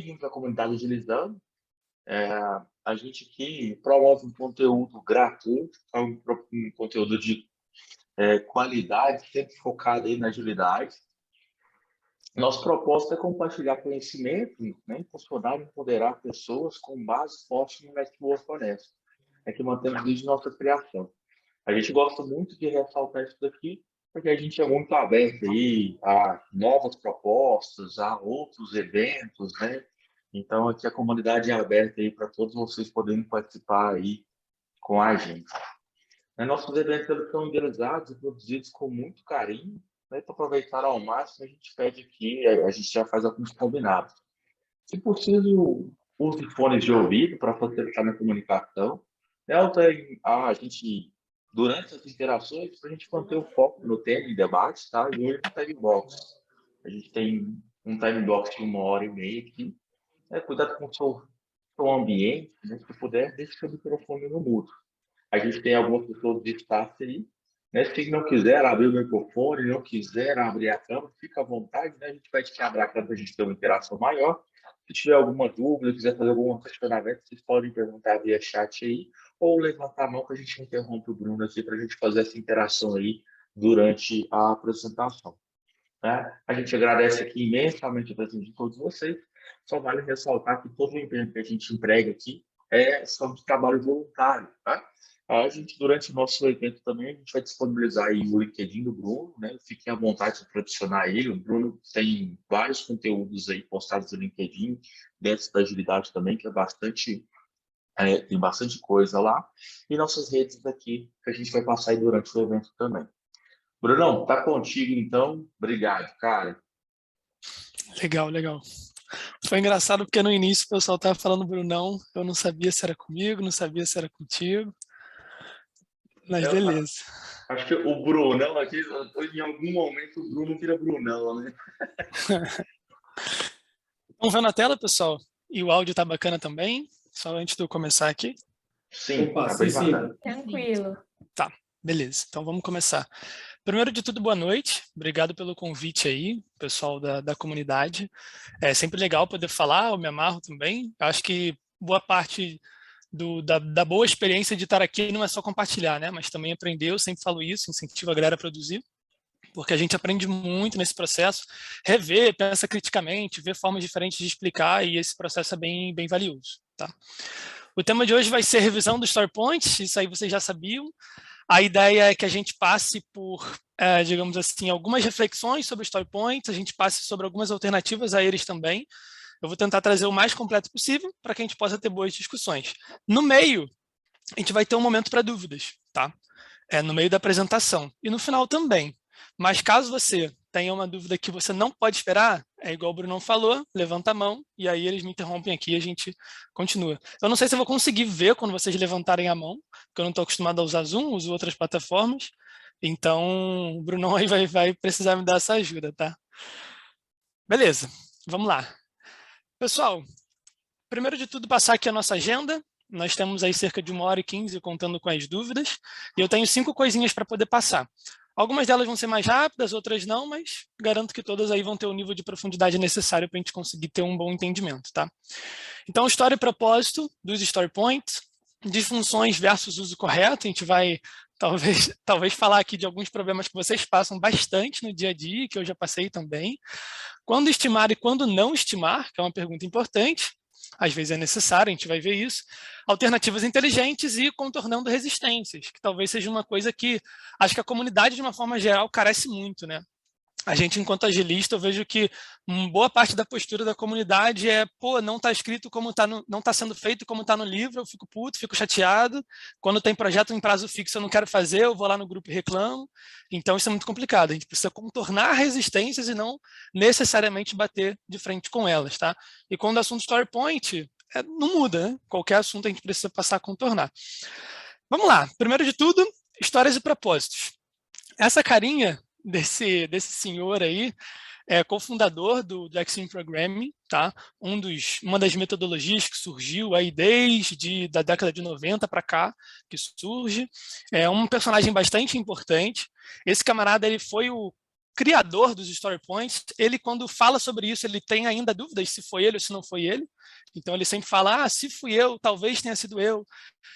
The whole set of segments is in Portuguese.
bem-vindos à comunidade Agilizando. A gente aqui promove um conteúdo gratuito, um conteúdo de qualidade, sempre focado aí na agilidade. Nosso propósito é compartilhar conhecimento, né, impulsionar e empoderar pessoas com base forte no network honesto. É que mantemos desde nossa criação. A gente gosta muito de ressaltar isso daqui, porque a gente é muito aberto aí a novas propostas, a outros eventos, né? Então, aqui a comunidade é aberta aí para todos vocês poderem participar aí com a gente. Nossos eventos eles são idealizados e produzidos com muito carinho, né? Para aproveitar ao máximo, a gente pede aqui, a gente já faz alguns combinados. Se possível, use fones de ouvido para facilitar na comunicação. A gente, durante as interações, para a gente manter o foco no tema e debate, tá? E hoje no time box. A gente tem um time box de 1h30 aqui. Cuidado com o seu ambiente, né? Se puder, deixe seu microfone no mudo. A gente tem algumas pessoas de staff aí, né? Se não quiser abrir o microfone, não quiser abrir a câmera, fica à vontade, né? A gente vai te abrir a câmera para a gente ter uma interação maior. Se tiver alguma dúvida, quiser fazer algum questionamento, vocês podem perguntar via chat aí, ou levantar a mão que a gente interrompe o Bruno aqui para a gente fazer essa interação aí durante a apresentação. Né? A gente agradece aqui imensamente a presença de todos vocês. Só vale ressaltar que todo o empenho que a gente emprega aqui é só de trabalho voluntário. Tá? A gente, durante o nosso evento também, a gente vai disponibilizar aí o LinkedIn do Bruno, né? Fiquem à vontade para adicionar ele. O Bruno tem vários conteúdos aí postados no LinkedIn, dentro da agilidade também, que é tem bastante coisa lá. E nossas redes aqui, que a gente vai passar aí durante o evento também. Brunão, tá contigo então. Obrigado, cara. Legal, legal. Foi engraçado porque no início o pessoal estava falando Brunão, eu não sabia se era comigo, não sabia se era contigo, mas beleza. Acho que o Brunão aqui, em algum momento o Bruno vira Brunão, né? Estão vendo a tela, pessoal? E o áudio tá bacana também? Só antes de eu começar aqui. Sim, Opa, tá bem bacana. Tranquilo. Tá, beleza. Então vamos começar. Primeiro de tudo, boa noite. Obrigado pelo convite aí, pessoal da comunidade. É sempre legal poder falar, eu me amarro também. Acho que boa parte da boa experiência de estar aqui não é só compartilhar, né? Mas também aprender, eu sempre falo isso, incentivo a galera a produzir, porque a gente aprende muito nesse processo, rever, pensa criticamente, ver formas diferentes de explicar, e esse processo é bem, bem valioso, tá? O tema de hoje vai ser revisão do Story Points, isso aí vocês já sabiam. A ideia é que a gente passe por, digamos assim, algumas reflexões sobre Story Points, a gente passe sobre algumas alternativas a eles também. Eu vou tentar trazer o mais completo possível para que a gente possa ter boas discussões. No meio, a gente vai ter um momento para dúvidas, tá? No meio da apresentação. E no final também. Mas caso você tenha uma dúvida que você não pode esperar, é igual o Bruno falou, levanta a mão e aí eles me interrompem aqui e a gente continua. Eu não sei se eu vou conseguir ver quando vocês levantarem a mão, porque eu não estou acostumado a usar Zoom, uso outras plataformas. Então, o Bruno aí vai precisar me dar essa ajuda, tá? Beleza, vamos lá. Pessoal, primeiro de tudo, passar aqui a nossa agenda. Nós temos aí cerca de 1h15 contando com as dúvidas. E eu tenho 5 coisinhas para poder passar. Algumas delas vão ser mais rápidas, outras não, mas garanto que todas aí vão ter o nível de profundidade necessário para a gente conseguir ter um bom entendimento, tá? Então, história e propósito dos Story Points, disfunções versus uso correto. A gente vai, talvez falar aqui de alguns problemas que vocês passam bastante no dia a dia, que eu já passei também. Quando estimar e quando não estimar, que é uma pergunta importante. Às vezes é necessário, a gente vai ver isso. Alternativas inteligentes e contornando resistências, que talvez seja uma coisa que acho que a comunidade, de uma forma geral, carece muito, né? A gente, enquanto agilista, eu vejo que boa parte da postura da comunidade é, pô, não está escrito como está, não está sendo feito como está no livro, eu fico puto, fico chateado. Quando tem projeto em prazo fixo, eu não quero fazer, eu vou lá no grupo e reclamo. Então, isso é muito complicado. A gente precisa contornar resistências e não necessariamente bater de frente com elas, tá? E quando o assunto Story Point, não muda, né? Qualquer assunto a gente precisa passar a contornar. Vamos lá. Primeiro de tudo, histórias e propósitos. Essa carinha desse senhor aí é cofundador do Extreme Programming, tá? Uma das metodologias que surgiu aí desde da década de 90 para cá, que surge. É um personagem bastante importante. Esse camarada, ele foi o criador dos story points, ele quando fala sobre isso, ele tem ainda dúvidas se foi ele ou se não foi ele. Então ele sempre fala, se fui eu, talvez tenha sido eu.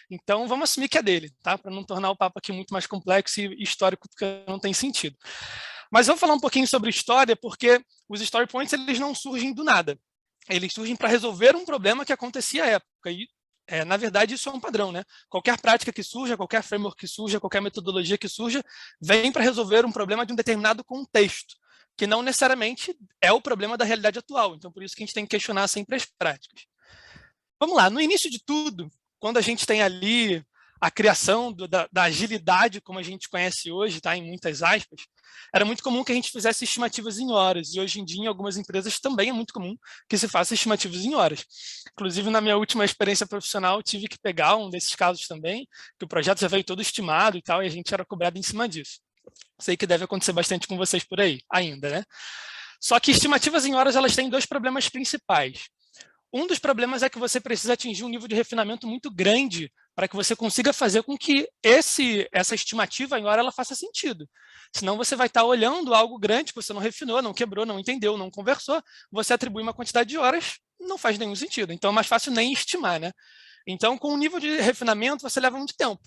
Então vamos assumir que é dele, tá? Para não tornar o papo aqui muito mais complexo e histórico, porque não tem sentido. Mas vou falar um pouquinho sobre história, porque os story points eles não surgem do nada. Eles surgem para resolver um problema que acontecia à época. E, na verdade, isso é um padrão, né? Qualquer prática que surja, qualquer framework que surja, qualquer metodologia que surja, vem para resolver um problema de um determinado contexto, que não necessariamente é o problema da realidade atual. Então, por isso que a gente tem que questionar sempre as práticas. Vamos lá, no início de tudo, quando a gente tem ali a criação da agilidade, como a gente conhece hoje, tá, em muitas aspas, era muito comum que a gente fizesse estimativas em horas, e hoje em dia, em algumas empresas, também é muito comum que se faça estimativas em horas. Inclusive, na minha última experiência profissional, tive que pegar um desses casos também, que o projeto já veio todo estimado e tal, e a gente era cobrado em cima disso. Sei que deve acontecer bastante com vocês por aí, ainda, né? Só que estimativas em horas, elas têm dois problemas principais. Um dos problemas é que você precisa atingir um nível de refinamento muito grande para que você consiga fazer com que essa estimativa em hora ela faça sentido. Senão você vai estar olhando algo grande que você não refinou, não quebrou, não entendeu, não conversou, você atribui uma quantidade de horas, não faz nenhum sentido. Então é mais fácil nem estimar, né? Então, com o nível de refinamento, você leva muito tempo.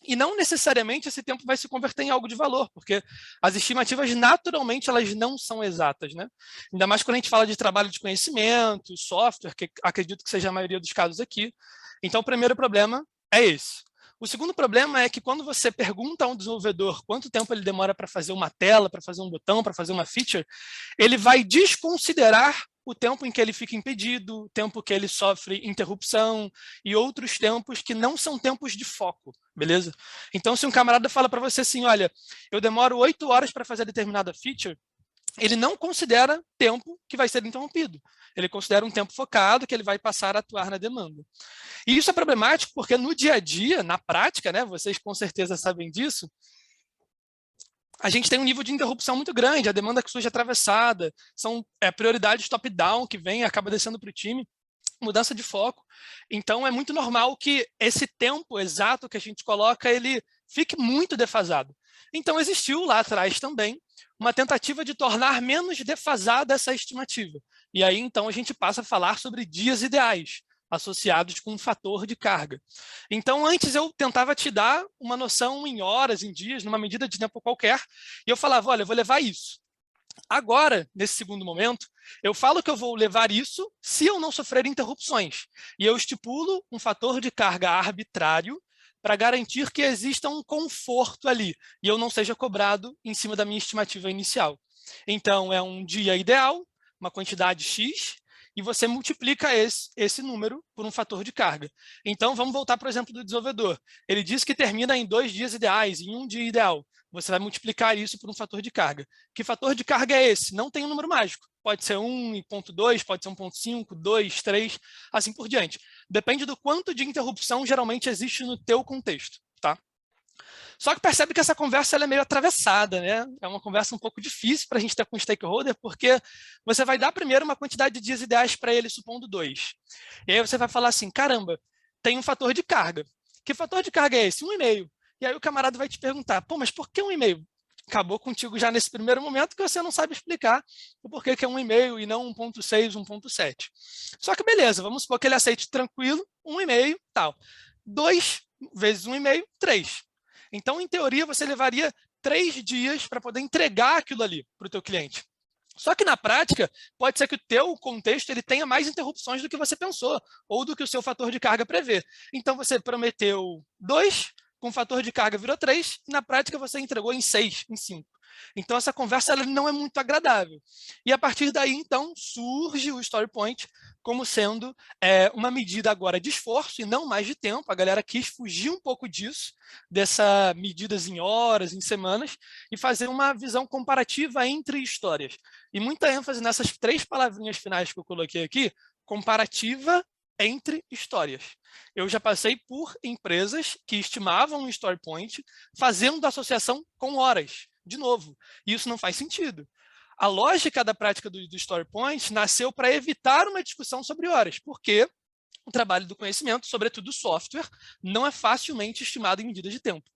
E não necessariamente esse tempo vai se converter em algo de valor, porque as estimativas, naturalmente, elas não são exatas, né? Ainda mais quando a gente fala de trabalho de conhecimento, software, que acredito que seja a maioria dos casos aqui. Então, o primeiro problema é esse. O segundo problema é que quando você pergunta a um desenvolvedor quanto tempo ele demora para fazer uma tela, para fazer um botão, para fazer uma feature, ele vai desconsiderar o tempo em que ele fica impedido, o tempo que ele sofre interrupção e outros tempos que não são tempos de foco, beleza? Então, se um camarada fala para você assim, olha, eu demoro 8 horas para fazer determinada feature, ele não considera tempo que vai ser interrompido. Ele considera um tempo focado que ele vai passar a atuar na demanda. E isso é problemático porque no dia a dia, na prática, né, vocês com certeza sabem disso, a gente tem um nível de interrupção muito grande, a demanda que surge atravessada, são prioridades top-down que vem e acaba descendo para o time, mudança de foco. Então, é muito normal que esse tempo exato que a gente coloca, ele fique muito defasado. Então, existiu lá atrás também uma tentativa de tornar menos defasada essa estimativa. E aí, então, a gente passa a falar sobre dias ideais, associados com um fator de carga. Então, antes eu tentava te dar uma noção em horas, em dias, numa medida de tempo qualquer, e eu falava, olha, eu vou levar isso. Agora, nesse segundo momento, eu falo que eu vou levar isso se eu não sofrer interrupções. E eu estipulo um fator de carga arbitrário para garantir que exista um conforto ali e eu não seja cobrado em cima da minha estimativa inicial. Então, é um dia ideal, uma quantidade X, e você multiplica esse número por um fator de carga. Então, vamos voltar, por exemplo, do desenvolvedor. Ele diz que termina em 2 dias ideais, em um dia ideal. Você vai multiplicar isso por um fator de carga. Que fator de carga é esse? Não tem um número mágico. Pode ser 1.2, pode ser 1.5, 2, 3, assim por diante. Depende do quanto de interrupção geralmente existe no teu contexto, tá? Só que percebe que essa conversa ela é meio atravessada, né? É uma conversa um pouco difícil para a gente ter com o stakeholder, porque você vai dar primeiro uma quantidade de dias ideais para ele, supondo 2. E aí você vai falar assim, caramba, tem um fator de carga. Que fator de carga é esse? 1,5. E aí o camarada vai te perguntar, pô, mas por que 1,5? Acabou contigo já nesse primeiro momento que você não sabe explicar o porquê que é 1,5 e não 1.6, 1.7. Só que beleza, vamos supor que ele aceite tranquilo, 1,5, tal. 2 vezes 1,5, 3. Então, em teoria, você levaria 3 dias para poder entregar aquilo ali para o teu cliente. Só que na prática, pode ser que o teu contexto ele tenha mais interrupções do que você pensou, ou do que o seu fator de carga prevê. Então, você prometeu 2, com o fator de carga virou 3, e na prática você entregou em 6, em 5. Então, essa conversa ela não é muito agradável. E a partir daí, então, surge o Story Point como sendo uma medida agora de esforço e não mais de tempo. A galera quis fugir um pouco disso, dessa medidas em horas, em semanas, e fazer uma visão comparativa entre histórias. E muita ênfase nessas 3 palavrinhas finais que eu coloquei aqui, comparativa entre histórias. Eu já passei por empresas que estimavam um Story Point fazendo associação com horas. De novo, isso não faz sentido. A lógica da prática do Story Point nasceu para evitar uma discussão sobre horas, porque o trabalho do conhecimento, sobretudo software, não é facilmente estimado em medida de tempo.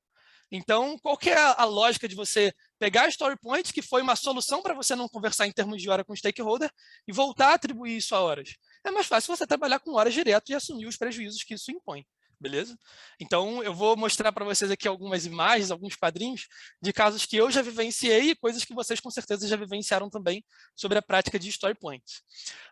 Então, qual que é a lógica de você pegar a story point, que foi uma solução para você não conversar em termos de hora com o stakeholder, e voltar a atribuir isso a horas. É mais fácil você trabalhar com horas direto e assumir os prejuízos que isso impõe. Beleza? Então, eu vou mostrar para vocês aqui algumas imagens, alguns quadrinhos de casos que eu já vivenciei e coisas que vocês com certeza já vivenciaram também sobre a prática de story points.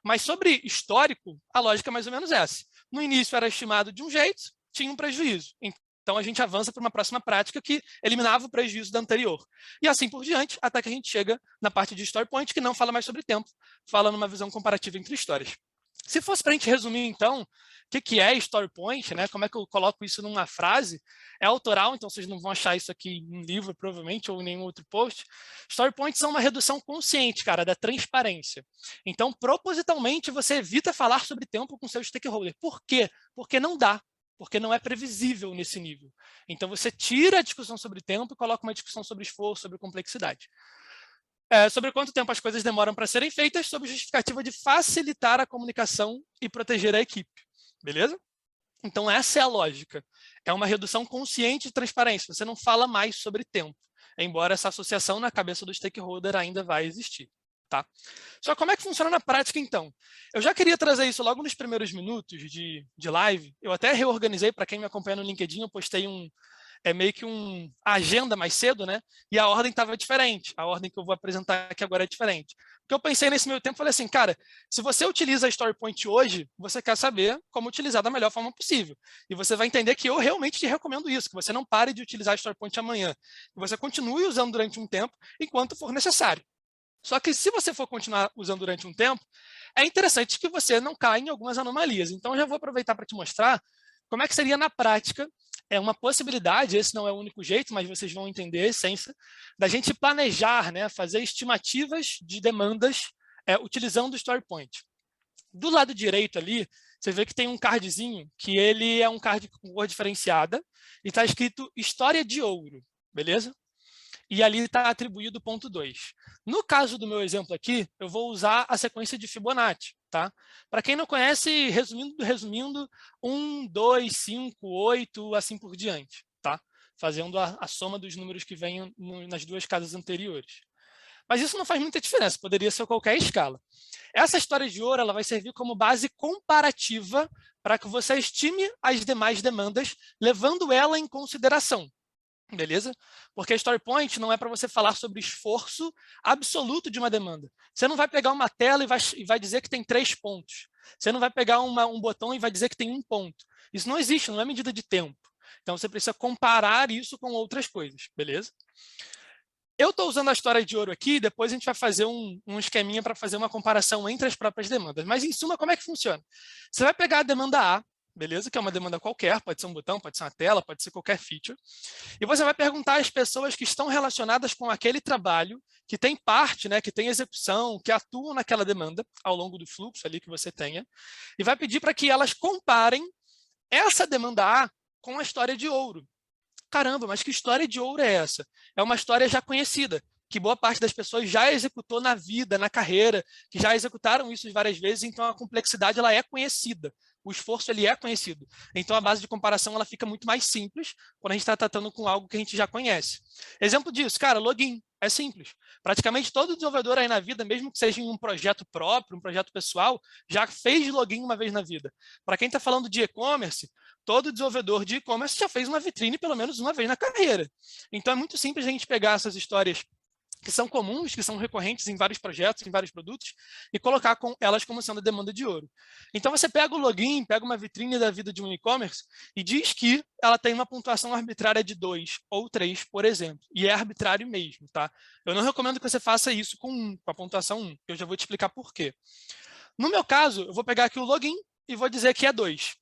Mas sobre histórico, a lógica é mais ou menos essa. No início era estimado de um jeito, tinha um prejuízo. Então, a gente avança para uma próxima prática que eliminava o prejuízo da anterior. E assim por diante, até que a gente chega na parte de story point, que não fala mais sobre tempo, fala numa visão comparativa entre histórias. Se fosse para a gente resumir, então, o que é story point, né? Como é que eu coloco isso numa frase? É autoral, então vocês não vão achar isso aqui em um livro, provavelmente, ou em nenhum outro post. Story points são uma redução consciente, cara, da transparência. Então, propositalmente, você evita falar sobre tempo com seu stakeholder. Por quê? Porque não dá. Porque não é previsível nesse nível. Então, você tira a discussão sobre tempo e coloca uma discussão sobre esforço, sobre complexidade. Sobre quanto tempo as coisas demoram para serem feitas, sob justificativa de facilitar a comunicação e proteger a equipe. Beleza? Então, essa é a lógica. É uma redução consciente de transparência. Você não fala mais sobre tempo, embora essa associação na cabeça do stakeholder ainda vai existir. Tá? Só como é que funciona na prática, então? Eu já queria trazer isso logo nos primeiros minutos de live. Eu até reorganizei, para quem me acompanha no LinkedIn, eu postei meio que agenda mais cedo, né? E a ordem estava diferente. A ordem que eu vou apresentar aqui agora é diferente. Porque eu pensei nesse meio tempo, falei assim, cara, se você utiliza a Story Point hoje, você quer saber como utilizar da melhor forma possível. E você vai entender que eu realmente te recomendo isso, que você não pare de utilizar a Story Point amanhã. Que você continue usando durante um tempo, enquanto for necessário. Só que se você for continuar usando durante um tempo, é interessante que você não caia em algumas anomalias. Então, eu já vou aproveitar para te mostrar como é que seria na prática. É uma possibilidade, esse não é o único jeito, mas vocês vão entender a essência, da gente planejar, né, fazer estimativas de demandas utilizando o Story Point. Do lado direito ali, você vê que tem um cardzinho, que ele é um card com cor diferenciada, e está escrito História de Ouro, beleza? E ali está atribuído o ponto 2. No caso do meu exemplo aqui, eu vou usar a sequência de Fibonacci. Tá? Para quem não conhece, resumindo, 1, 2, 5, 8, assim por diante. Tá? Fazendo a soma dos números que vêm nas duas casas anteriores. Mas isso não faz muita diferença, poderia ser qualquer escala. Essa história de ouro ela vai servir como base comparativa para que você estime as demais demandas, levando ela em consideração. Beleza? Porque a Story Point não é para você falar sobre esforço absoluto de uma demanda. Você não vai pegar uma tela e vai dizer que tem 3 pontos. Você não vai pegar um botão e vai dizer que tem 1 ponto. Isso não existe, não é medida de tempo. Então, você precisa comparar isso com outras coisas, beleza? Eu estou usando a história de ouro aqui, depois a gente vai fazer um esqueminha para fazer uma comparação entre as próprias demandas. Mas, em suma, como é que funciona? Você vai pegar a demanda A, beleza? Que é uma demanda qualquer, pode ser um botão, pode ser uma tela, pode ser qualquer feature. E você vai perguntar às pessoas que estão relacionadas com aquele trabalho, que tem parte, né, que tem execução, que atuam naquela demanda ao longo do fluxo ali que você tenha, e vai pedir para que elas comparem essa demanda A com a história de ouro. Caramba, mas que história de ouro é essa? É uma história já conhecida, que boa parte das pessoas já executou na vida, na carreira, que já executaram isso várias vezes, então a complexidade ela é conhecida. O esforço ele é conhecido. Então, a base de comparação ela fica muito mais simples quando a gente está tratando com algo que a gente já conhece. Exemplo disso, cara, login. É simples. Praticamente todo desenvolvedor aí na vida, mesmo que seja em um projeto próprio, um projeto pessoal, já fez login uma vez na vida. Para quem está falando de e-commerce, todo desenvolvedor de e-commerce já fez uma vitrine pelo menos uma vez na carreira. Então, é muito simples a gente pegar essas histórias que são comuns, que são recorrentes em vários projetos, em vários produtos, e colocar elas como sendo a demanda de ouro. Então, você pega o login, pega uma vitrine da vida de um e-commerce e diz que ela tem uma pontuação arbitrária de 2 ou 3, por exemplo. E é arbitrário mesmo, tá? Eu não recomendo que você faça isso com a pontuação 1, eu já vou te explicar por quê. No meu caso, eu vou pegar aqui o login e vou dizer que é 2.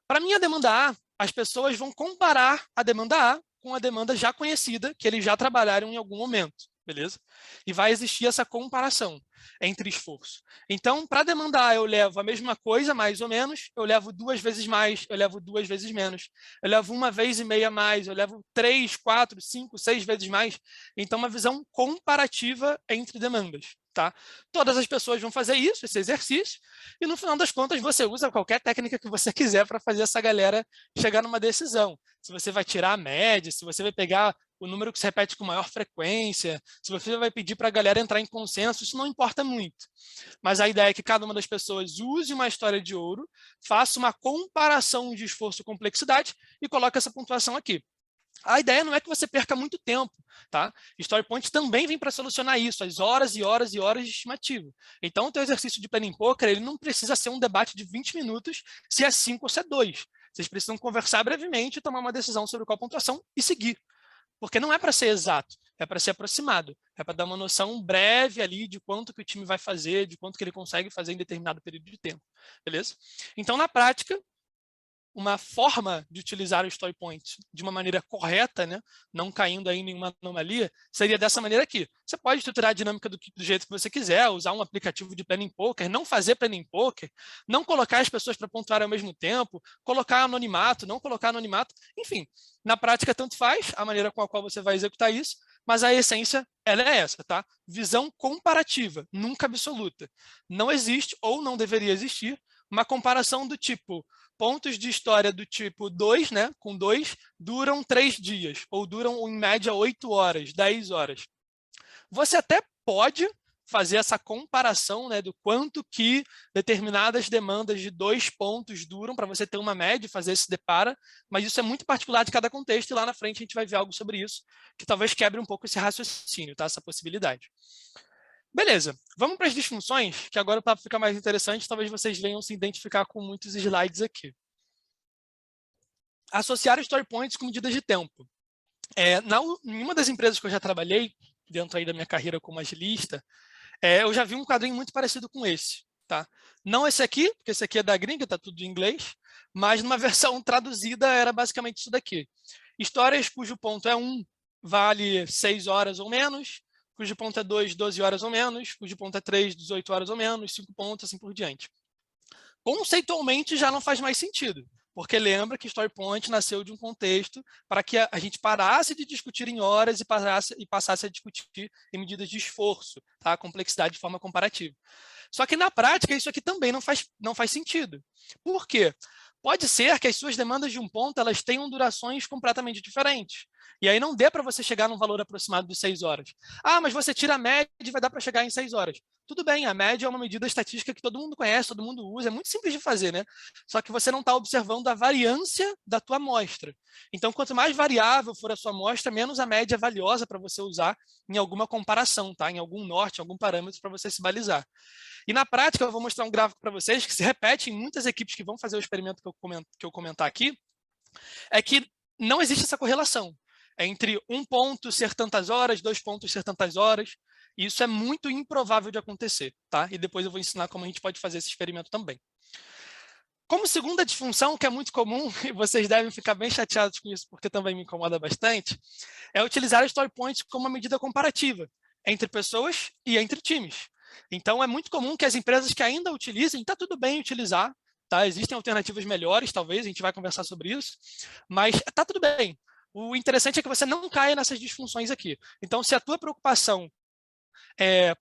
Para minha demanda A, as pessoas vão comparar a demanda A com a demanda já conhecida, que eles já trabalharam em algum momento. Beleza? E vai existir essa comparação entre esforço. Então, para demandar, eu levo a mesma coisa, mais ou menos, eu levo 2 vezes mais, eu levo 2 vezes menos, eu levo 1,5 vezes mais, eu levo 3, 4, 5, 6 vezes mais. Então, uma visão comparativa entre demandas. Tá? Todas as pessoas vão fazer isso, esse exercício, e no final das contas você usa qualquer técnica que você quiser para fazer essa galera chegar numa decisão. Se você vai tirar a média, se você vai pegar o número que se repete com maior frequência, se você vai pedir para a galera entrar em consenso, isso não importa muito. Mas a ideia é que cada uma das pessoas use uma história de ouro, faça uma comparação de esforço e complexidade e coloque essa pontuação aqui. A ideia não é que você perca muito tempo, tá? Story Point também vem para solucionar isso, as horas e horas e horas de estimativa. Então, o teu exercício de planning poker, ele não precisa ser um debate de 20 minutos, se é 5 ou se é 2. Vocês precisam conversar brevemente, tomar uma decisão sobre qual pontuação e seguir. Porque não é para ser exato, é para ser aproximado. É para dar uma noção breve ali de quanto que o time vai fazer, de quanto que ele consegue fazer em determinado período de tempo. Beleza? Então, na prática, uma forma de utilizar o Story Point de uma maneira correta, né, não caindo aí em nenhuma anomalia, seria dessa maneira aqui. Você pode estruturar a dinâmica do jeito que você quiser, usar um aplicativo de planning poker, não fazer planning poker, não colocar as pessoas para pontuar ao mesmo tempo, colocar anonimato, não colocar anonimato, enfim. Na prática, tanto faz a maneira com a qual você vai executar isso, mas a essência, ela é essa, tá? Visão comparativa, nunca absoluta. Não existe, ou não deveria existir, uma comparação do tipo, pontos de história do tipo 2, né, com 2, duram 3 dias, ou duram, em média, 8 horas, 10 horas. Você até pode fazer essa comparação, né, do quanto que determinadas demandas de 2 pontos duram, para você ter uma média e fazer esse depara, mas isso é muito particular de cada contexto, e lá na frente a gente vai ver algo sobre isso, que talvez quebre um pouco esse raciocínio, tá, essa possibilidade. Beleza, vamos para as disfunções, que agora o papo fica mais interessante, talvez vocês venham se identificar com muitos slides aqui. Associar story points com medidas de tempo. Em uma das empresas que eu já trabalhei, dentro aí da minha carreira como agilista, eu já vi um quadrinho muito parecido com esse. Tá? Não esse aqui, porque esse aqui é da gringa, está tudo em inglês, mas numa versão traduzida era basicamente isso daqui. Histórias cujo ponto é 1 vale 6 horas ou menos, cujo ponto é 2, 12 horas ou menos, cujo ponto é 3, 18 horas ou menos, 5 pontos, assim por diante. Conceitualmente já não faz mais sentido, porque lembra que Story Point nasceu de um contexto para que a gente parasse de discutir em horas e passasse a discutir em medidas de esforço, tá? Complexidade de forma comparativa. Só que na prática isso aqui também não faz sentido. Por quê? Pode ser que as suas demandas de um ponto elas tenham durações completamente diferentes. E aí não dê para você chegar num valor aproximado de 6 horas. Ah, mas você tira a média e vai dar para chegar em 6 horas. Tudo bem, a média é uma medida estatística que todo mundo conhece, todo mundo usa, é muito simples de fazer, né? Só que você não está observando a variância da tua amostra. Então, quanto mais variável for a sua amostra, menos a média é valiosa para você usar em alguma comparação, tá? Em algum norte, em algum parâmetro para você se balizar. E na prática, eu vou mostrar um gráfico para vocês que se repete em muitas equipes que vão fazer o experimento que eu comentar aqui, é que não existe essa correlação entre um ponto ser tantas horas, 2 pontos ser tantas horas. E isso é muito improvável de acontecer, tá? E depois eu vou ensinar como a gente pode fazer esse experimento também. Como segunda disfunção, que é muito comum, e vocês devem ficar bem chateados com isso, porque também me incomoda bastante, é utilizar Story Points como uma medida comparativa entre pessoas e entre times. Então, é muito comum que as empresas que ainda utilizem, está tudo bem utilizar, tá? Existem alternativas melhores, talvez, a gente vai conversar sobre isso, mas está tudo bem. O interessante é que você não caia nessas disfunções aqui. Então, se a tua preocupação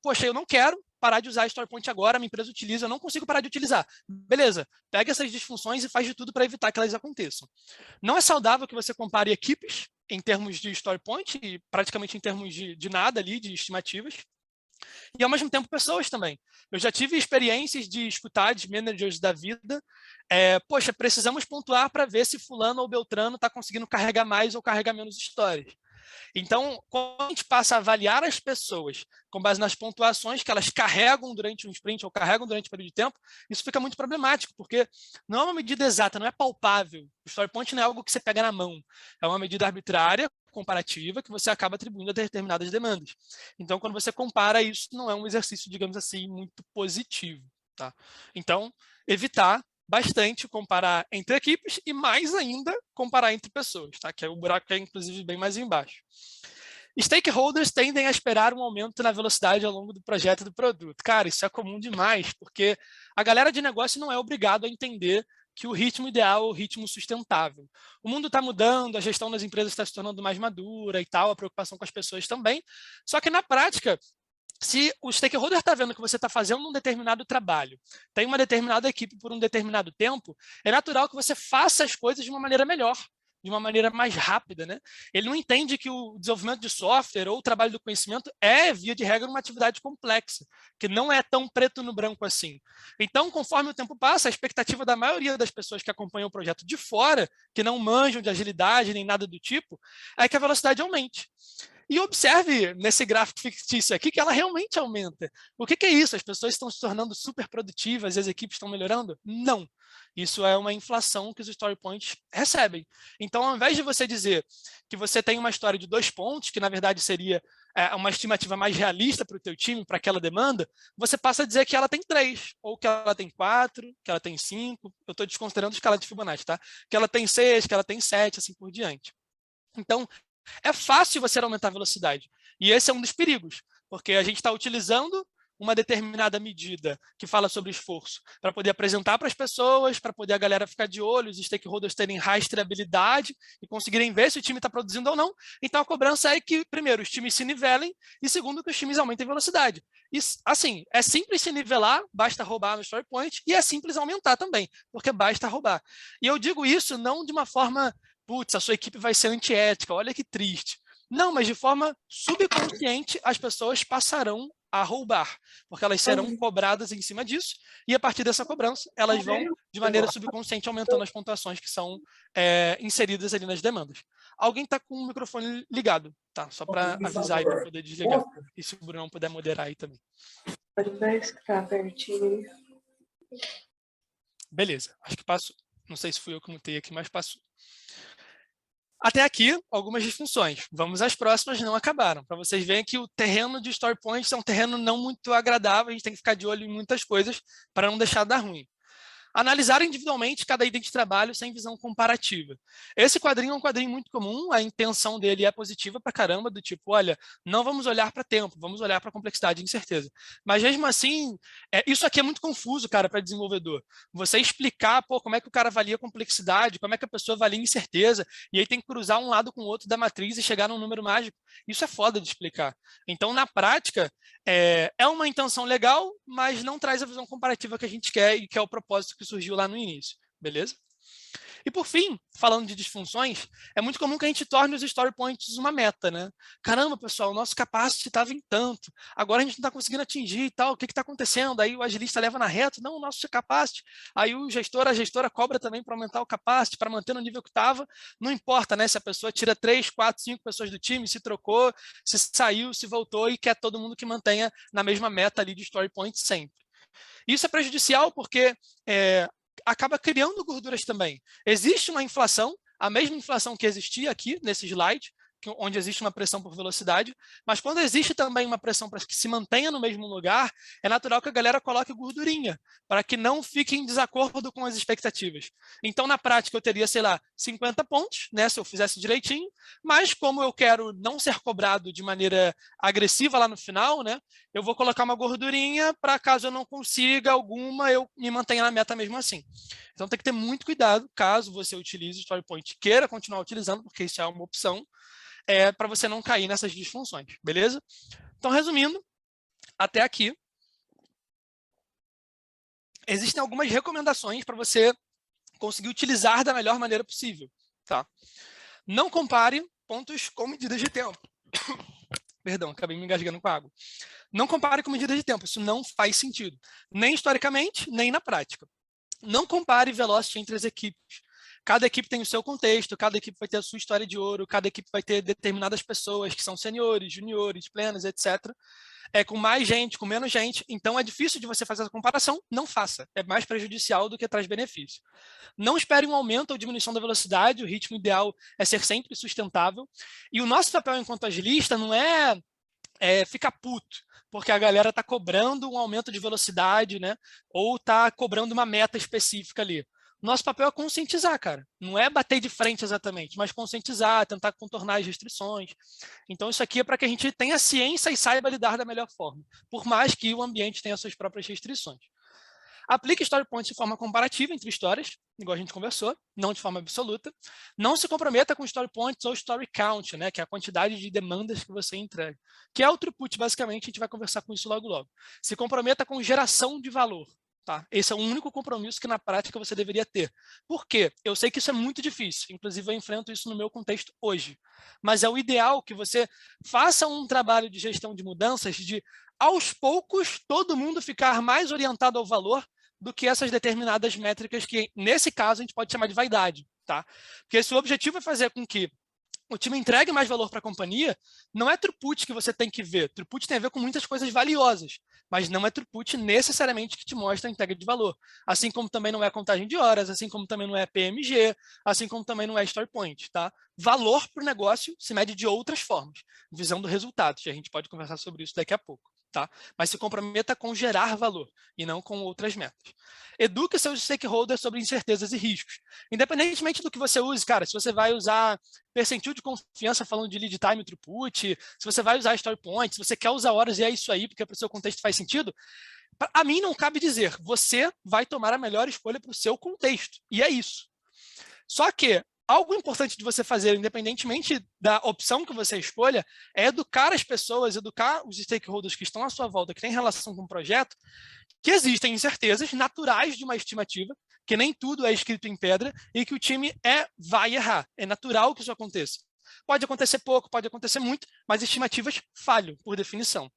poxa, eu não quero parar de usar Story Point agora, minha empresa utiliza, eu não consigo parar de utilizar. Beleza, pega essas disfunções e faz de tudo para evitar que elas aconteçam. Não é saudável que você compare equipes em termos de Story Point e praticamente em termos de nada ali, de estimativas. E, ao mesmo tempo, pessoas também. Eu já tive experiências de escutar de managers da vida. Poxa, precisamos pontuar para ver se fulano ou beltrano está conseguindo carregar mais ou carregar menos histórias. Então, quando a gente passa a avaliar as pessoas com base nas pontuações que elas carregam durante um sprint ou carregam durante um período de tempo, isso fica muito problemático, porque não é uma medida exata, não é palpável. O Story Point não é algo que você pega na mão. É uma medida arbitrária, comparativa, que você acaba atribuindo a determinadas demandas. Então, quando você compara isso, não é um exercício, digamos assim, muito positivo. Tá? Então, evitar bastante comparar entre equipes e, mais ainda, comparar entre pessoas, tá? Que o buraco é, inclusive, bem mais embaixo. Stakeholders tendem a esperar um aumento na velocidade ao longo do projeto e do produto. Cara, isso é comum demais, porque a galera de negócio não é obrigada a entender que o ritmo ideal é o ritmo sustentável. O mundo está mudando, a gestão das empresas está se tornando mais madura e tal, a preocupação com as pessoas também. Só que, na prática, se o stakeholder está vendo que você está fazendo um determinado trabalho, tem uma determinada equipe por um determinado tempo, é natural que você faça as coisas de uma maneira melhor, de uma maneira mais rápida, né? Ele não entende que o desenvolvimento de software ou o trabalho do conhecimento é, via de regra, uma atividade complexa, que não é tão preto no branco assim. Então, conforme o tempo passa, a expectativa da maioria das pessoas que acompanham o projeto de fora, que não manjam de agilidade nem nada do tipo, é que a velocidade aumente. E observe nesse gráfico fictício aqui que ela realmente aumenta. O que é isso? As pessoas estão se tornando super produtivas e as equipes estão melhorando? Não. Isso é uma inflação que os story points recebem. Então, ao invés de você dizer que você tem uma história de 2 pontos, que na verdade seria uma estimativa mais realista para o teu time, para aquela demanda, você passa a dizer que ela tem 3, ou que ela tem 4, que ela tem 5, eu estou desconsiderando a escala de Fibonacci, tá? Que ela tem 6, que ela tem 7, assim por diante. Então, é fácil você aumentar a velocidade. E esse é um dos perigos, porque a gente está utilizando uma determinada medida que fala sobre esforço para poder apresentar para as pessoas, para poder a galera ficar de olho, os stakeholders terem rastreabilidade e conseguirem ver se o time está produzindo ou não. Então, a cobrança é que, primeiro, os times se nivelem e, segundo, que os times aumentem a velocidade. E, assim, é simples se nivelar, basta roubar no story point, e é simples aumentar também, porque basta roubar. E eu digo isso não de uma forma putz, a sua equipe vai ser antiética, olha que triste. Não, mas de forma subconsciente, as pessoas passarão a roubar, porque elas serão cobradas em cima disso, e a partir dessa cobrança, elas vão, de maneira subconsciente, aumentando as pontuações que são inseridas ali nas demandas. Alguém está com o microfone ligado, tá? Só para avisar aí para poder desligar. E se o Bruno puder moderar aí também. Pode ficar pertinho. Beleza, acho que passou. Não sei se fui eu que mutei aqui, mas passou. Até aqui, algumas disfunções. Vamos às próximas, não acabaram. Para vocês verem que o terreno de story points é um terreno não muito agradável, a gente tem que ficar de olho em muitas coisas para não deixar dar ruim. Analisar individualmente cada item de trabalho sem visão comparativa. Esse quadrinho é um quadrinho muito comum, a intenção dele é positiva pra caramba, do tipo, olha, não vamos olhar para tempo, vamos olhar para complexidade e incerteza. Mas mesmo assim, isso aqui é muito confuso, cara, para desenvolvedor. Você explicar, pô, como é que o cara avalia complexidade, como é que a pessoa avalia incerteza, e aí tem que cruzar um lado com o outro da matriz e chegar num número mágico. Isso é foda de explicar. Então, na prática, é uma intenção legal, mas não traz a visão comparativa que a gente quer e que é o propósito que surgiu lá no início, beleza? E por fim, falando de disfunções, é muito comum que a gente torne os story points uma meta, né? Caramba, pessoal, o nosso capacity estava em tanto, agora a gente não está conseguindo atingir e tal, o que está acontecendo? Aí o agilista leva na reta, não, o nosso capacity. Aí o gestor, a gestora cobra também para aumentar o capacity, para manter no nível que estava. Não importa, né? Se a pessoa tira 3, 4, 5 pessoas do time, se trocou, se saiu, se voltou e quer todo mundo que mantenha na mesma meta ali de story point sempre. Isso é prejudicial porque acaba criando gorduras também. Existe uma inflação, a mesma inflação que existia aqui nesse slide, onde existe uma pressão por velocidade, mas quando existe também uma pressão para que se mantenha no mesmo lugar, é natural que a galera coloque gordurinha, para que não fique em desacordo com as expectativas. Então, na prática, eu teria, sei lá, 50 pontos, né, se eu fizesse direitinho, mas como eu quero não ser cobrado de maneira agressiva lá no final, né, eu vou colocar uma gordurinha para caso eu não consiga alguma, eu me mantenha na meta mesmo assim. Então, tem que ter muito cuidado, caso você utilize o story point e queira continuar utilizando, porque isso é uma opção, para você não cair nessas disfunções, beleza? Então, resumindo, até aqui, existem algumas recomendações para você conseguir utilizar da melhor maneira possível, tá? Não compare pontos com medidas de tempo. Perdão, acabei me engasgando com a água. Não compare com medidas de tempo, isso não faz sentido, nem historicamente, nem na prática. Não compare velocity entre as equipes. Cada equipe tem o seu contexto, cada equipe vai ter a sua história de ouro, cada equipe vai ter determinadas pessoas que são seniores, juniores, plenos, etc. Com mais gente, com menos gente, então é difícil de você fazer essa comparação, não faça. É mais prejudicial do que traz benefício. Não espere um aumento ou diminuição da velocidade, o ritmo ideal é ser sempre sustentável. E o nosso papel enquanto agilista não é ficar puto, porque a galera está cobrando um aumento de velocidade, né? Ou está cobrando uma meta específica ali. Nosso papel é conscientizar, cara. Não é bater de frente exatamente, mas conscientizar, tentar contornar as restrições. Então, isso aqui é para que a gente tenha ciência e saiba lidar da melhor forma, por mais que o ambiente tenha suas próprias restrições. Aplique story points de forma comparativa entre histórias, igual a gente conversou, não de forma absoluta. Não se comprometa com story points ou story count, né, que é a quantidade de demandas que você entrega, que é o throughput, basicamente, a gente vai conversar com isso logo logo. Se comprometa com geração de valor. Tá? Esse é o único compromisso que na prática você deveria ter. Por quê? Eu sei que isso é muito difícil, inclusive eu enfrento isso no meu contexto hoje, mas é o ideal que você faça um trabalho de gestão de mudanças de, aos poucos, todo mundo ficar mais orientado ao valor do que essas determinadas métricas que, nesse caso, a gente pode chamar de vaidade. Tá? Porque se o objetivo é fazer com que o time entregue mais valor para a companhia, não é throughput que você tem que ver. Throughput tem a ver com muitas coisas valiosas, mas não é throughput necessariamente que te mostra a entrega de valor. Assim como também não é contagem de horas, assim como também não é PMG, assim como também não é story point. Tá? Valor para o negócio se mede de outras formas, visão do resultado, que a gente pode conversar sobre isso daqui a pouco. Tá? Mas se comprometa com gerar valor e não com outras metas. Eduque seus stakeholders sobre incertezas e riscos. Independentemente do que você use, cara, se você vai usar percentil de confiança falando de lead time e throughput, se você vai usar story point, se você quer usar horas e é isso aí, porque para o seu contexto faz sentido, a mim não cabe dizer, você vai tomar a melhor escolha para o seu contexto. E é isso. Só que algo importante de você fazer, independentemente da opção que você escolha, é educar as pessoas, educar os stakeholders que estão à sua volta, que têm relação com o projeto, que existem incertezas naturais de uma estimativa, que nem tudo é escrito em pedra e que o time vai errar. É natural que isso aconteça. Pode acontecer pouco, pode acontecer muito, mas estimativas falham, por definição.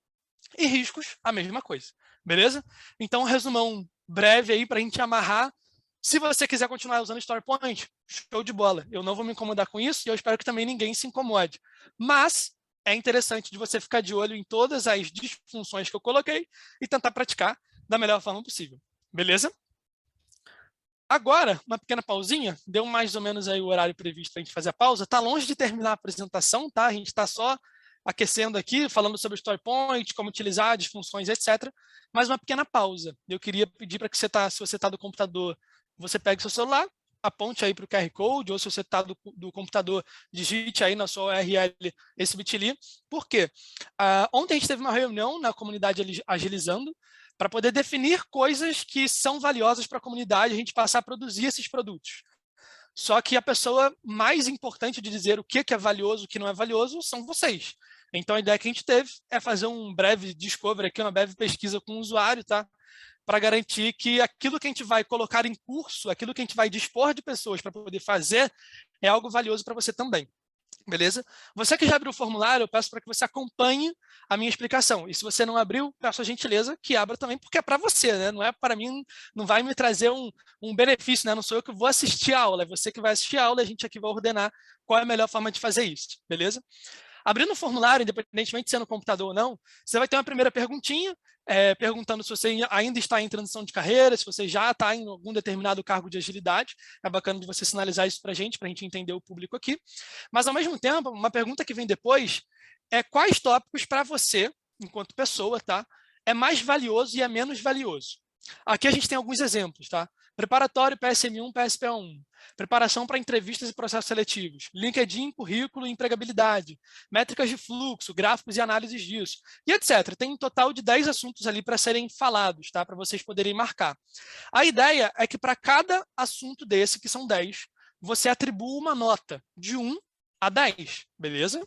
E riscos, a mesma coisa. Beleza? Então, um resumão breve aí para a gente amarrar. Se você quiser continuar usando StoryPoint, show de bola. Eu não vou me incomodar com isso e eu espero que também ninguém se incomode. Mas é interessante de você ficar de olho em todas as disfunções que eu coloquei e tentar praticar da melhor forma possível. Beleza? Agora, uma pequena pausinha, deu mais ou menos aí o horário previsto para a gente fazer a pausa. Está longe de terminar a apresentação, tá? A gente está só aquecendo aqui, falando sobre o StoryPoint, como utilizar, disfunções, etc. Mas uma pequena pausa. Eu queria pedir para que se você está do computador, você pegue seu celular, aponte aí para o QR Code, ou se você está do computador, digite aí na sua URL esse bit.ly. Por quê? Ontem a gente teve uma reunião na comunidade Agilizando, para poder definir coisas que são valiosas para a comunidade, a gente passar a produzir esses produtos. Só que a pessoa mais importante de dizer o que é valioso e o que não é valioso são vocês. Então, a ideia que a gente teve é fazer um breve discovery aqui, uma breve pesquisa com o usuário, tá? Para garantir que aquilo que a gente vai colocar em curso, aquilo que a gente vai dispor de pessoas para poder fazer, é algo valioso para você também. Beleza? Você que já abriu o formulário, eu peço para que você acompanhe a minha explicação. E se você não abriu, peço a gentileza que abra também, porque é para você, né? Não é para mim, não vai me trazer um benefício, né? Não sou eu que vou assistir a aula, é você que vai assistir a aula e a gente aqui vai ordenar qual é a melhor forma de fazer isso, beleza? Abrindo o formulário, independentemente de ser no computador ou não, você vai ter uma primeira perguntinha, perguntando se você ainda está em transição de carreira, se você já está em algum determinado cargo de agilidade. É bacana de você sinalizar isso para a gente entender o público aqui. Mas, ao mesmo tempo, uma pergunta que vem depois é quais tópicos para você, enquanto pessoa, tá, é mais valioso e é menos valioso. Aqui a gente tem alguns exemplos, tá? Preparatório PSM1, PSP1, preparação para entrevistas e processos seletivos, LinkedIn, currículo e empregabilidade, métricas de fluxo, gráficos e análises disso, e etc. Tem um total de 10 assuntos ali para serem falados, tá? Para vocês poderem marcar. A ideia é que para cada assunto desse, que são 10, você atribua uma nota de 1 a 10, beleza?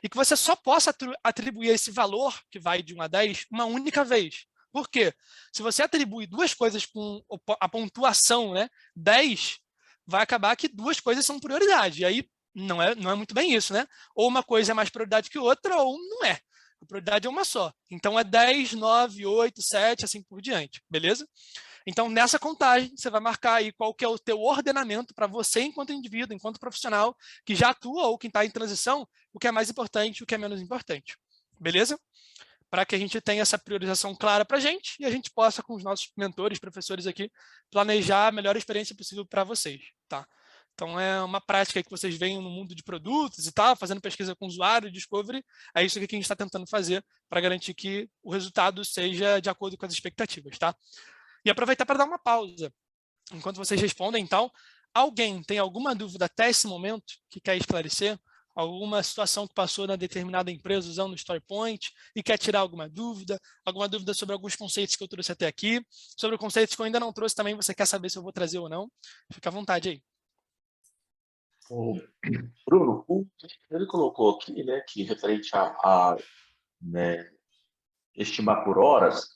E que você só possa atribuir esse valor, que vai de 1 a 10, uma única vez. Por quê? Se você atribui duas coisas com a pontuação, né, 10, vai acabar que duas coisas são prioridade. E aí não é muito bem isso, né? Ou uma coisa é mais prioridade que outra, ou não é. A prioridade é uma só. Então é 10, 9, 8, 7, assim por diante. Beleza? Então, nessa contagem, você vai marcar aí qual que é o teu ordenamento para você, enquanto indivíduo, enquanto profissional, que já atua ou que está em transição, o que é mais importante e o que é menos importante. Beleza? Para que a gente tenha essa priorização clara para a gente e a gente possa, com os nossos mentores, professores aqui, planejar a melhor experiência possível para vocês, tá? Então, é uma prática que vocês veem no mundo de produtos e tal, fazendo pesquisa com usuário, discovery, é isso que a gente está tentando fazer para garantir que o resultado seja de acordo com as expectativas, tá? E aproveitar para dar uma pausa. Enquanto vocês respondem, então, alguém tem alguma dúvida até esse momento que quer esclarecer? Alguma situação que passou na determinada empresa usando o StoryPoint e quer tirar alguma dúvida sobre alguns conceitos que eu trouxe até aqui, sobre conceitos que eu ainda não trouxe também, você quer saber se eu vou trazer ou não? Fica à vontade aí. Bruno, ele colocou aqui, né, que referente a né, estimar por horas,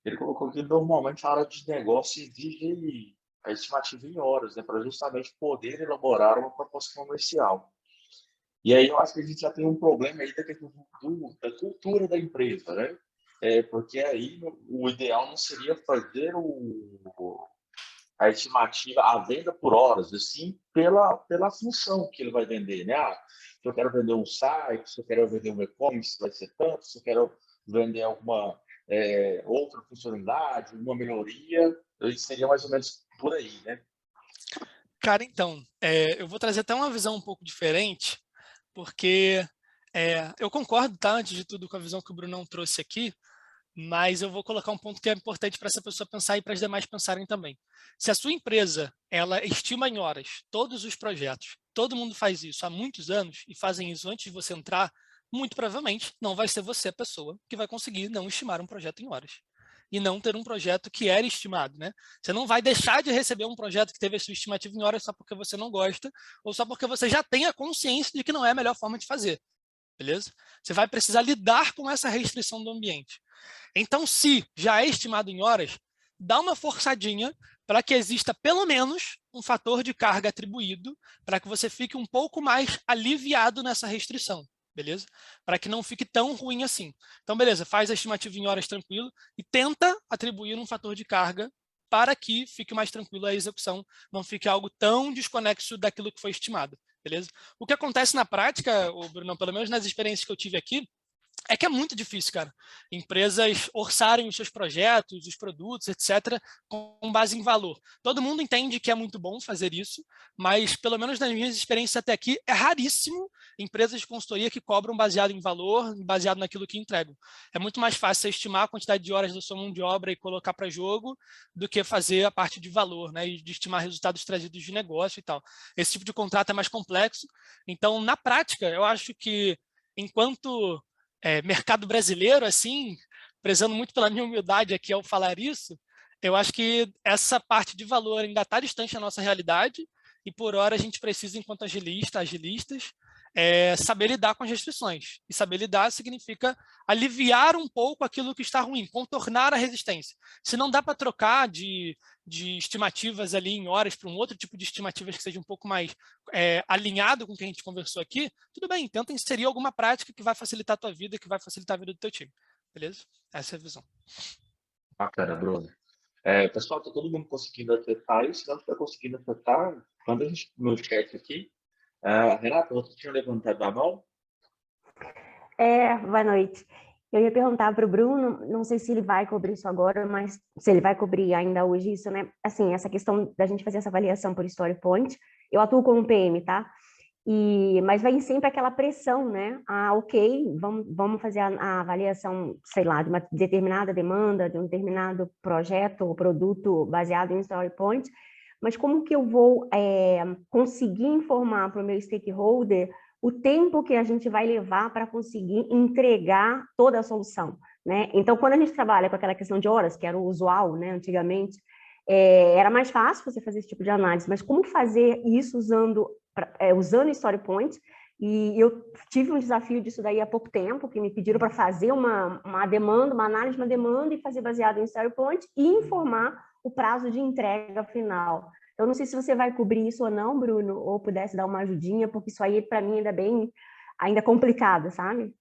Ele colocou que normalmente a área de negócio exige a estimativa em horas, né, para justamente poder elaborar uma proposta comercial. E aí eu acho que a gente já tem um problema aí da questão da cultura da empresa, né? Porque aí o ideal não seria fazer a estimativa, a venda por horas, assim, pela função que ele vai vender, né? Se eu quero vender um site, se eu quero vender um e-commerce, vai ser tanto, se eu quero vender alguma outra funcionalidade, uma melhoria, seria mais ou menos por aí, né? Cara, então, eu vou trazer até uma visão um pouco diferente, porque eu concordo, tá, antes de tudo, com a visão que o Brunão trouxe aqui, mas eu vou colocar um ponto que é importante para essa pessoa pensar e para as demais pensarem também. Se a sua empresa, ela estima em horas todos os projetos, todo mundo faz isso há muitos anos e fazem isso antes de você entrar, muito provavelmente não vai ser você a pessoa que vai conseguir não estimar um projeto em horas. E não ter um projeto que era estimado, né? Você não vai deixar de receber um projeto que teve a sua estimativa em horas só porque você não gosta ou só porque você já tem a consciência de que não é a melhor forma de fazer, beleza? Você vai precisar lidar com essa restrição do ambiente. Então, se já é estimado em horas, dá uma forçadinha para que exista pelo menos um fator de carga atribuído para que você fique um pouco mais aliviado nessa restrição, beleza? Para que não fique tão ruim assim. Então, beleza, faz a estimativa em horas tranquilo e tenta atribuir um fator de carga para que fique mais tranquilo a execução, não fique algo tão desconexo daquilo que foi estimado, beleza? O que acontece na prática, Bruno, pelo menos nas experiências que eu tive aqui, é que é muito difícil, cara. Empresas orçarem os seus projetos, os produtos, etc., com base em valor. Todo mundo entende que é muito bom fazer isso, mas, pelo menos nas minhas experiências até aqui, é raríssimo empresas de consultoria que cobram baseado em valor, baseado naquilo que entregam. É muito mais fácil você estimar a quantidade de horas da sua mão de obra e colocar para jogo do que fazer a parte de valor, né, e de estimar resultados trazidos de negócio e tal. Esse tipo de contrato é mais complexo. Então, na prática, eu acho que enquanto mercado brasileiro, assim, prezando muito pela minha humildade aqui ao falar isso, eu acho que essa parte de valor ainda está distante da nossa realidade e, por hora, a gente precisa, enquanto agilistas, saber lidar com as restrições. E saber lidar significa aliviar um pouco aquilo que está ruim, contornar a resistência. Se não dá para trocar de estimativas ali em horas para um outro tipo de estimativas que seja um pouco mais alinhado com o que a gente conversou aqui, tudo bem, tenta inserir alguma prática que vai facilitar a tua vida, que vai facilitar a vida do teu time. Beleza? Essa é a visão. Bacana, Bruno. Pessoal, está todo mundo conseguindo acessar isso? Se não está conseguindo acessar, manda a gente no chat aqui. Renata, você tinha levantado a mão? Boa noite. Eu ia perguntar para o Bruno, não sei se ele vai cobrir isso agora, mas se ele vai cobrir ainda hoje isso, né? Assim, essa questão da gente fazer essa avaliação por Story Point, eu atuo como PM, tá? Mas vem sempre aquela pressão, né? Ok, vamos fazer a avaliação, sei lá, de uma determinada demanda, de um determinado projeto ou produto baseado em Story Point, mas como que eu vou conseguir informar para o meu stakeholder o tempo que a gente vai levar para conseguir entregar toda a solução, né? Então, quando a gente trabalha com aquela questão de horas, que era o usual, né, antigamente, era mais fácil você fazer esse tipo de análise, mas como fazer isso usando Story Point? E eu tive um desafio disso daí há pouco tempo, que me pediram para fazer uma demanda, uma análise de uma demanda e fazer baseado em Story Point e informar o prazo de entrega final. Eu não sei se você vai cobrir isso ou não, Bruno, ou pudesse dar uma ajudinha, porque isso aí, para mim, ainda complicado, sabe?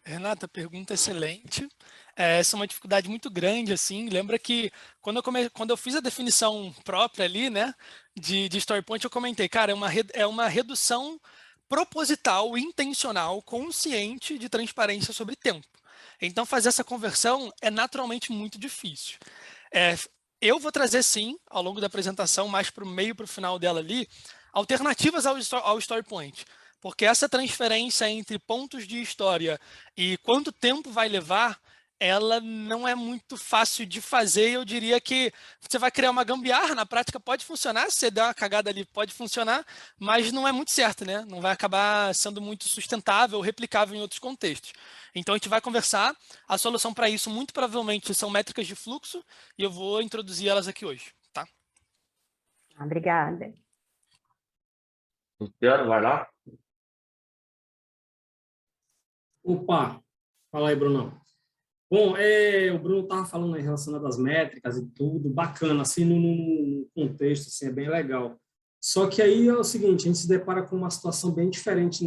Renata, pergunta excelente. Essa é uma dificuldade muito grande, assim. Lembra que quando eu fiz a definição própria ali, né, de Story Point, eu comentei, cara, é uma redução proposital, intencional, consciente de transparência sobre tempo. Então, fazer essa conversão é naturalmente muito difícil. Eu vou trazer, sim, ao longo da apresentação, mais para o meio, para o final dela ali, alternativas ao Story Point. Porque essa transferência entre pontos de história e quanto tempo vai levar, ela não é muito fácil de fazer. Eu diria que você vai criar uma gambiarra, na prática pode funcionar, se você der uma cagada ali pode funcionar, mas não é muito certo, né? Não vai acabar sendo muito sustentável ou replicável em outros contextos. Então a gente vai conversar. A solução para isso, muito provavelmente, são métricas de fluxo, e eu vou introduzir elas aqui hoje, tá? Obrigada. Luciano, vai lá. Opa, fala aí, Brunão. Bom, o Bruno estava falando em relação às métricas e tudo, bacana, assim, no contexto, assim, é bem legal. Só que aí é o seguinte, a gente se depara com uma situação bem diferente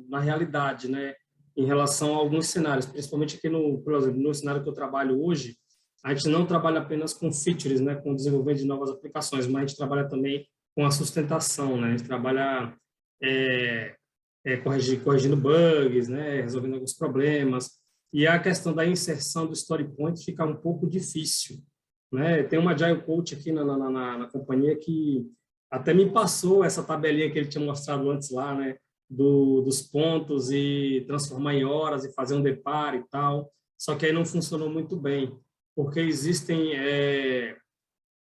na realidade, né? Em relação a alguns cenários, principalmente aqui por exemplo, no cenário que eu trabalho hoje, a gente não trabalha apenas com features, né? Com o desenvolvimento de novas aplicações, mas a gente trabalha também com a sustentação, né? A gente trabalha corrigindo bugs, né? Resolvendo alguns problemas. E a questão da inserção do Story Point fica um pouco difícil, né? Tem uma Agile Coach aqui na companhia que até me passou essa tabelinha que ele tinha mostrado antes lá, né? Dos pontos e transformar em horas e fazer um deparo e tal. Só que aí não funcionou muito bem, porque existem,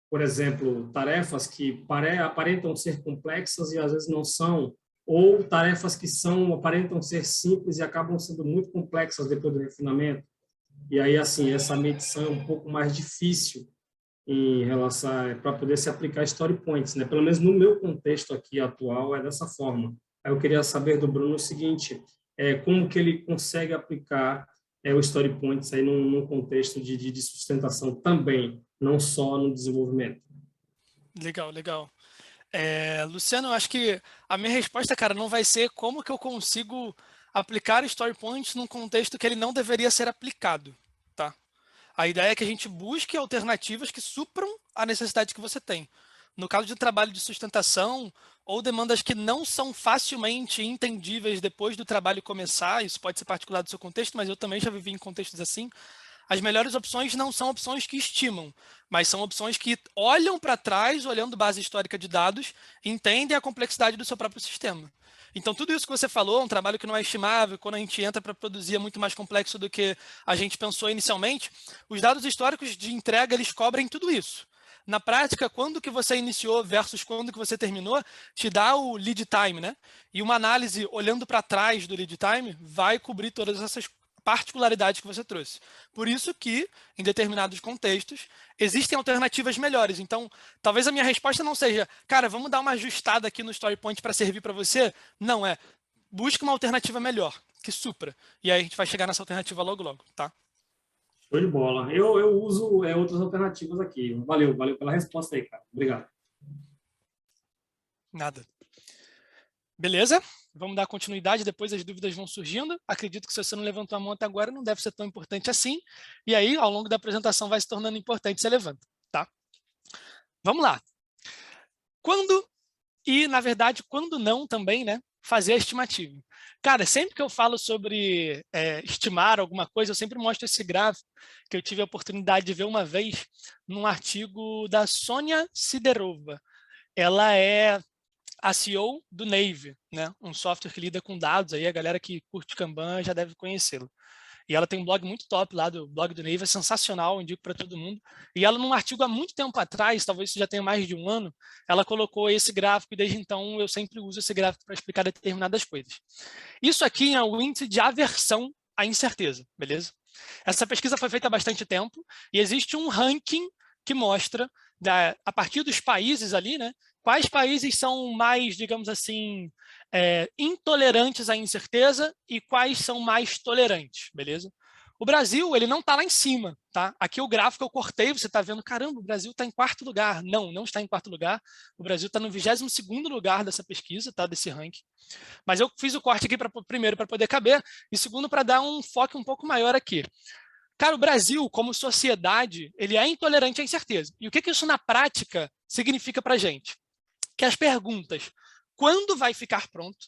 por exemplo, tarefas que aparentam ser complexas e às vezes não são, ou tarefas que aparentam ser simples e acabam sendo muito complexas depois do refinamento. E aí, assim, essa medição é um pouco mais difícil em relação para poder se aplicar Story Points, né? Pelo menos no meu contexto aqui atual é dessa forma. Aí eu queria saber do Bruno o seguinte, como que ele consegue aplicar o Story Points aí num contexto de sustentação também, não só no desenvolvimento. Legal, legal. Luciano, eu acho que a minha resposta, cara, não vai ser como que eu consigo aplicar Story Points num contexto que ele não deveria ser aplicado, tá? A ideia é que a gente busque alternativas que supram a necessidade que você tem. No caso de trabalho de sustentação ou demandas que não são facilmente entendíveis depois do trabalho começar, isso pode ser particular do seu contexto, mas eu também já vivi em contextos assim, as melhores opções não são opções que estimam, mas são opções que olham para trás, olhando base histórica de dados, entendem a complexidade do seu próprio sistema. Então, tudo isso que você falou, um trabalho que não é estimável, quando a gente entra para produzir é muito mais complexo do que a gente pensou inicialmente, os dados históricos de entrega, eles cobrem tudo isso. Na prática, quando que você iniciou versus quando que você terminou, te dá o lead time, né? E uma análise olhando para trás do lead time vai cobrir todas essas particularidades que você trouxe. Por isso que, em determinados contextos, existem alternativas melhores. Então, talvez a minha resposta não seja, cara, vamos dar uma ajustada aqui no Story Point para servir para você. Não, busque uma alternativa melhor, que supra. E aí a gente vai chegar nessa alternativa logo, logo, tá? Show de bola. Eu uso outras alternativas aqui. Valeu pela resposta aí, cara. Obrigado. Nada. Beleza? Vamos dar continuidade, depois as dúvidas vão surgindo. Acredito que se você não levantou a mão até agora, não deve ser tão importante assim. E aí, ao longo da apresentação, vai se tornando importante, você levanta, tá? Vamos lá. Quando, e na verdade, quando não também, né? Fazer a estimativa. Cara, sempre que eu falo sobre estimar alguma coisa, eu sempre mostro esse gráfico que eu tive a oportunidade de ver uma vez num artigo da Sônia Siderova. Ela é a CEO do Nave, né? Um software que lida com dados, aí a galera que curte Kanban já deve conhecê-lo. E ela tem um blog muito top lá, do blog do Nave, é sensacional, indico para todo mundo. E ela, num artigo há muito tempo atrás, talvez isso já tenha mais de um ano, ela colocou esse gráfico e desde então eu sempre uso esse gráfico para explicar determinadas coisas. Isso aqui é o índice de aversão à incerteza, beleza? Essa pesquisa foi feita há bastante tempo e existe um ranking que mostra, a partir dos países ali, né, quais países são mais, digamos assim, intolerantes à incerteza e quais são mais tolerantes, beleza? O Brasil, ele não está lá em cima, tá? Aqui o gráfico eu cortei, você está vendo, caramba, o Brasil está em quarto lugar. Não, não está em quarto lugar. O Brasil está no 22º lugar dessa pesquisa, tá? Desse ranking. Mas eu fiz o corte aqui, primeiro, para poder caber, e segundo, para dar um foco um pouco maior aqui. Cara, o Brasil, como sociedade, ele é intolerante à incerteza. E o que isso, na prática, significa para a gente? Que as perguntas, quando vai ficar pronto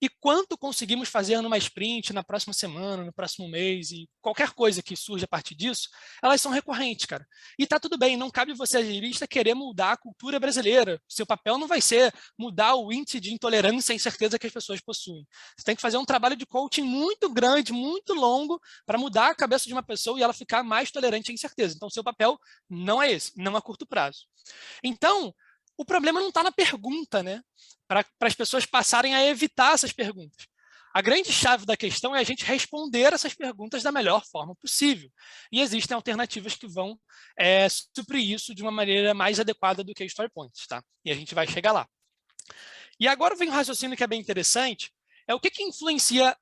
e quanto conseguimos fazer numa sprint, na próxima semana, no próximo mês e qualquer coisa que surja a partir disso, elas são recorrentes, cara. E tá tudo bem, não cabe você, agilista, querer mudar a cultura brasileira. Seu papel não vai ser mudar o índice de intolerância e incerteza que as pessoas possuem. Você tem que fazer um trabalho de coaching muito grande, muito longo, para mudar a cabeça de uma pessoa e ela ficar mais tolerante à incerteza. Então, seu papel não é esse, não a curto prazo. Então, o problema não está na pergunta, né? Para as pessoas passarem a evitar essas perguntas. A grande chave da questão é a gente responder essas perguntas da melhor forma possível. E existem alternativas que vão suprir isso de uma maneira mais adequada do que a Story Points, tá? E a gente vai chegar lá. E agora vem um raciocínio que é bem interessante, é o que influencia,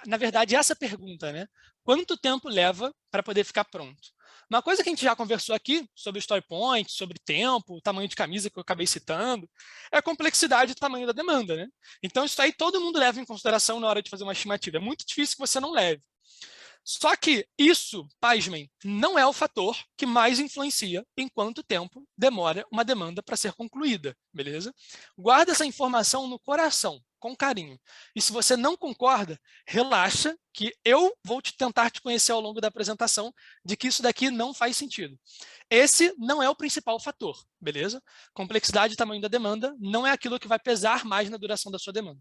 na verdade, essa pergunta, né? quanto tempo leva para poder ficar pronto. Uma coisa que a gente já conversou aqui sobre story point, sobre tempo, tamanho de camisa que eu acabei citando, é a complexidade e tamanho da demanda, né? Então isso aí todo mundo leva em consideração na hora de fazer uma estimativa. É muito difícil que você não leve. Só que isso, pasmem, não é o fator que mais influencia em quanto tempo demora uma demanda para ser concluída, beleza? Guarda essa informação no coração, com carinho. E se você não concorda, relaxa, que eu vou tentar te conhecer ao longo da apresentação de que isso daqui não faz sentido. Esse não é o principal fator, beleza? Complexidade e tamanho da demanda não é aquilo que vai pesar mais na duração da sua demanda.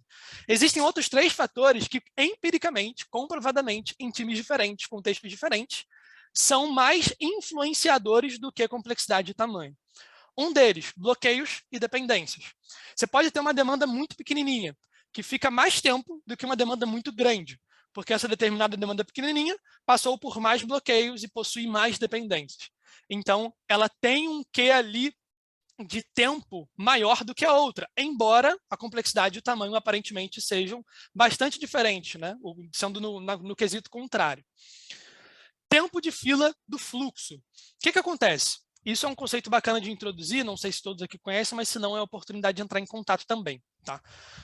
Existem outros 3 fatores que, empiricamente, comprovadamente, em times diferentes, contextos diferentes, são mais influenciadores do que complexidade e tamanho. Um deles, bloqueios e dependências. Você pode ter uma demanda muito pequenininha, que fica mais tempo do que uma demanda muito grande, porque essa determinada demanda pequenininha passou por mais bloqueios e possui mais dependências. Então, ela tem um quê ali de tempo maior do que a outra, embora a complexidade e o tamanho aparentemente sejam bastante diferentes, né? Sendo no quesito contrário. Tempo de fila do fluxo. O que acontece? Isso é um conceito bacana de introduzir, não sei se todos aqui conhecem, mas se não é a oportunidade de entrar em contato também. Tá?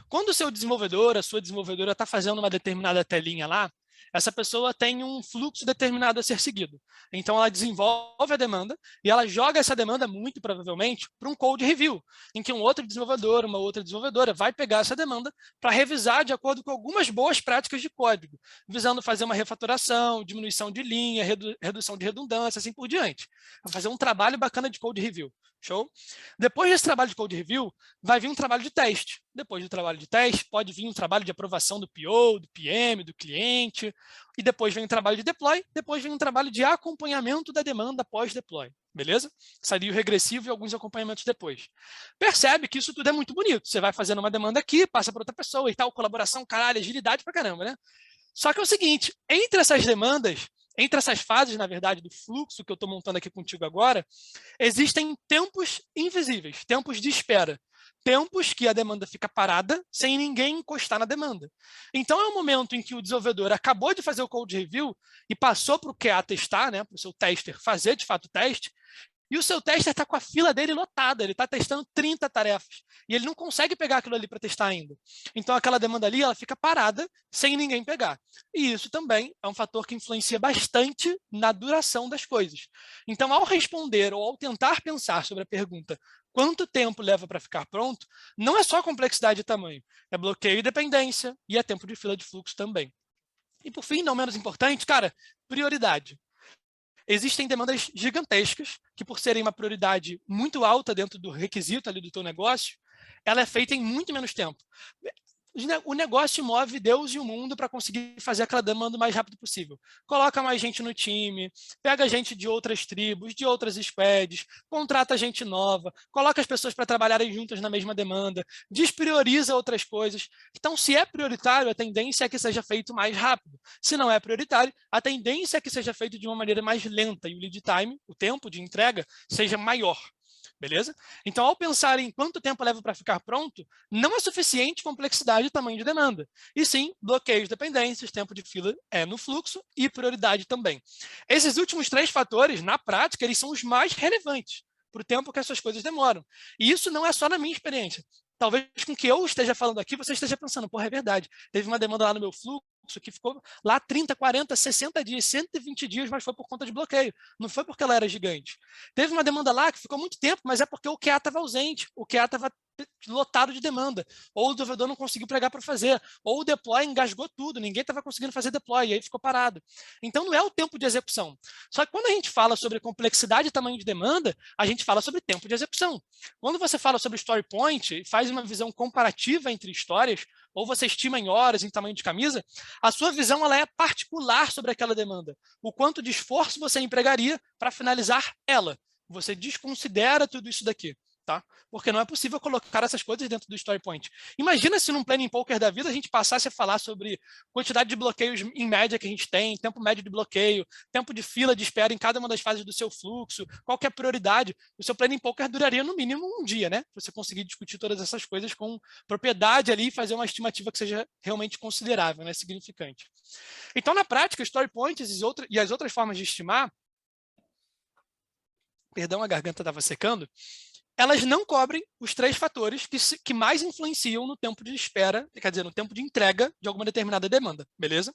Quando o seu desenvolvedor, a sua desenvolvedora está fazendo uma determinada telinha lá, essa pessoa tem um fluxo determinado a ser seguido. Então, ela desenvolve a demanda e ela joga essa demanda, muito provavelmente, para um code review, em que um outro desenvolvedor, uma outra desenvolvedora vai pegar essa demanda para revisar de acordo com algumas boas práticas de código, visando fazer uma refatoração, diminuição de linha, redução de redundância, assim por diante. Vai fazer um trabalho bacana de code review. Show? Depois desse trabalho de code review, vai vir um trabalho de teste. Depois do trabalho de teste, pode vir um trabalho de aprovação do PO, do PM, do cliente, e depois vem um trabalho de deploy, depois vem um trabalho de acompanhamento da demanda pós-deploy. Beleza? Sairia o regressivo e alguns acompanhamentos depois. Percebe que isso tudo é muito bonito. Você vai fazendo uma demanda aqui, passa para outra pessoa e tal, colaboração, caralho, agilidade pra caramba, né? Só que é o seguinte, entre essas demandas, entre essas fases, na verdade, do fluxo que eu estou montando aqui contigo agora, existem tempos invisíveis, tempos de espera. Tempos que a demanda fica parada sem ninguém encostar na demanda. Então, é um momento em que o desenvolvedor acabou de fazer o code review e passou para o QA testar, né, para o seu tester fazer de fato o teste, e o seu tester está com a fila dele lotada, ele está testando 30 tarefas, e ele não consegue pegar aquilo ali para testar ainda. Então, aquela demanda ali, ela fica parada, sem ninguém pegar. E isso também é um fator que influencia bastante na duração das coisas. Então, ao responder ou ao tentar pensar sobre a pergunta quanto tempo leva para ficar pronto, não é só complexidade e tamanho, é bloqueio e dependência, e é tempo de fila de fluxo também. E por fim, não menos importante, cara, prioridade. Existem demandas gigantescas que, por serem uma prioridade muito alta dentro do requisito ali do teu negócio, ela é feita em muito menos tempo. O negócio move Deus e o mundo para conseguir fazer aquela demanda o mais rápido possível. Coloca mais gente no time, pega gente de outras tribos, de outras squads, contrata gente nova, coloca as pessoas para trabalharem juntas na mesma demanda, desprioriza outras coisas. Então, se é prioritário, a tendência é que seja feito mais rápido. Se não é prioritário, a tendência é que seja feito de uma maneira mais lenta e o lead time, o tempo de entrega, seja maior. Beleza? Então, ao pensar em quanto tempo leva para ficar pronto, não é suficiente complexidade e tamanho de demanda. E sim, bloqueios, dependências, tempo de fila é no fluxo e prioridade também. Esses últimos 3 fatores, na prática, eles são os mais relevantes para o tempo que essas coisas demoram. E isso não é só na minha experiência. Talvez com o que eu esteja falando aqui, você esteja pensando, porra, é verdade. Teve uma demanda lá no meu fluxo que ficou lá 30, 40, 60 dias, 120 dias, mas foi por conta de bloqueio. Não foi porque ela era gigante. Teve uma demanda lá que ficou muito tempo, mas é porque o QA estava ausente, o QA estava lotado de demanda, ou o desenvolvedor não conseguiu pregar para fazer, ou o deploy engasgou tudo, ninguém estava conseguindo fazer deploy, e aí ficou parado. Então, não é o tempo de execução. Só que quando a gente fala sobre complexidade e tamanho de demanda, a gente fala sobre tempo de execução. Quando você fala sobre story point e faz uma visão comparativa entre histórias, ou você estima em horas, em tamanho de camisa, a sua visão ela é particular sobre aquela demanda. O quanto de esforço você empregaria para finalizar ela. Você desconsidera tudo isso daqui. tá? Porque não é possível colocar essas coisas dentro do story point. Imagina se num planning poker da vida a gente passasse a falar sobre quantidade de bloqueios em média que a gente tem, tempo médio de bloqueio, tempo de fila de espera em cada uma das fases do seu fluxo, qual que é a prioridade. O seu planning poker duraria no mínimo um dia, né? Pra você conseguir discutir todas essas coisas com propriedade ali e fazer uma estimativa que seja realmente considerável, né? Significante. Então, na prática, story points e as outras formas de estimar, perdão, a garganta estava secando, elas não cobrem os 3 fatores que mais influenciam no tempo de espera, quer dizer, no tempo de entrega de alguma determinada demanda, beleza?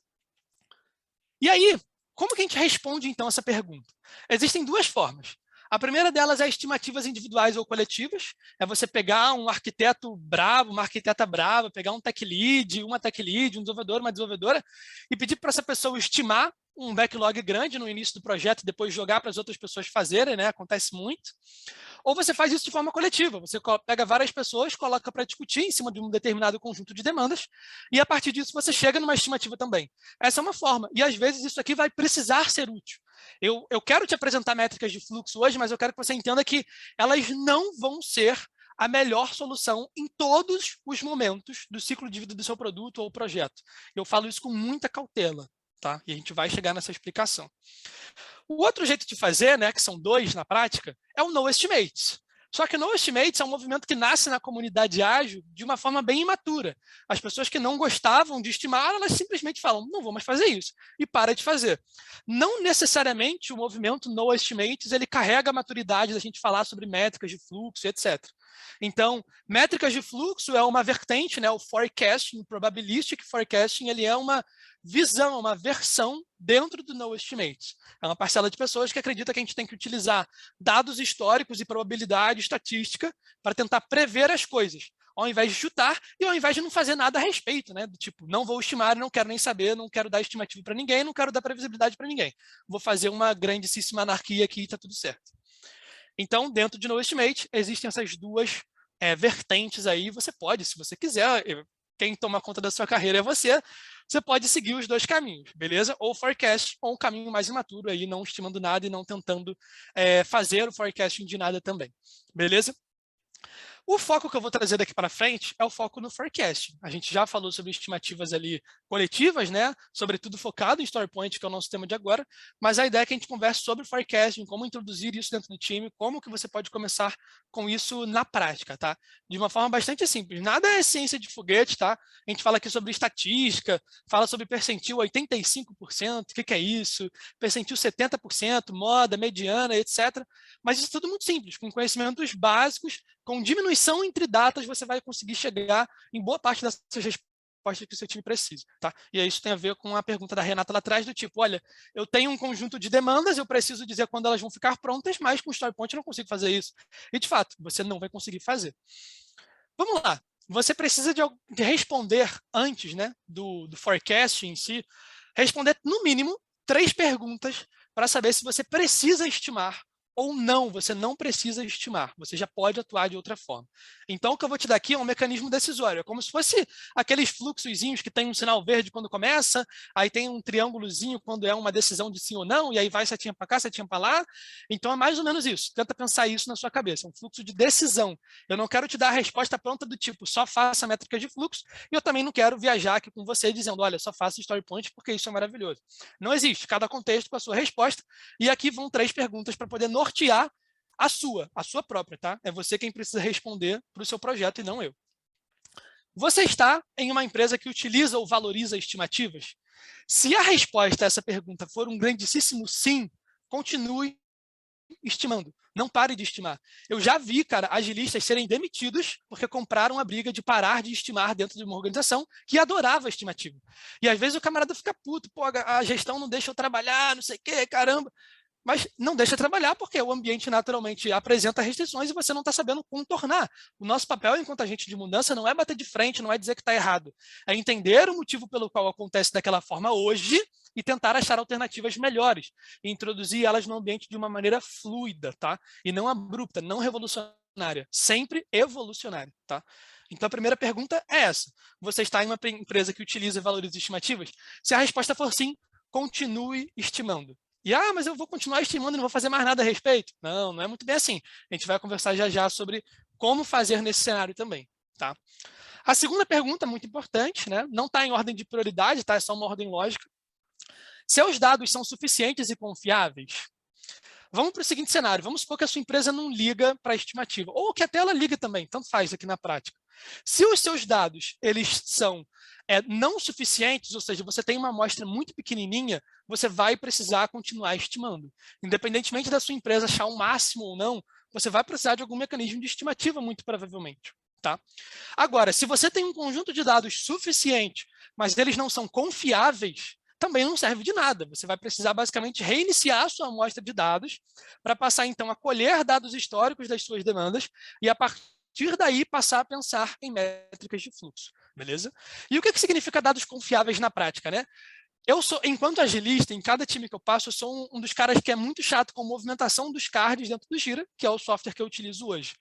E aí, como que a gente responde, então, essa pergunta? Existem 2 formas. A primeira delas é estimativas individuais ou coletivas, é você pegar um arquiteto bravo, uma arquiteta brava, pegar um tech lead, uma tech lead, um desenvolvedor, uma desenvolvedora, e pedir para essa pessoa estimar um backlog grande no início do projeto e depois jogar para as outras pessoas fazerem, né? Acontece muito. Ou você faz isso de forma coletiva, você pega várias pessoas, coloca para discutir em cima de um determinado conjunto de demandas e a partir disso você chega numa estimativa também. Essa é uma forma, e às vezes isso aqui vai precisar ser útil. Eu quero te apresentar métricas de fluxo hoje, mas eu quero que você entenda que elas não vão ser a melhor solução em todos os momentos do ciclo de vida do seu produto ou projeto. Eu falo isso com muita cautela. Tá? E a gente vai chegar nessa explicação. O outro jeito de fazer, né, que são 2 na prática, é o No Estimates. Só que o No Estimates é um movimento que nasce na comunidade ágil de uma forma bem imatura. As pessoas que não gostavam de estimar, elas simplesmente falam, não vou mais fazer isso, e para de fazer. Não necessariamente o movimento No Estimates ele carrega a maturidade da gente falar sobre métricas de fluxo, etc. Então, métricas de fluxo é uma vertente, né, o forecasting, o probabilistic forecasting, ele é uma visão, uma versão dentro do No Estimates. É uma parcela de pessoas que acredita que a gente tem que utilizar dados históricos e probabilidade estatística para tentar prever as coisas, ao invés de chutar e ao invés de não fazer nada a respeito, né? Do tipo, não vou estimar, não quero nem saber, não quero dar estimativa para ninguém, não quero dar previsibilidade para ninguém. Vou fazer uma grandíssima anarquia aqui e está tudo certo. Então, dentro de No Estimate, existem essas 2 vertentes aí. Você pode, se você quiser, quem toma conta da sua carreira é você pode seguir os 2 caminhos, beleza? Ou forecast, ou um caminho mais imaturo aí, não estimando nada e não tentando fazer o forecasting de nada também, beleza? O foco que eu vou trazer daqui para frente é o foco no forecasting. A gente já falou sobre estimativas ali coletivas, né? Sobretudo focado em story point, que é o nosso tema de agora, mas a ideia é que a gente converse sobre forecasting, como introduzir isso dentro do time, como que você pode começar com isso na prática, tá? De uma forma bastante simples. Nada é ciência de foguete, tá? A gente fala aqui sobre estatística, fala sobre percentil 85%, o que é isso? Percentil 70%, moda, mediana, etc. Mas isso é tudo muito simples, com conhecimentos básicos, com diminuição entre datas, você vai conseguir chegar em boa parte dessas respostas que o seu time precisa, tá? E aí isso tem a ver com a pergunta da Renata lá atrás, do tipo, olha, eu tenho um conjunto de demandas, eu preciso dizer quando elas vão ficar prontas, mas com o Story Point eu não consigo fazer isso. E, de fato, você não vai conseguir fazer. Vamos lá. Você precisa de responder antes, né, do forecast em si, responder, no mínimo, 3 perguntas para saber se você precisa estimar ou não, você não precisa estimar, você já pode atuar de outra forma. Então, o que eu vou te dar aqui é um mecanismo decisório, é como se fosse aqueles fluxozinhos que tem um sinal verde quando começa, aí tem um triângulozinho quando é uma decisão de sim ou não, e aí vai setinha para cá, setinha para lá. Então, é mais ou menos isso. Tenta pensar isso na sua cabeça, é um fluxo de decisão. Eu não quero te dar a resposta pronta do tipo, só faça métricas de fluxo, e eu também não quero viajar aqui com você dizendo, olha, só faça story point porque isso é maravilhoso. Não existe, cada contexto com a sua resposta, e aqui vão 3 perguntas para poder nortear a sua própria, tá? É você quem precisa responder para o seu projeto e não eu. Você está em uma empresa que utiliza ou valoriza estimativas? Se a resposta a essa pergunta for um grandíssimo sim, continue estimando. Não pare de estimar. Eu já vi, cara, agilistas serem demitidos porque compraram a briga de parar de estimar dentro de uma organização que adorava a estimativa. E às vezes o camarada fica puto, pô, a gestão não deixa eu trabalhar, não sei o quê, caramba. Mas não deixa trabalhar porque o ambiente naturalmente apresenta restrições e você não está sabendo contornar. O nosso papel enquanto agente de mudança não é bater de frente, não é dizer que está errado. É entender o motivo pelo qual acontece daquela forma hoje e tentar achar alternativas melhores. E introduzir elas no ambiente de uma maneira fluida, tá? E não abrupta, não revolucionária. Sempre evolucionária, tá? Então a primeira pergunta é essa. Você está em uma empresa que utiliza e valoriza estimativas? Se a resposta for sim, continue estimando. E, mas eu vou continuar estimando e não vou fazer mais nada a respeito. Não, não é muito bem assim. A gente vai conversar já já sobre como fazer nesse cenário também, tá? A segunda pergunta, muito importante, né? Não está em ordem de prioridade, tá? É só uma ordem lógica. Seus dados são suficientes e confiáveis? Vamos para o seguinte cenário, vamos supor que a sua empresa não liga para a estimativa, ou que até ela liga também, tanto faz aqui na prática. Se os seus dados eles são não suficientes, ou seja, você tem uma amostra muito pequenininha, você vai precisar continuar estimando. Independentemente da sua empresa achar o máximo ou não, você vai precisar de algum mecanismo de estimativa, muito provavelmente. Tá? Agora, se você tem um conjunto de dados suficiente, mas eles não são confiáveis, também não serve de nada. Você vai precisar basicamente reiniciar a sua amostra de dados para passar então a colher dados históricos das suas demandas e a partir daí passar a pensar em métricas de fluxo, beleza? E o que significa dados confiáveis na prática, né? Eu sou, enquanto agilista, em cada time que eu passo, eu sou um dos caras que é muito chato com a movimentação dos cards dentro do Jira, que é o software que eu utilizo hoje.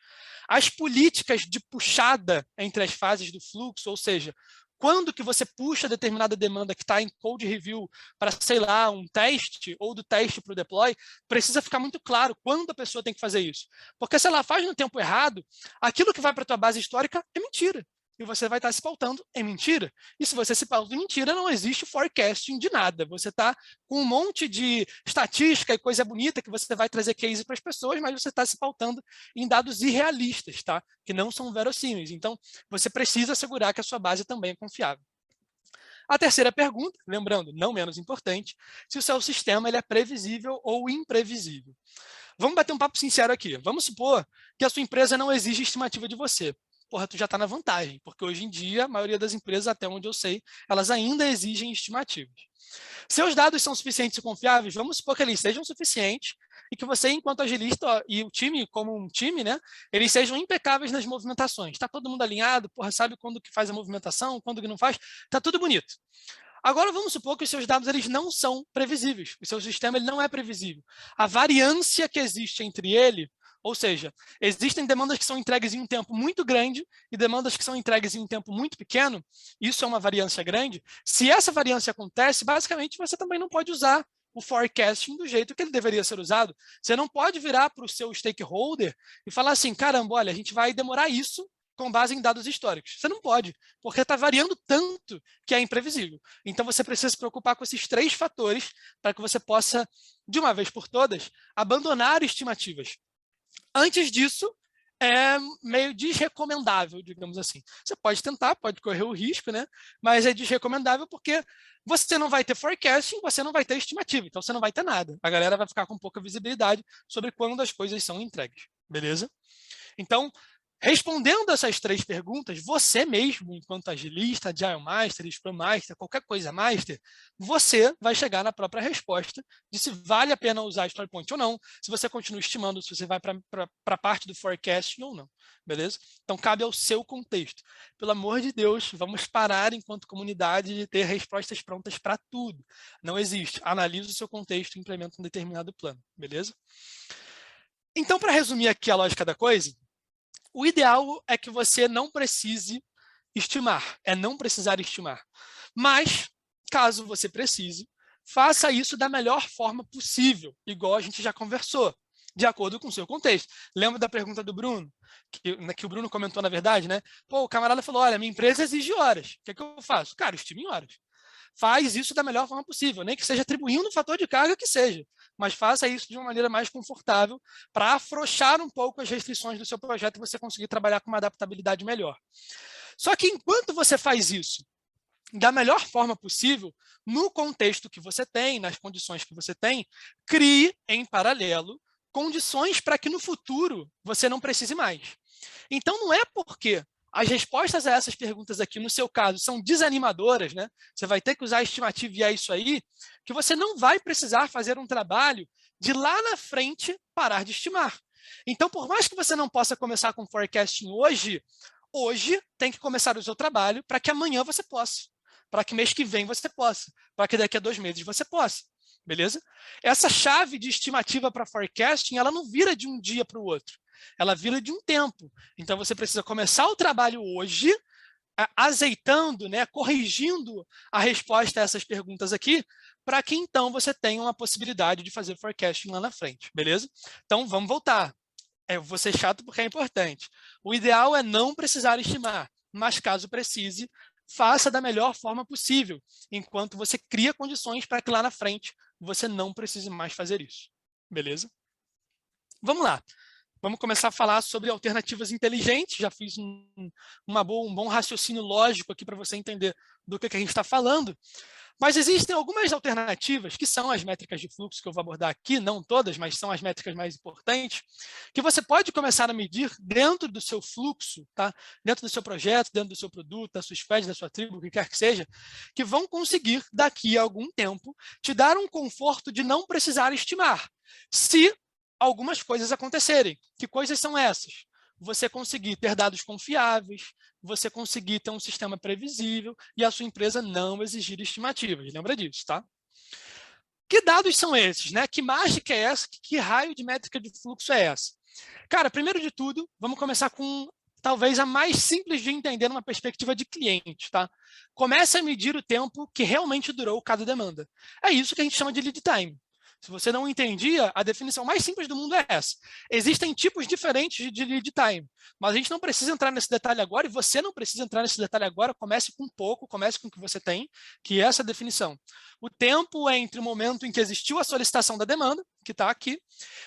As políticas de puxada entre as fases do fluxo, ou seja, quando que você puxa determinada demanda que está em code review para, sei lá, um teste, ou do teste para o deploy, precisa ficar muito claro quando a pessoa tem que fazer isso. Porque se ela faz no tempo errado, aquilo que vai para a tua base histórica é mentira. E você vai estar se pautando em mentira. E se você se pauta em mentira, não existe forecasting de nada. Você está com um monte de estatística e coisa bonita que você vai trazer case para as pessoas, mas você está se pautando em dados irrealistas, tá? Que não são verossímeis. Então, você precisa assegurar que a sua base também é confiável. A terceira pergunta, lembrando, não menos importante, se o seu sistema ele é previsível ou imprevisível. Vamos bater um papo sincero aqui. Vamos supor que a sua empresa não exige estimativa de você. Porra, tu já está na vantagem, porque hoje em dia, a maioria das empresas, até onde eu sei, elas ainda exigem estimativas. Seus dados são suficientes e confiáveis, vamos supor que eles sejam suficientes e que você, enquanto agilista, e o time, como um time, né, eles sejam impecáveis nas movimentações. Está todo mundo alinhado, porra, sabe quando que faz a movimentação, quando que não faz, está tudo bonito. Agora, vamos supor que os seus dados eles não são previsíveis, o seu sistema ele não é previsível. A variância que existe entre ele, ou seja, existem demandas que são entregues em um tempo muito grande e demandas que são entregues em um tempo muito pequeno, isso é uma variância grande. Se essa variância acontece, basicamente você também não pode usar o forecasting do jeito que ele deveria ser usado. Você não pode virar para o seu stakeholder e falar assim, caramba, olha, a gente vai demorar isso com base em dados históricos. Você não pode, porque está variando tanto que é imprevisível. Então, você precisa se preocupar com esses 3 fatores para que você possa, de uma vez por todas, abandonar estimativas. Antes disso, é meio desrecomendável, digamos assim. Você pode tentar, pode correr o risco, né? Mas é desrecomendável porque você não vai ter forecasting, você não vai ter estimativa, então você não vai ter nada. A galera vai ficar com pouca visibilidade sobre quando as coisas são entregues, beleza? Então, respondendo essas 3 perguntas, você mesmo, enquanto agilista, Agile Master, Scrum Master, qualquer coisa Master, você vai chegar na própria resposta de se vale a pena usar StoryPoint ou não, se você continua estimando, se você vai para a parte do forecasting ou não, beleza? Então, cabe ao seu contexto. Pelo amor de Deus, vamos parar enquanto comunidade de ter respostas prontas para tudo. Não existe. Analise o seu contexto e implementa um determinado plano, beleza? Então, para resumir aqui a lógica da coisa, o ideal é que você não precise estimar, é não precisar estimar. Mas, caso você precise, faça isso da melhor forma possível, igual a gente já conversou, de acordo com o seu contexto. Lembra da pergunta do Bruno? Que o Bruno comentou, na verdade, né? Pô, o camarada falou, olha, minha empresa exige horas. O que é que eu faço? Cara, estime em horas. Faz isso da melhor forma possível, nem que seja atribuindo um fator de carga que seja, mas faça isso de uma maneira mais confortável para afrouxar um pouco as restrições do seu projeto e você conseguir trabalhar com uma adaptabilidade melhor. Só que enquanto você faz isso da melhor forma possível, no contexto que você tem, nas condições que você tem, crie em paralelo condições para que no futuro você não precise mais. Então não é porque as respostas a essas perguntas aqui, no seu caso, são desanimadoras, né? Você vai ter que usar a estimativa e é isso aí, que você não vai precisar fazer um trabalho de lá na frente parar de estimar. Então, por mais que você não possa começar com forecasting hoje tem que começar o seu trabalho para que amanhã você possa, para que mês que vem você possa, para que daqui a 2 meses você possa, beleza? Essa chave de estimativa para forecasting, ela não vira de um dia para o outro. Ela vira de um tempo. Então, você precisa começar o trabalho hoje, azeitando, né, corrigindo a resposta a essas perguntas aqui, para que, então, você tenha uma possibilidade de fazer forecasting lá na frente, beleza? Então, vamos voltar. Eu vou ser chato porque é importante. O ideal é não precisar estimar, mas caso precise, faça da melhor forma possível, enquanto você cria condições para que lá na frente você não precise mais fazer isso. Beleza? Vamos lá. Vamos começar a falar sobre alternativas inteligentes. Já fiz um bom raciocínio lógico aqui para você entender do que a gente está falando. Mas existem algumas alternativas, que são as métricas de fluxo que eu vou abordar aqui, não todas, mas são as métricas mais importantes, que você pode começar a medir dentro do seu fluxo, tá? Dentro do seu projeto, dentro do seu produto, da sua squad, da sua tribo, o que quer que seja, que vão conseguir, daqui a algum tempo, te dar um conforto de não precisar estimar, se algumas coisas acontecerem. Que coisas são essas? Você conseguir ter dados confiáveis, você conseguir ter um sistema previsível e a sua empresa não exigir estimativas. Lembra disso, tá? Que dados são esses, né? Que mágica é essa? Que raio de métrica de fluxo é essa? Cara, primeiro de tudo, vamos começar com talvez a mais simples de entender numa perspectiva de cliente, tá? Comece a medir o tempo que realmente durou cada demanda. É isso que a gente chama de lead time. Se você não entendia, a definição mais simples do mundo é essa. Existem tipos diferentes de lead time, mas a gente não precisa entrar nesse detalhe agora, e você não precisa entrar nesse detalhe agora. Comece com pouco, comece com o que você tem, que é essa definição. O tempo é entre o momento em que existiu a solicitação da demanda, que está aqui,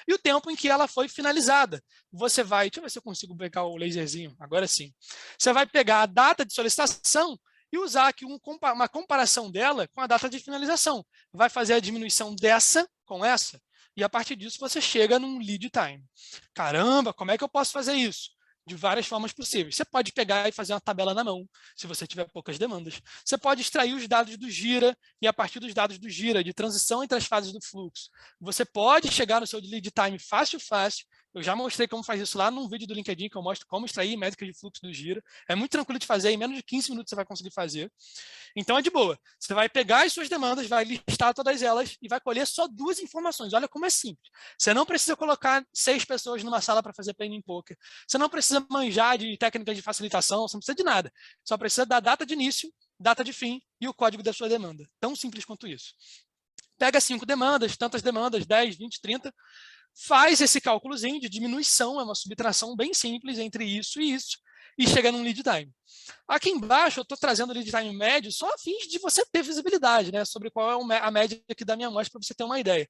e o tempo em que ela foi finalizada. Você vai, deixa eu ver se eu consigo pegar o laserzinho, agora sim. Você vai pegar a data de solicitação e usar aqui uma comparação dela com a data de finalização. Vai fazer a diminuição dessa com essa, e a partir disso você chega num lead time. Caramba, como é que eu posso fazer isso? De várias formas possíveis. Você pode pegar e fazer uma tabela na mão, se você tiver poucas demandas. Você pode extrair os dados do Gira, e a partir dos dados do Gira, de transição entre as fases do fluxo, você pode chegar no seu lead time fácil. Eu já mostrei como faz isso lá num vídeo do LinkedIn, que eu mostro como extrair métricas de fluxo do Gira. É muito tranquilo de fazer, em menos de 15 minutos você vai conseguir fazer. Então é de boa. Você vai pegar as suas demandas, vai listar todas elas e vai colher só 2 informações. Olha como é simples. Você não precisa colocar 6 pessoas numa sala para fazer planning poker. Você não precisa manjar de técnicas de facilitação, você não precisa de nada. Só precisa da data de início, data de fim e o código da sua demanda. Tão simples quanto isso. Pega 5 demandas, tantas demandas, 10, 20, 30, faz esse cálculozinho de diminuição, é uma subtração bem simples entre isso e isso, e chega num lead time. Aqui embaixo eu estou trazendo o lead time médio só a fim de você ter visibilidade, né, sobre qual é a média aqui da minha amostra, para você ter uma ideia.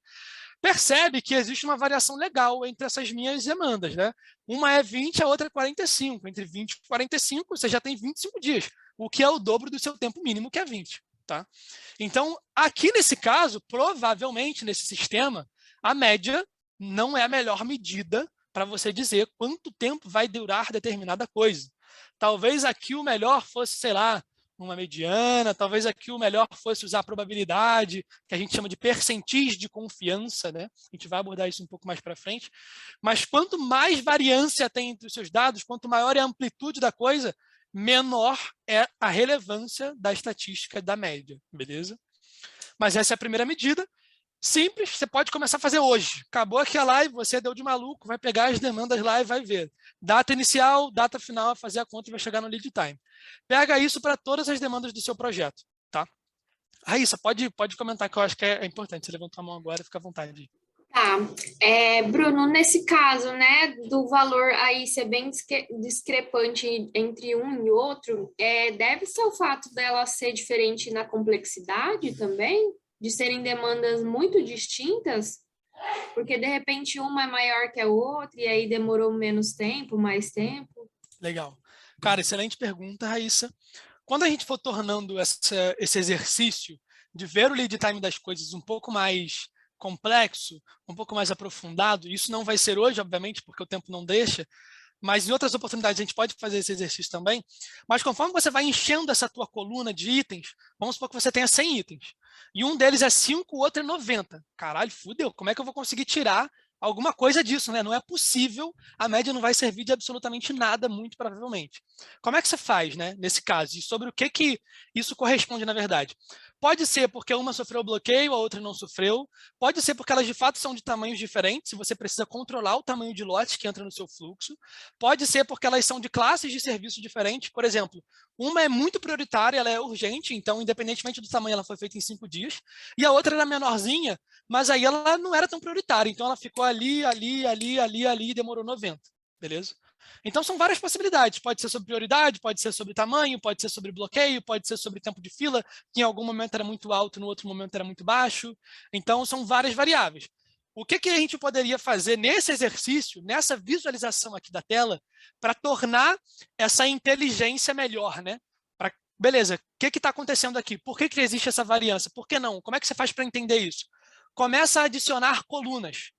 Percebe que existe uma variação legal entre essas minhas demandas, né? Uma é 20, a outra é 45. Entre 20 e 45, você já tem 25 dias, o que é o dobro do seu tempo mínimo, que é 20. Tá? Então, aqui nesse caso, provavelmente nesse sistema, a média não é a melhor medida para você dizer quanto tempo vai durar determinada coisa. Talvez aqui o melhor fosse, sei lá, uma mediana, talvez aqui o melhor fosse usar a probabilidade, que a gente chama de percentis de confiança, né? A gente vai abordar isso um pouco mais para frente. Mas quanto mais variância tem entre os seus dados, quanto maior é a amplitude da coisa, menor é a relevância da estatística da média, beleza? Mas essa é a primeira medida. Simples, você pode começar a fazer hoje. Acabou aqui a live, você deu de maluco, vai pegar as demandas lá e vai ver. Data inicial, data final, fazer a conta e vai chegar no lead time. Pega isso para todas as demandas do seu projeto, tá? Raíssa, pode comentar, que eu acho que é importante. Você levantou a mão agora, fica à vontade. Tá. Bruno, nesse caso, né, do valor aí ser bem discrepante entre um e outro, deve ser o fato dela ser diferente na complexidade também? De serem demandas muito distintas, porque de repente uma é maior que a outra e aí demorou menos tempo, mais tempo. Legal. Cara, excelente pergunta, Raíssa. Quando a gente for tornando esse exercício de ver o lead time das coisas um pouco mais complexo, um pouco mais aprofundado, isso não vai ser hoje, obviamente, porque o tempo não deixa, mas em outras oportunidades a gente pode fazer esse exercício também, mas conforme você vai enchendo essa tua coluna de itens, vamos supor que você tenha 100 itens, e um deles é 5, o outro é 90. Caralho, fudeu, como é que eu vou conseguir tirar alguma coisa disso, né? Não é possível, a média não vai servir de absolutamente nada, muito provavelmente. Como é que você faz, né, nesse caso? E sobre o que isso corresponde, na verdade? Pode ser porque uma sofreu bloqueio, a outra não sofreu. Pode ser porque elas de fato são de tamanhos diferentes, e você precisa controlar o tamanho de lote que entra no seu fluxo. Pode ser porque elas são de classes de serviço diferentes. Por exemplo, uma é muito prioritária, ela é urgente, então, independentemente do tamanho, ela foi feita em 5 dias. E a outra era menorzinha, mas aí ela não era tão prioritária. Então, ela ficou ali, e demorou 90. Beleza? Então, são várias possibilidades. Pode ser sobre prioridade, pode ser sobre tamanho, pode ser sobre bloqueio, pode ser sobre tempo de fila, que em algum momento era muito alto, no outro momento era muito baixo. Então, são várias variáveis. O que a gente poderia fazer nesse exercício, nessa visualização aqui da tela, para tornar essa inteligência melhor, né? Beleza, o que está acontecendo aqui? Por que existe essa variância? Por que não? Como é que você faz para entender isso? Começa a adicionar colunas.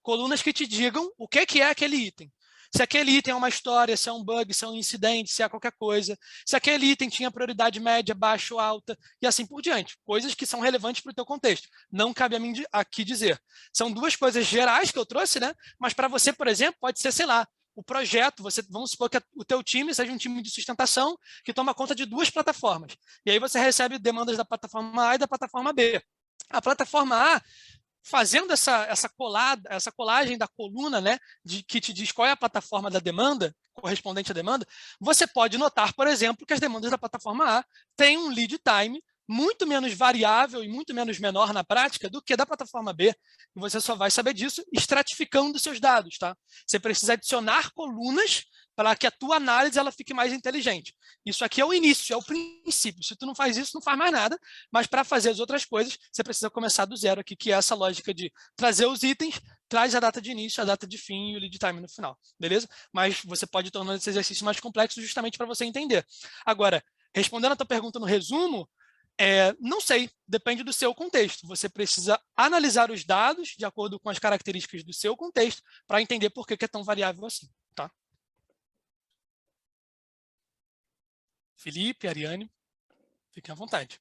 Colunas que te digam o que é aquele item. Se aquele item é uma história, se é um bug, se é um incidente, se é qualquer coisa. Se aquele item tinha prioridade média, baixa ou alta, e assim por diante. Coisas que são relevantes para o teu contexto. Não cabe a mim aqui dizer. São duas coisas gerais que eu trouxe, né? Mas para você, por exemplo, pode ser, sei lá, o projeto, vamos supor que o teu time seja um time de sustentação que toma conta de 2 plataformas. E aí você recebe demandas da plataforma A e da plataforma B. A plataforma A, fazendo essa colagem da coluna, né, que te diz qual é a plataforma da demanda, correspondente à demanda, você pode notar, por exemplo, que as demandas da plataforma A têm um lead time muito menos variável e muito menos menor na prática do que da plataforma B. E você só vai saber disso estratificando seus dados, tá? Você precisa adicionar colunas para que a tua análise ela fique mais inteligente. Isso aqui é o início, é o princípio. Se tu não faz isso, não faz mais nada. Mas para fazer as outras coisas, você precisa começar do zero aqui, que é essa lógica de trazer os itens, traz a data de início, a data de fim e o lead time no final, beleza? Mas você pode tornar esse exercício mais complexo justamente para você entender. Agora, respondendo a tua pergunta no resumo, não sei, depende do seu contexto. Você precisa analisar os dados de acordo com as características do seu contexto para entender por que é tão variável assim, tá? Felipe, Ariane, fiquem à vontade.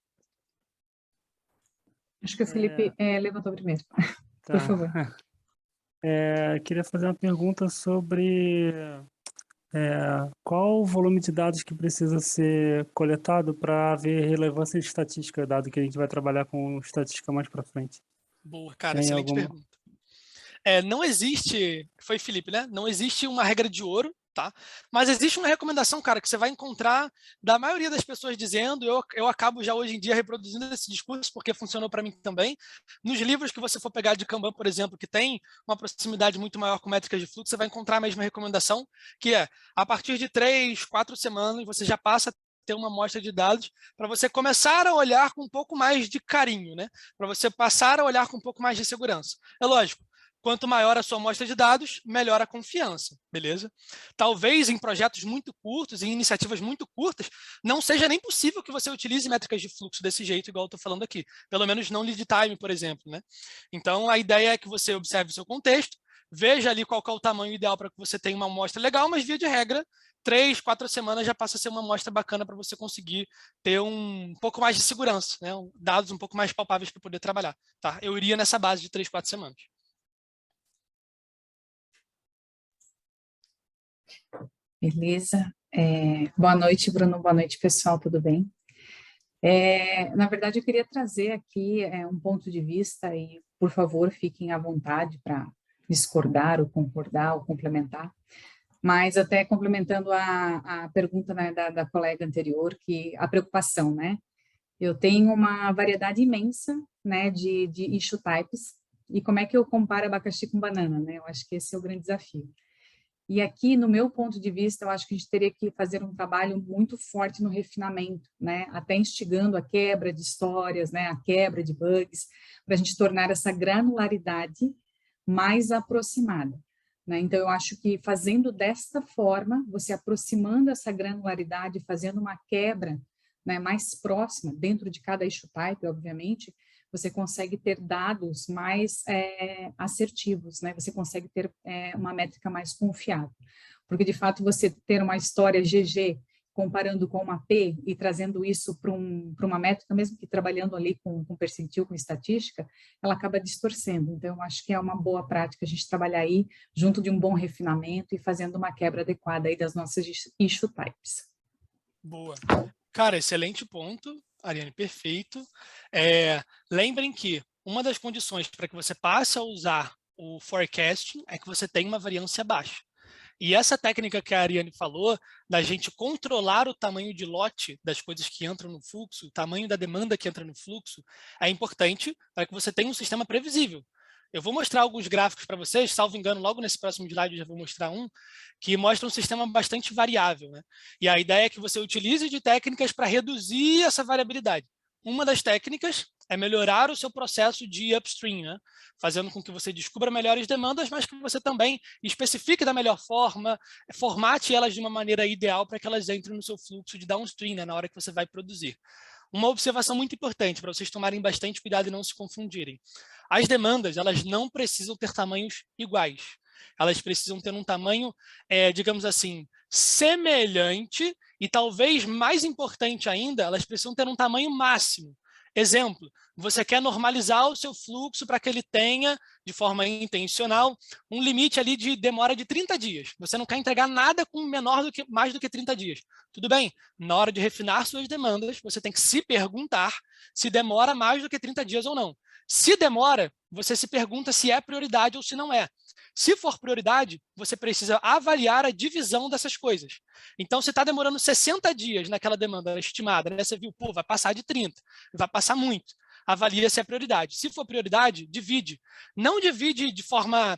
Acho que o Felipe levantou primeiro. Tá. Por favor. Queria fazer uma pergunta sobre qual o volume de dados que precisa ser coletado para haver relevância estatística, dado que a gente vai trabalhar com estatística mais para frente. Boa, cara, excelente pergunta. Não existe, foi Felipe, né? Não existe uma regra de ouro, tá? Mas existe uma recomendação, cara, que você vai encontrar da maioria das pessoas dizendo, eu acabo já hoje em dia reproduzindo esse discurso, porque funcionou para mim também. Nos livros que você for pegar de Kanban, por exemplo, que tem uma proximidade muito maior com métricas de fluxo, você vai encontrar a mesma recomendação, que é, a partir de 3, 4 semanas, você já passa a ter uma amostra de dados para você começar a olhar com um pouco mais de carinho, né? Para você passar a olhar com um pouco mais de segurança. É lógico, quanto maior a sua amostra de dados, melhor a confiança, beleza? Talvez em projetos muito curtos, em iniciativas muito curtas, não seja nem possível que você utilize métricas de fluxo desse jeito, igual eu estou falando aqui. Pelo menos não lead time, por exemplo, né? Então, a ideia é que você observe o seu contexto, veja ali qual que é o tamanho ideal para que você tenha uma amostra legal, mas via de regra, 3, 4 semanas já passa a ser uma amostra bacana para você conseguir ter um pouco mais de segurança, né? Dados um pouco mais palpáveis para poder trabalhar, tá? Eu iria nessa base de 3, 4 semanas. Beleza. Boa noite, Bruno. Boa noite, pessoal. Tudo bem? Na verdade, eu queria trazer aqui um ponto de vista e, por favor, fiquem à vontade para discordar ou concordar ou complementar. Mas até complementando a pergunta, né, da colega anterior, que a preocupação, né? Eu tenho uma variedade imensa, né, de issue types, e como é que eu comparo abacaxi com banana, né? Eu acho que esse é o grande desafio. E aqui, no meu ponto de vista, eu acho que a gente teria que fazer um trabalho muito forte no refinamento, né? Até instigando a quebra de histórias, né? A quebra de bugs, para a gente tornar essa granularidade mais aproximada, né? Então, eu acho que fazendo desta forma, você aproximando essa granularidade, fazendo uma quebra, né, mais próxima, dentro de cada issue type, obviamente, você consegue ter dados mais assertivos, né? Você consegue ter uma métrica mais confiável. Porque, de fato, você ter uma história GG comparando com uma P e trazendo isso para uma métrica, mesmo que trabalhando ali com percentil, com estatística, ela acaba distorcendo. Então, eu acho que é uma boa prática a gente trabalhar aí junto de um bom refinamento e fazendo uma quebra adequada aí das nossas issue types. Boa. Cara, excelente ponto. Ariane, perfeito. Lembrem que uma das condições para que você passe a usar o forecasting é que você tenha uma variância baixa. E essa técnica que a Ariane falou, da gente controlar o tamanho de lote das coisas que entram no fluxo, o tamanho da demanda que entra no fluxo, é importante para que você tenha um sistema previsível. Eu vou mostrar alguns gráficos para vocês, salvo engano, logo nesse próximo slide eu já vou mostrar um, que mostra um sistema bastante variável, né? E a ideia é que você utilize de técnicas para reduzir essa variabilidade. Uma das técnicas é melhorar o seu processo de upstream, né? Fazendo com que você descubra melhores demandas, mas que você também especifique da melhor forma, formate elas de uma maneira ideal para que elas entrem no seu fluxo de downstream, né? Na hora que você vai produzir. Uma observação muito importante para vocês tomarem bastante cuidado e não se confundirem. As demandas, elas não precisam ter tamanhos iguais. Elas precisam ter um tamanho, digamos assim, semelhante e talvez mais importante ainda, elas precisam ter um tamanho máximo. Exemplo, você quer normalizar o seu fluxo para que ele tenha, de forma intencional, um limite ali de demora de 30 dias. Você não quer entregar nada com mais do que 30 dias. Tudo bem, na hora de refinar suas demandas, você tem que se perguntar se demora mais do que 30 dias ou não. Se demora, você se pergunta se é prioridade ou se não é. Se for prioridade, você precisa avaliar a divisão dessas coisas. Então, se está demorando 60 dias naquela demanda estimada, né? Você viu, pô, vai passar de 30, vai passar muito. Avalia se é prioridade. Se for prioridade, divide. Não divide de forma,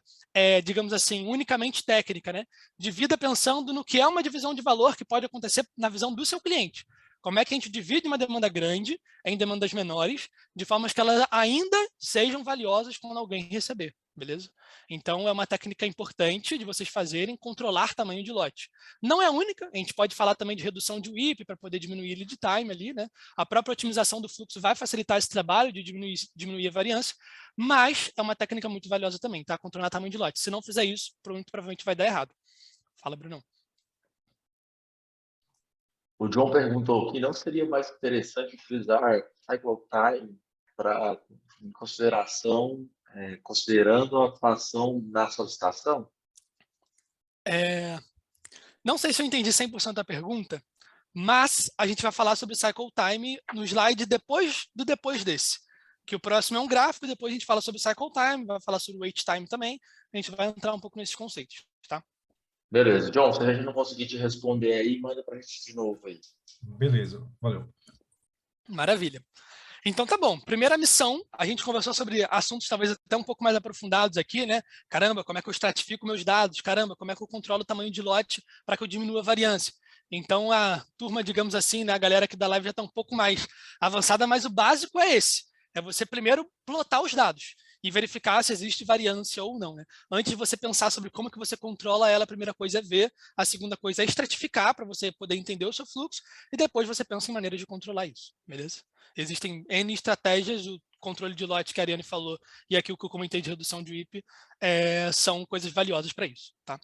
digamos assim, unicamente técnica, né? Divida pensando no que é uma divisão de valor que pode acontecer na visão do seu cliente. Como é que a gente divide uma demanda grande em demandas menores, de forma que elas ainda sejam valiosas quando alguém receber, beleza? Então, é uma técnica importante de vocês fazerem, controlar tamanho de lote. Não é a única, a gente pode falar também de redução de WIP para poder diminuir o lead time ali, né? A própria otimização do fluxo vai facilitar esse trabalho de diminuir a variância, mas é uma técnica muito valiosa também, tá? Controlar tamanho de lote. Se não fizer isso, muito provavelmente vai dar errado. Fala, Brunão. O John perguntou que não seria mais interessante utilizar cycle time para, em consideração, considerando a atuação na solicitação? Não sei se eu entendi 100% da pergunta, mas a gente vai falar sobre cycle time no slide depois desse. Que o próximo é um gráfico, depois a gente fala sobre cycle time, vai falar sobre wait time também, a gente vai entrar um pouco nesses conceitos, tá? Beleza. John, se a gente não conseguir te responder aí, manda para a gente de novo aí. Beleza, valeu. Maravilha. Então tá bom, primeira missão, a gente conversou sobre assuntos talvez até um pouco mais aprofundados aqui, né? Caramba, como é que eu estratifico meus dados? Caramba, como é que eu controlo o tamanho de lote para que eu diminua a variância? Então a turma, digamos assim, né, a galera aqui da live já está um pouco mais avançada, mas o básico é esse. É você primeiro plotar os dados e verificar se existe variância ou não, né? Antes de você pensar sobre como que você controla ela, a primeira coisa é ver, a segunda coisa é estratificar para você poder entender o seu fluxo e depois você pensa em maneiras de controlar isso, beleza? Existem N estratégias, o controle de lote que a Ariane falou e aqui o que eu comentei de redução de WIP são coisas valiosas para isso, tá?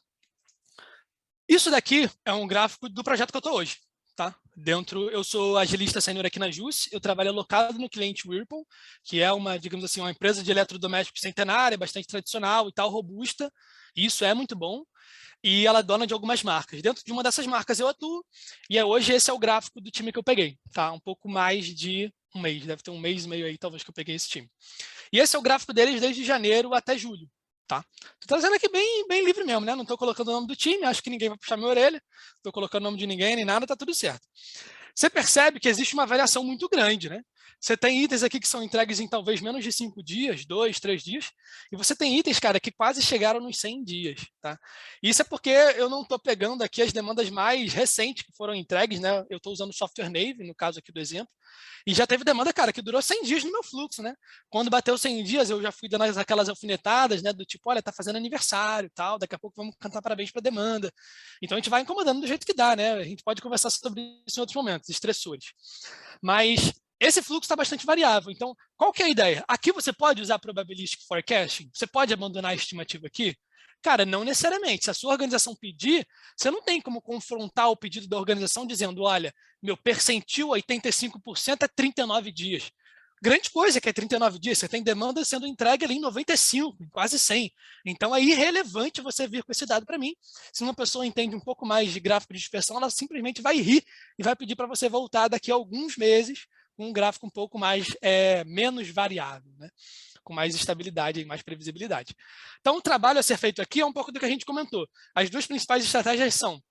Isso daqui é um gráfico do projeto que eu estou hoje, tá? Eu sou agilista sênior aqui na JUS, eu trabalho alocado no cliente Whirlpool, que é uma, digamos assim, uma empresa de eletrodomésticos centenária, bastante tradicional e tal, robusta, e isso é muito bom, e ela é dona de algumas marcas. Dentro de uma dessas marcas eu atuo, e hoje esse é o gráfico do time que eu peguei, tá? Um pouco mais de um mês, deve ter um mês e meio aí, talvez, que eu peguei esse time. E esse é o gráfico deles desde janeiro até julho. Tá? Tô trazendo aqui bem livre mesmo, né? Não estou colocando o nome do time, acho que ninguém vai puxar minha orelha, estou colocando o nome de ninguém, nem nada, tá tudo certo. Você percebe que existe uma variação muito grande, né? Você tem itens aqui que são entregues em talvez menos de 5 dias, 2, 3 dias, e você tem itens, cara, que quase chegaram nos 100 dias, tá? Isso é porque eu não estou pegando aqui as demandas mais recentes que foram entregues, né? Eu estou usando o software Navy, no caso aqui do exemplo, e já teve demanda, cara, que durou 100 dias no meu fluxo, né? Quando bateu 100 dias, eu já fui dando aquelas alfinetadas, né? Do tipo, olha, tá fazendo aniversário e tal, daqui a pouco vamos cantar parabéns para a demanda. Então, a gente vai incomodando do jeito que dá, né? A gente pode conversar sobre isso em outros momentos, estressores. Mas esse fluxo está bastante variável. Então, qual que é a ideia? Aqui você pode usar Probabilistic Forecasting? Você pode abandonar a estimativa aqui? Cara, não necessariamente. Se a sua organização pedir, você não tem como confrontar o pedido da organização dizendo, olha, meu percentil 85% é 39 dias. Grande coisa que é 39 dias, você tem demanda sendo entregue ali em 95, em quase 100. Então é irrelevante você vir com esse dado para mim. Se uma pessoa entende um pouco mais de gráfico de dispersão, ela simplesmente vai rir e vai pedir para você voltar daqui a alguns meses com um gráfico um pouco mais menos variável, né? Com mais estabilidade e mais previsibilidade. Então, o trabalho a ser feito aqui é um pouco do que a gente comentou. As duas principais estratégias são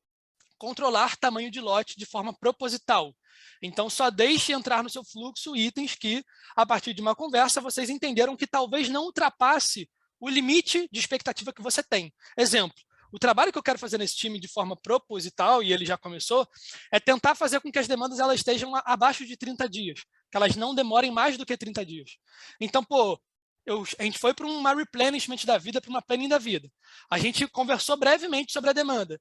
controlar tamanho de lote de forma proposital. Então, só deixe entrar no seu fluxo itens que, a partir de uma conversa, vocês entenderam que talvez não ultrapasse o limite de expectativa que você tem. Exemplo, o trabalho que eu quero fazer nesse time de forma proposital, e ele já começou, é tentar fazer com que as demandas elas estejam abaixo de 30 dias, que elas não demorem mais do que 30 dias. Então, a gente foi para uma replenishment da vida, para uma planning da vida. A gente conversou brevemente sobre a demanda.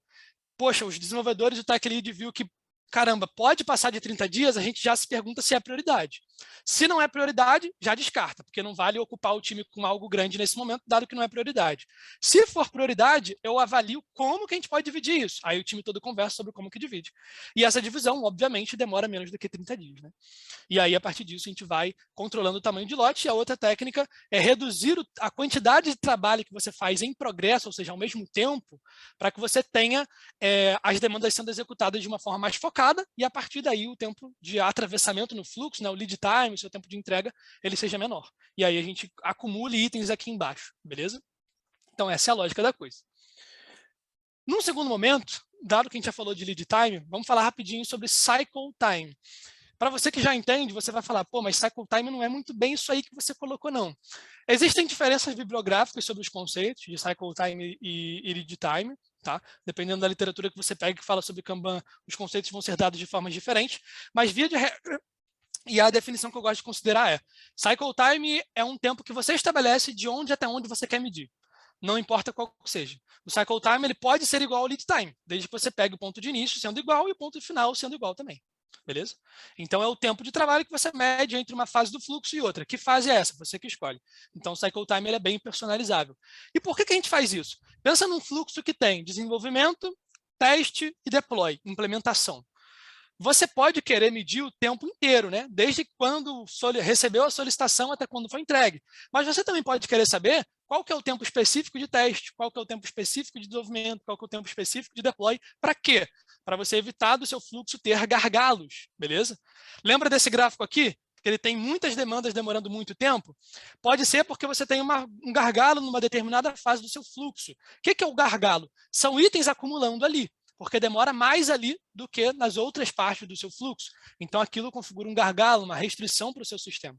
Poxa, os desenvolvedores do Tech Lead viu que, caramba, pode passar de 30 dias, a gente já se pergunta se é prioridade. Se não é prioridade, já descarta, porque não vale ocupar o time com algo grande nesse momento, dado que não é prioridade. Se for prioridade, eu avalio como que a gente pode dividir isso. Aí o time todo conversa sobre como que divide. E essa divisão, obviamente, demora menos do que 30 dias, né? E aí, a partir disso, a gente vai controlando o tamanho de lote. E a outra técnica é reduzir a quantidade de trabalho que você faz em progresso, ou seja, ao mesmo tempo, para que você tenha as demandas sendo executadas de uma forma mais focada, e a partir daí o tempo de atravessamento no fluxo, né, o lead time, o seu tempo de entrega, ele seja menor. E aí a gente acumula itens aqui embaixo, beleza? Então essa é a lógica da coisa. Num segundo momento, dado que a gente já falou de lead time, vamos falar rapidinho sobre cycle time. Para você que já entende, você vai falar, pô, mas cycle time não é muito bem isso aí que você colocou, não. Existem diferenças bibliográficas sobre os conceitos de cycle time e lead time, tá? Dependendo da literatura que você pega que fala sobre Kanban, os conceitos vão ser dados de formas diferentes, mas via de regra, e a definição que eu gosto de considerar é: cycle time é um tempo que você estabelece de onde até onde você quer medir. Não importa qual seja. O cycle time ele pode ser igual ao lead time, desde que você pegue o ponto de início sendo igual e o ponto final sendo igual também. Beleza? Então, é o tempo de trabalho que você mede entre uma fase do fluxo e outra. Que fase é essa? Você que escolhe. Então, o cycle time ele é bem personalizável. E por que a gente faz isso? Pensa num fluxo que tem desenvolvimento, teste e deploy, implementação. Você pode querer medir o tempo inteiro, né? Desde quando recebeu a solicitação até quando foi entregue. Mas você também pode querer saber qual que é o tempo específico de teste, qual que é o tempo específico de desenvolvimento, qual que é o tempo específico de deploy. Para quê? Para você evitar do seu fluxo ter gargalos, beleza? Lembra desse gráfico aqui? Que ele tem muitas demandas demorando muito tempo? Pode ser porque você tem um gargalo numa determinada fase do seu fluxo. O que é o gargalo? São itens acumulando ali, porque demora mais ali do que nas outras partes do seu fluxo. Então, aquilo configura um gargalo, uma restrição para o seu sistema.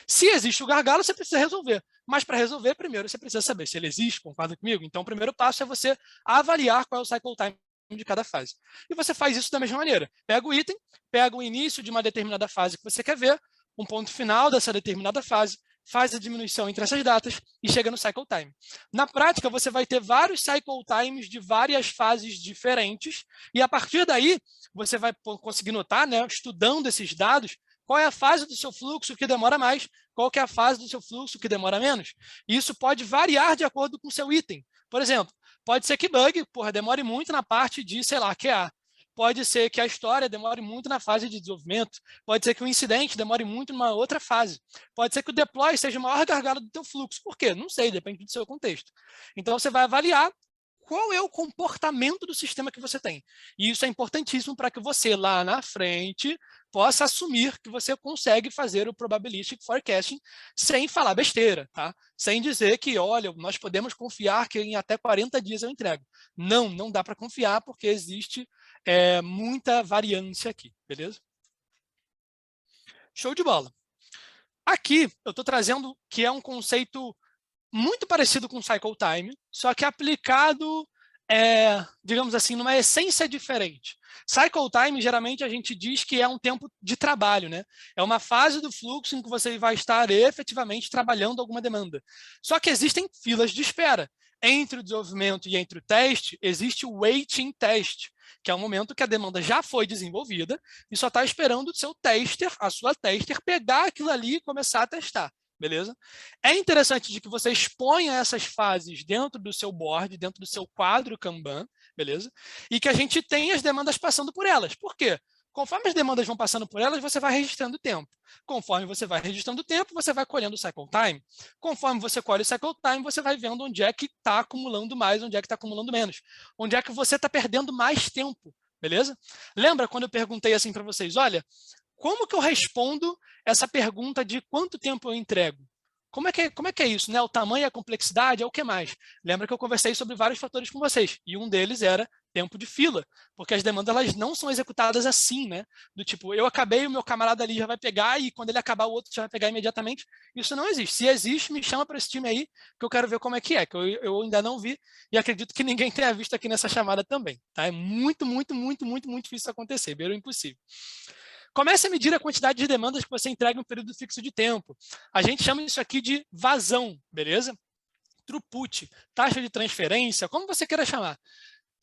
Se existe o gargalo, você precisa resolver. Mas, para resolver, primeiro você precisa saber se ele existe, concorda comigo? Então, o primeiro passo é você avaliar qual é o cycle time de cada fase. E você faz isso da mesma maneira. Pega o item, pega o início de uma determinada fase que você quer ver, um ponto final dessa determinada fase, faz a diminuição entre essas datas e chega no cycle time. Na prática, você vai ter vários cycle times de várias fases diferentes e, a partir daí, você vai conseguir notar, né, estudando esses dados, qual é a fase do seu fluxo que demora mais, qual que é a fase do seu fluxo que demora menos. E isso pode variar de acordo com o seu item. Por exemplo, pode ser que bug, demore muito na parte de, sei lá, QA. Pode ser que a história demore muito na fase de desenvolvimento. Pode ser que o incidente demore muito numa outra fase. Pode ser que o deploy seja o maior gargalo do teu fluxo. Por quê? Não sei, depende do seu contexto. Então, você vai avaliar qual é o comportamento do sistema que você tem. E isso é importantíssimo para que você, lá na frente, possa assumir que você consegue fazer o probabilistic forecasting sem falar besteira, tá? Sem dizer que, olha, nós podemos confiar que em até 40 dias eu entrego. Não, não dá para confiar porque existe muita variância aqui, beleza? Show de bola. Aqui eu estou trazendo que é um conceito muito parecido com cycle time, só que aplicado, digamos assim, numa essência diferente. Cycle time, geralmente, a gente diz que é um tempo de trabalho, né? É uma fase do fluxo em que você vai estar efetivamente trabalhando alguma demanda. Só que existem filas de espera. Entre o desenvolvimento e entre o teste, existe o waiting test, que é o momento que a demanda já foi desenvolvida e só está esperando o seu tester, a sua tester, pegar aquilo ali e começar a testar. Beleza? É interessante de que você exponha essas fases dentro do seu board, dentro do seu quadro Kanban, beleza? E que a gente tenha as demandas passando por elas. Por quê? Conforme as demandas vão passando por elas, você vai registrando o tempo. Conforme você vai registrando o tempo, você vai colhendo o cycle time. Conforme você colhe o cycle time, você vai vendo onde é que está acumulando mais, onde é que está acumulando menos. Onde é que você está perdendo mais tempo, beleza? Lembra quando eu perguntei assim para vocês, olha, como que eu respondo essa pergunta de quanto tempo eu entrego? Como é que é isso, né? O tamanho e a complexidade é o que mais? Lembra que eu conversei sobre vários fatores com vocês, e um deles era tempo de fila, porque as demandas elas não são executadas assim, né? Do tipo, eu acabei, o meu camarada ali já vai pegar, e quando ele acabar o outro já vai pegar imediatamente. Isso não existe. Se existe, me chama para esse time aí, que eu quero ver como é, que eu ainda não vi, e acredito que ninguém tenha visto aqui nessa chamada também, tá? É muito, muito, muito, muito, muito difícil acontecer, beira o impossível. Comece a medir a quantidade de demandas que você entrega em um período fixo de tempo. A gente chama isso aqui de vazão, beleza? Throughput, taxa de transferência, como você queira chamar.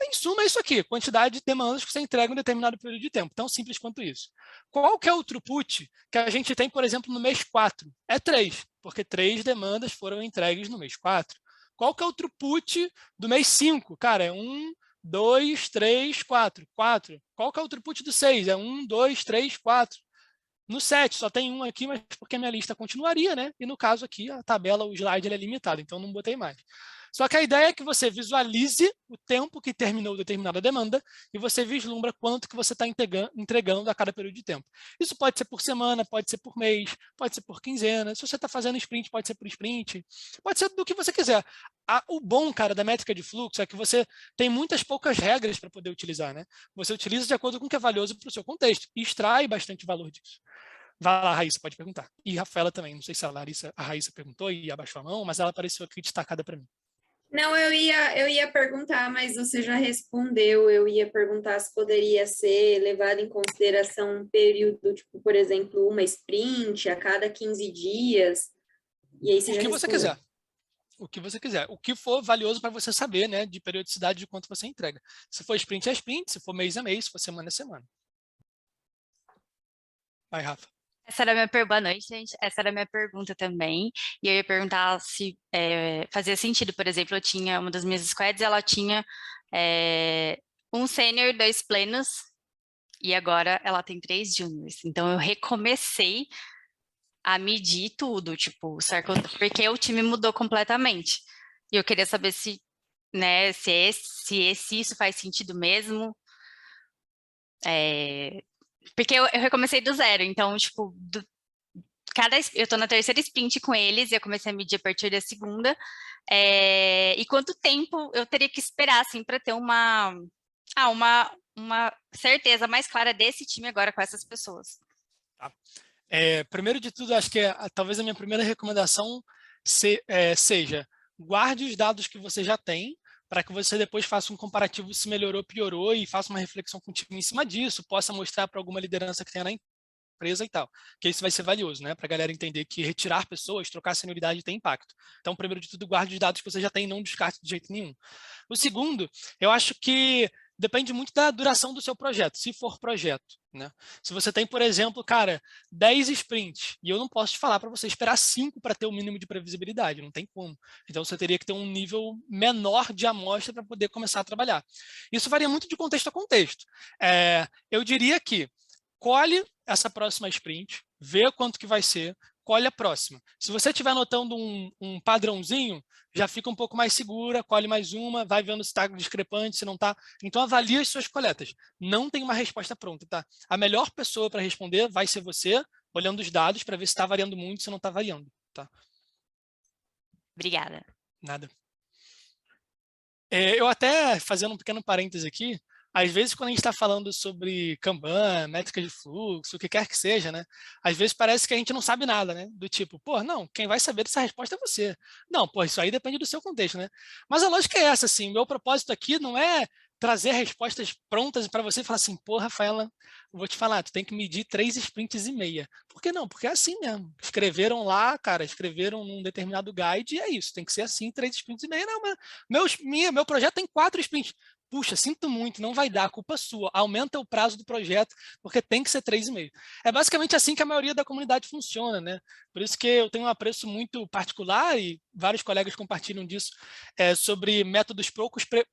Em suma, é isso aqui, quantidade de demandas que você entrega em um determinado período de tempo. Tão simples quanto isso. Qual que é o throughput que a gente tem, por exemplo, no mês 4? É 3, porque 3 demandas foram entregues no mês 4. Qual que é o throughput do mês 5? Cara, é 1, 2, 3, 4. 4. Qual que é o throughput do 6? É 1, 2, 3, 4. No 7, só tem um aqui, mas porque a minha lista continuaria, né? E no caso aqui, a tabela, o slide, ele é limitado, então não botei mais. Só que a ideia é que você visualize o tempo que terminou determinada demanda e você vislumbra quanto que você está entregando a cada período de tempo. Isso pode ser por semana, pode ser por mês, pode ser por quinzena. Se você está fazendo sprint, pode ser por sprint, pode ser do que você quiser. O bom, cara, da métrica de fluxo é que você tem muitas poucas regras para poder utilizar, né? Você utiliza de acordo com o que é valioso para o seu contexto e extrai bastante valor disso. Vai lá, Raíssa, pode perguntar. E Rafaela também, não sei se a Raíssa perguntou e abaixou a mão, mas ela apareceu aqui destacada para mim. Não, eu ia perguntar, mas você já respondeu. Eu ia perguntar se poderia ser levado em consideração um período, tipo, por exemplo, uma sprint a cada 15 dias. E aí você já você quiser. O que você quiser. O que for valioso para você saber, né, de periodicidade de quanto você entrega. Se for sprint, é sprint. Se for mês, é mês. Se for semana, é semana. Vai, Rafa. Essa era a minha boa noite, gente. Essa era a minha pergunta também. E eu ia perguntar se fazia sentido, por exemplo, eu tinha uma das minhas squads, ela tinha um sênior, 2 plenos, e agora ela tem 3 juniors. Então eu recomecei a medir tudo, tipo, porque o time mudou completamente. E eu queria saber se, né, se isso faz sentido mesmo. Porque eu recomecei do zero, então, tipo, eu tô na terceira sprint com eles, e eu comecei a medir a partir da segunda, e quanto tempo eu teria que esperar, assim, para ter uma certeza mais clara desse time agora com essas pessoas. Tá. Primeiro de tudo, acho que talvez a minha primeira recomendação seja guarde os dados que você já tem, para que você depois faça um comparativo se melhorou, piorou, e faça uma reflexão com o time em cima disso, possa mostrar para alguma liderança que tenha na empresa e tal, que isso vai ser valioso, né, para a galera entender que retirar pessoas, trocar senioridade tem impacto. Então, primeiro de tudo, guarde os dados que você já tem e não descarte de jeito nenhum. O segundo, eu acho que depende muito da duração do seu projeto, se for projeto, né? Se você tem, por exemplo, cara, 10 sprints, e eu não posso te falar para você esperar 5 para ter o mínimo de previsibilidade, não tem como. Então, você teria que ter um nível menor de amostra para poder começar a trabalhar. Isso varia muito de contexto a contexto. Eu diria que colhe essa próxima sprint, vê quanto que vai ser, colhe a próxima. Se você estiver anotando um padrãozinho, já fica um pouco mais segura, colhe mais uma, vai vendo se está discrepante, se não está. Então, avalie as suas coletas. Não tem uma resposta pronta, tá? A melhor pessoa para responder vai ser você, olhando os dados para ver se está variando muito, se não está variando, tá? Obrigada. Nada. Eu até, fazendo um pequeno parêntese aqui, às vezes, quando a gente está falando sobre Kanban, métrica de fluxo, o que quer que seja, né? Às vezes parece que a gente não sabe nada, né? Do tipo, pô, não, quem vai saber dessa resposta é você. Não, pô, isso aí depende do seu contexto, né? Mas a lógica é essa, assim, meu propósito aqui não é trazer respostas prontas para você e falar assim, pô, Rafaela, vou te falar, tu tem que medir 3 sprints e meia. Por que não? Porque é assim mesmo. Escreveram lá, cara, escreveram num determinado guide e é isso, tem que ser assim, 3 sprints e meia. Não, mas meu projeto tem 4 sprints. Puxa, sinto muito, não vai dar, culpa sua. Aumenta o prazo do projeto, porque tem que ser 3,5. É basicamente assim que a maioria da comunidade funciona, né? Por isso que eu tenho um apreço muito particular, e vários colegas compartilham disso, sobre métodos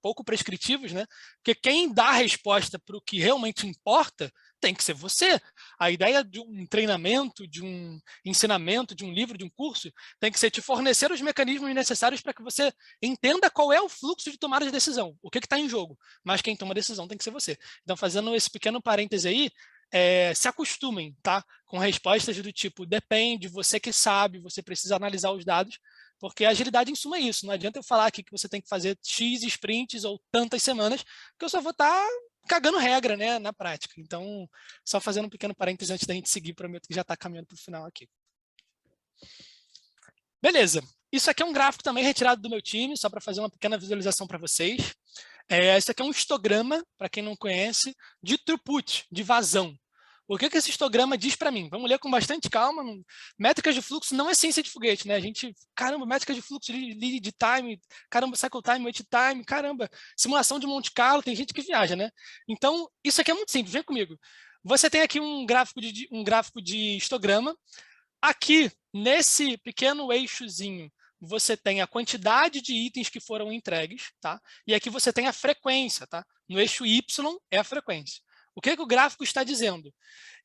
pouco prescritivos, né? Porque quem dá a resposta para o que realmente importa tem que ser você. A ideia de um treinamento, de um ensinamento, de um livro, de um curso, tem que ser te fornecer os mecanismos necessários para que você entenda qual é o fluxo de tomada de decisão, o que está em jogo. Mas quem toma a decisão tem que ser você. Então, fazendo esse pequeno parêntese aí, se acostumem, tá? Com respostas do tipo, depende, você que sabe, você precisa analisar os dados, porque a agilidade em suma é isso. Não adianta eu falar aqui que você tem que fazer X sprints ou tantas semanas, que eu só vou estar cagando regra, né, na prática. Então, só fazendo um pequeno parênteses antes da gente seguir, prometo que já está caminhando para o final aqui. Beleza. Isso aqui é um gráfico também retirado do meu time, só para fazer uma pequena visualização para vocês. Esse aqui é um histograma, para quem não conhece, de throughput, de vazão. O que esse histograma diz para mim? Vamos ler com bastante calma. Métricas de fluxo não é ciência de foguete, né? A gente, caramba, métricas de fluxo, lead time, caramba, cycle time, wait time, caramba, simulação de Monte Carlo, tem gente que viaja, né? Então, isso aqui é muito simples, vem comigo. Você tem aqui um gráfico de histograma. Aqui, nesse pequeno eixozinho, você tem a quantidade de itens que foram entregues, tá? E aqui você tem a frequência, tá? No eixo Y é a frequência. O que o gráfico está dizendo?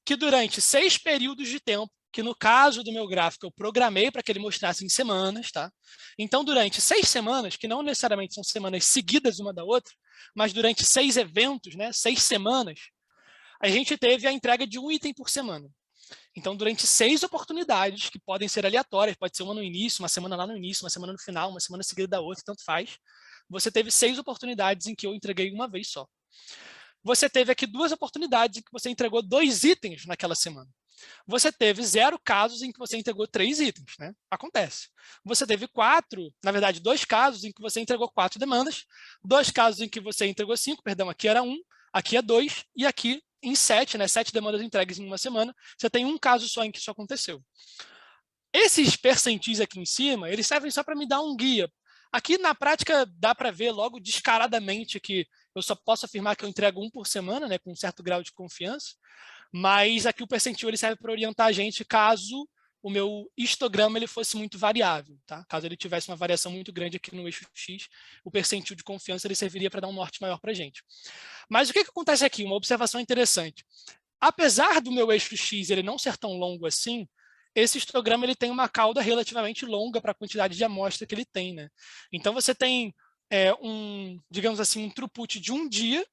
Que durante 6 períodos de tempo, que no caso do meu gráfico eu programei para que ele mostrasse em semanas, tá? Então, durante 6 semanas, que não necessariamente são semanas seguidas uma da outra, mas durante 6 eventos, né, 6 semanas, a gente teve a entrega de um item por semana. Então, durante 6 oportunidades, que podem ser aleatórias, pode ser uma no início, uma semana lá no início, uma semana no final, uma semana seguida da outra, tanto faz, você teve 6 oportunidades em que eu entreguei uma vez só. Você teve aqui 2 oportunidades em que você entregou 2 itens naquela semana. Você teve 0 casos em que você entregou 3 itens, né? Acontece. Você teve 2 casos em que você entregou 4 demandas, 2 casos em que você entregou 5, perdão, aqui era 1, aqui é 2, e aqui em 7, né? 7 demandas entregues em uma semana, você tem 1 caso só em que isso aconteceu. Esses percentis aqui em cima, eles servem só para me dar um guia. Aqui, na prática, dá para ver logo descaradamente que eu só posso afirmar que eu entrego 1 por semana, né, com um certo grau de confiança, mas aqui o percentil ele serve para orientar a gente caso o meu histograma ele fosse muito variável, tá? Caso ele tivesse uma variação muito grande aqui no eixo X, o percentil de confiança ele serviria para dar um norte maior para a gente. Mas o que acontece aqui? Uma observação interessante. Apesar do meu eixo X ele não ser tão longo assim, esse histograma ele tem uma cauda relativamente longa para a quantidade de amostra que ele tem, né? Então você tem digamos assim, um throughput de um dia,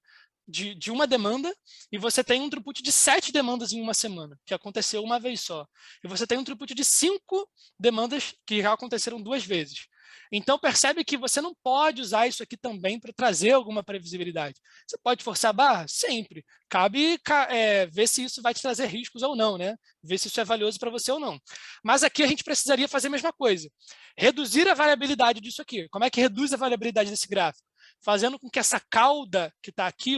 de uma demanda, e você tem um throughput de 7 demandas em uma semana, que aconteceu uma vez só. E você tem um throughput de 5 demandas que já aconteceram 2 vezes. Então, percebe que você não pode usar isso aqui também para trazer alguma previsibilidade. Você pode forçar a barra? Sempre. Cabe ver se isso vai te trazer riscos ou não, né? Ver se isso é valioso para você ou não. Mas aqui a gente precisaria fazer a mesma coisa. Reduzir a variabilidade disso aqui. Como é que reduz a variabilidade desse gráfico? Fazendo com que essa cauda que está aqui,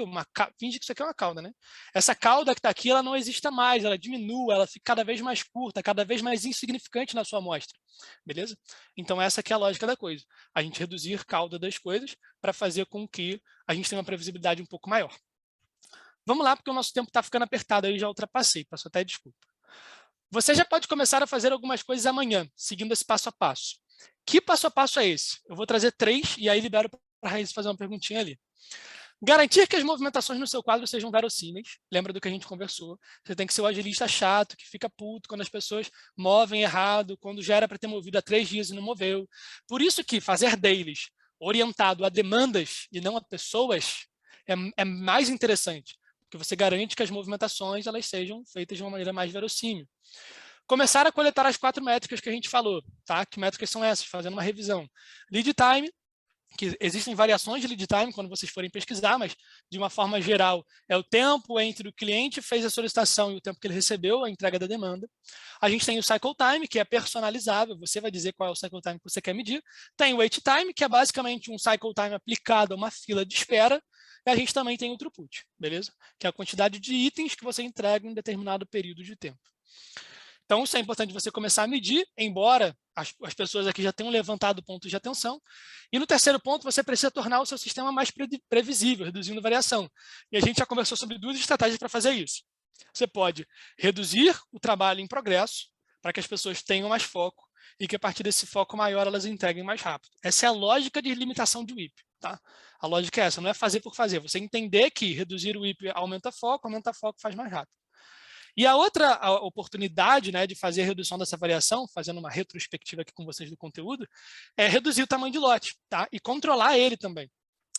finge que isso aqui é uma cauda, né? Essa cauda que está aqui, ela não exista mais, ela diminua, ela fica cada vez mais curta, cada vez mais insignificante na sua amostra, beleza? Então essa aqui é a lógica da coisa, a gente reduzir cauda das coisas para fazer com que a gente tenha uma previsibilidade um pouco maior. Vamos lá, porque o nosso tempo está ficando apertado, aí já ultrapassei, peço até desculpa. Você já pode começar a fazer algumas coisas amanhã, seguindo esse passo a passo. Que passo a passo é esse? Eu vou trazer 3 e aí libero para a Raíssa fazer uma perguntinha ali. Garantir que as movimentações no seu quadro sejam verossímeis. Lembra do que a gente conversou. Você tem que ser o agilista chato, que fica puto quando as pessoas movem errado, quando já era para ter movido há 3 dias e não moveu. Por isso que fazer dailies orientado a demandas e não a pessoas é mais interessante, porque você garante que as movimentações elas sejam feitas de uma maneira mais verossímil. Começar a coletar as 4 métricas que a gente falou. Tá? Que métricas são essas? Fazendo uma revisão. Lead time, que existem variações de lead time quando vocês forem pesquisar, mas de uma forma geral é o tempo entre o cliente fez a solicitação e o tempo que ele recebeu a entrega da demanda. A gente tem o cycle time, que é personalizável, você vai dizer qual é o cycle time que você quer medir. Tem o wait time, que é basicamente um cycle time aplicado a uma fila de espera. E a gente também tem o throughput, beleza? Que é a quantidade de itens que você entrega em um determinado período de tempo. Então, isso é importante você começar a medir, embora as pessoas aqui já tenham levantado pontos de atenção. E no terceiro ponto, você precisa tornar o seu sistema mais previsível, reduzindo variação. E a gente já conversou sobre 2 estratégias para fazer isso. Você pode reduzir o trabalho em progresso, para que as pessoas tenham mais foco, e que a partir desse foco maior elas entreguem mais rápido. Essa é a lógica de limitação de WIP. Tá? A lógica é essa, não é fazer por fazer. Você entender que reduzir o WIP aumenta foco faz mais rápido. E a outra oportunidade, né, de fazer a redução dessa variação, fazendo uma retrospectiva aqui com vocês do conteúdo, é reduzir o tamanho de lote, tá? E controlar ele também.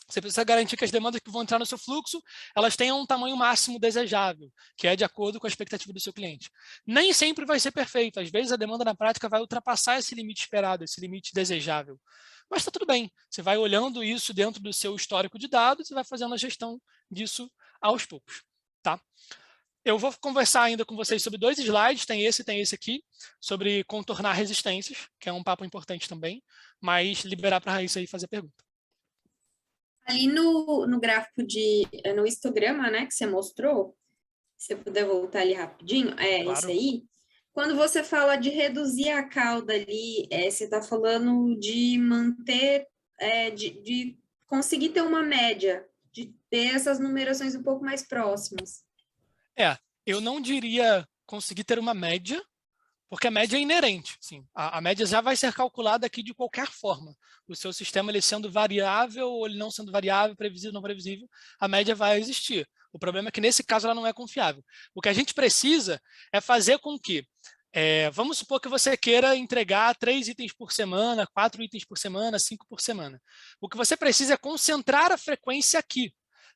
Você precisa garantir que as demandas que vão entrar no seu fluxo, elas tenham um tamanho máximo desejável, que é de acordo com a expectativa do seu cliente. Nem sempre vai ser perfeito, às vezes a demanda na prática vai ultrapassar esse limite esperado, esse limite desejável. Mas está tudo bem, você vai olhando isso dentro do seu histórico de dados e vai fazendo a gestão disso aos poucos. Tá? Eu vou conversar ainda com vocês sobre 2 slides, tem esse aqui, sobre contornar resistências, que é um papo importante também, mas liberar para a Raíssa aí fazer a pergunta. Ali no gráfico no histograma, né, que você mostrou, se você puder voltar ali rapidinho, Claro. Esse aí. Quando você fala de reduzir a cauda ali, você está falando de manter, de conseguir ter uma média, de ter essas numerações um pouco mais próximas. Eu não diria conseguir ter uma média, porque a média é inerente. Sim. A média já vai ser calculada aqui de qualquer forma. O seu sistema ele sendo variável ou ele não sendo variável, previsível ou não previsível, a média vai existir. O problema é que, nesse caso, ela não é confiável. O que a gente precisa é fazer com que, vamos supor que você queira entregar 3 itens por semana, 4 itens por semana, 5 por semana. O que você precisa é concentrar a frequência aqui.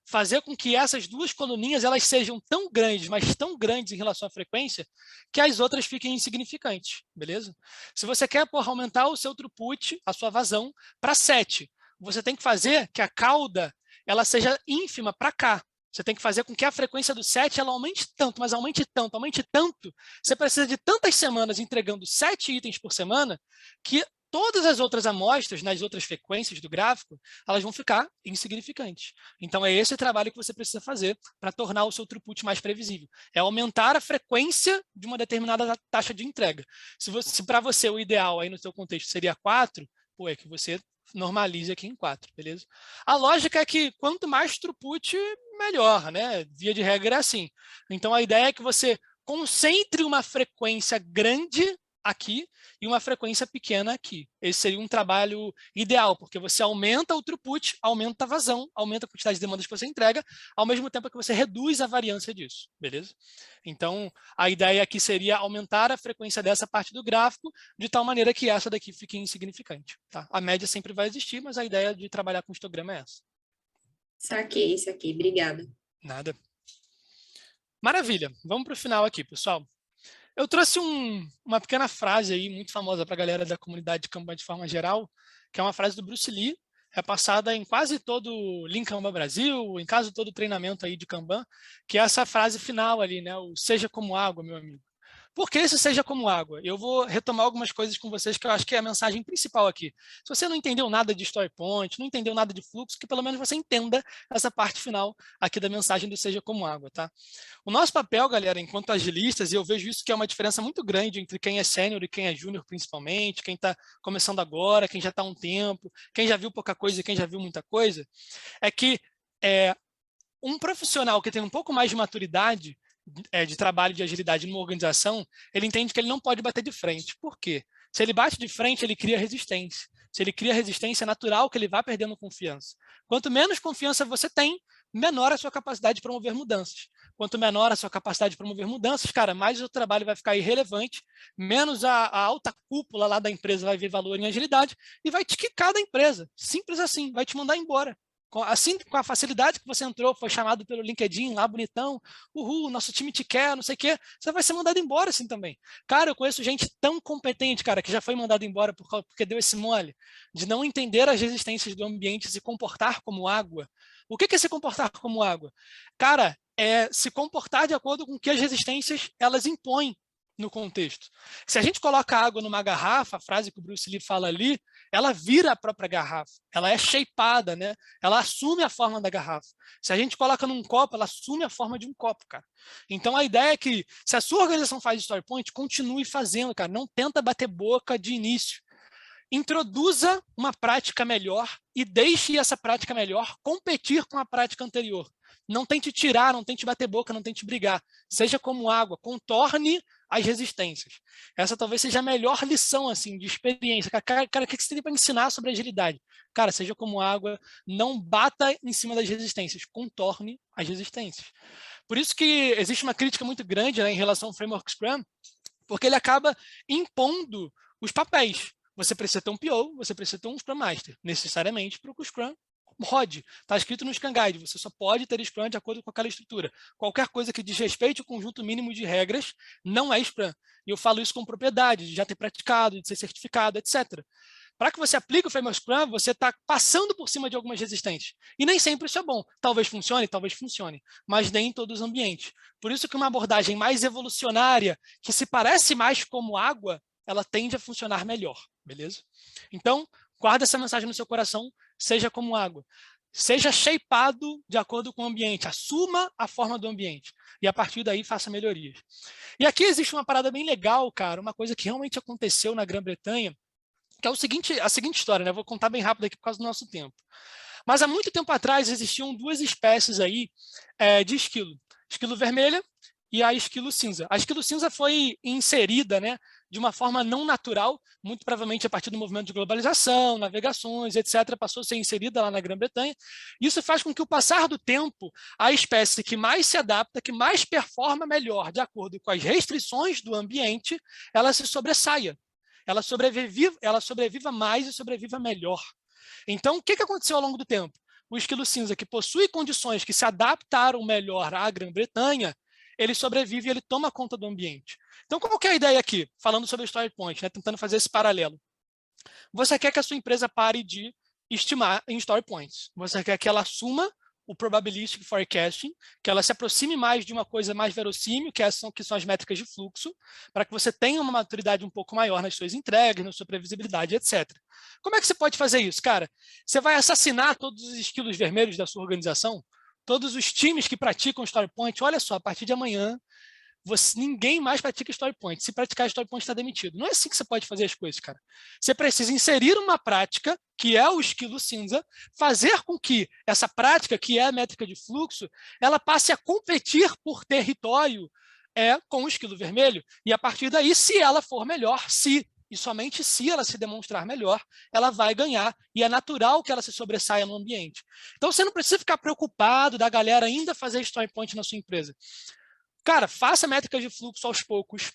Fazer com que essas 2 coluninhas elas sejam tão grandes, mas tão grandes em relação à frequência, que as outras fiquem insignificantes, beleza? Se você quer aumentar o seu throughput, a sua vazão, para 7, você tem que fazer que a cauda ela seja ínfima para cá. Você tem que fazer com que a frequência do 7 ela aumente tanto, mas aumente tanto. Você precisa de tantas semanas entregando 7 itens por semana que todas as outras amostras, nas outras frequências do gráfico, elas vão ficar insignificantes. Então, é esse o trabalho que você precisa fazer para tornar o seu throughput mais previsível. É aumentar a frequência de uma determinada taxa de entrega. Se para você o ideal aí no seu contexto seria 4, é que você normalize aqui em 4, beleza? A lógica é que quanto mais throughput, melhor, né? Via de regra é assim. Então, a ideia é que você concentre uma frequência grande aqui e uma frequência pequena aqui. Esse seria um trabalho ideal, porque você aumenta o throughput, aumenta a vazão, aumenta a quantidade de demandas que você entrega, ao mesmo tempo que você reduz a variância disso, beleza? Então, a ideia aqui seria aumentar a frequência dessa parte do gráfico, de tal maneira que essa daqui fique insignificante. Tá? A média sempre vai existir, mas a ideia de trabalhar com histograma é essa. Saquei, obrigada. Nada. Maravilha, vamos para o final aqui, pessoal. Eu trouxe uma pequena frase aí, muito famosa para a galera da comunidade de Kanban de forma geral, que é uma frase do Bruce Lee, é passada em quase todo o Lean Kanban Brasil, em quase todo o treinamento aí de Kanban, que é essa frase final ali, né? O seja como água, meu amigo. Por que isso seja como água? Eu vou retomar algumas coisas com vocês que eu acho que é a mensagem principal aqui. Se você não entendeu nada de story point, não entendeu nada de fluxo, que pelo menos você entenda essa parte final aqui da mensagem do seja como água, tá? O nosso papel, galera, enquanto agilistas, e eu vejo isso que é uma diferença muito grande entre quem é sênior e quem é júnior principalmente, quem está começando agora, quem já está há um tempo, quem já viu pouca coisa e quem já viu muita coisa, é que um profissional que tem um pouco mais de maturidade de trabalho de agilidade numa organização, ele entende que ele não pode bater de frente. Por quê? Se ele bate de frente, ele cria resistência. Se ele cria resistência, é natural que ele vá perdendo confiança. Quanto menos confiança você tem, menor a sua capacidade de promover mudanças. Quanto menor a sua capacidade de promover mudanças, cara, mais o trabalho vai ficar irrelevante, menos a alta cúpula lá da empresa vai ver valor em agilidade e vai te quicar da empresa. Simples assim, vai te mandar embora. Assim, com a facilidade que você entrou, foi chamado pelo LinkedIn lá, bonitão, uhul, nosso time te quer, não sei o quê, você vai ser mandado embora assim também. Cara, eu conheço gente tão competente, cara, que já foi mandado embora porque deu esse mole, de não entender as resistências do ambiente e se comportar como água. O que é se comportar como água? Cara, é se comportar de acordo com o que as resistências elas impõem no contexto. Se a gente coloca água numa garrafa, a frase que o Bruce Lee fala ali, ela vira a própria garrafa, ela é shapeada, né? Ela assume a forma da garrafa. Se a gente coloca num copo, ela assume a forma de um copo, cara. Então a ideia é que, se a sua organização faz story point, continue fazendo, cara. Não tenta bater boca de início. Introduza uma prática melhor e deixe essa prática melhor competir com a prática anterior. Não tente tirar, não tente bater boca, não tente brigar. Seja como água, contorne as resistências. Essa talvez seja a melhor lição assim, de experiência. Cara, o que você tem para ensinar sobre agilidade? Cara, seja como água, não bata em cima das resistências, contorne as resistências. Por isso que existe uma crítica muito grande, né, em relação ao framework Scrum, porque ele acaba impondo os papéis. Você precisa ter um PO, você precisa ter um Scrum Master, necessariamente, para o Scrum rode. Está escrito no Scrum Guide, você só pode ter Scrum de acordo com aquela estrutura. Qualquer coisa que desrespeite o conjunto mínimo de regras não é Scrum. E eu falo isso com propriedade, de já ter praticado, de ser certificado, etc. Para que você aplique o framework Scrum, você está passando por cima de algumas resistências. E nem sempre isso é bom. Talvez funcione, mas nem em todos os ambientes. Por isso que uma abordagem mais evolucionária, que se parece mais como água, ela tende a funcionar melhor, beleza? Então, guarda essa mensagem no seu coração, seja como água. Seja shapeado de acordo com o ambiente, assuma a forma do ambiente. E a partir daí, faça melhorias. E aqui existe uma parada bem legal, cara, uma coisa que realmente aconteceu na Grã-Bretanha, que é a seguinte história, né? Eu vou contar bem rápido aqui por causa do nosso tempo. Mas há muito tempo atrás existiam duas espécies aí de esquilo. Esquilo vermelha e a esquilo cinza. A esquilo cinza foi inserida, né, de uma forma não natural, muito provavelmente a partir do movimento de globalização, navegações, etc., passou a ser inserida lá na Grã-Bretanha. Isso faz com que, o passar do tempo, a espécie que mais se adapta, que mais performa melhor, de acordo com as restrições do ambiente, ela se sobressaia. Ela sobreviva mais e sobreviva melhor. Então, o que aconteceu ao longo do tempo? O esquilo cinza, que possui condições que se adaptaram melhor à Grã-Bretanha, ele sobrevive e ele toma conta do ambiente. Então, qual que é a ideia aqui? Falando sobre o Story Point, né? Tentando fazer esse paralelo. Você quer que a sua empresa pare de estimar em Story Points. Você quer que ela assuma o Probabilistic Forecasting, que ela se aproxime mais de uma coisa mais verossímil, que são as métricas de fluxo, para que você tenha uma maturidade um pouco maior nas suas entregas, na sua previsibilidade, etc. Como é que você pode fazer isso, cara? Você vai assassinar todos os esquilos vermelhos da sua organização? Todos os times que praticam Story Point? Olha só, a partir de amanhã, ninguém mais pratica Story Point. Se praticar Story Point, está demitido. Não é assim que você pode fazer as coisas, cara. Você precisa inserir uma prática, que é o esquilo cinza, fazer com que essa prática, que é a métrica de fluxo, ela passe a competir por território com o esquilo vermelho. E a partir daí, se ela for melhor, e somente se ela se demonstrar melhor, ela vai ganhar, e é natural que ela se sobressaia no ambiente. Então, você não precisa ficar preocupado da galera ainda fazer Story Point na sua empresa. Cara, faça métricas de fluxo aos poucos,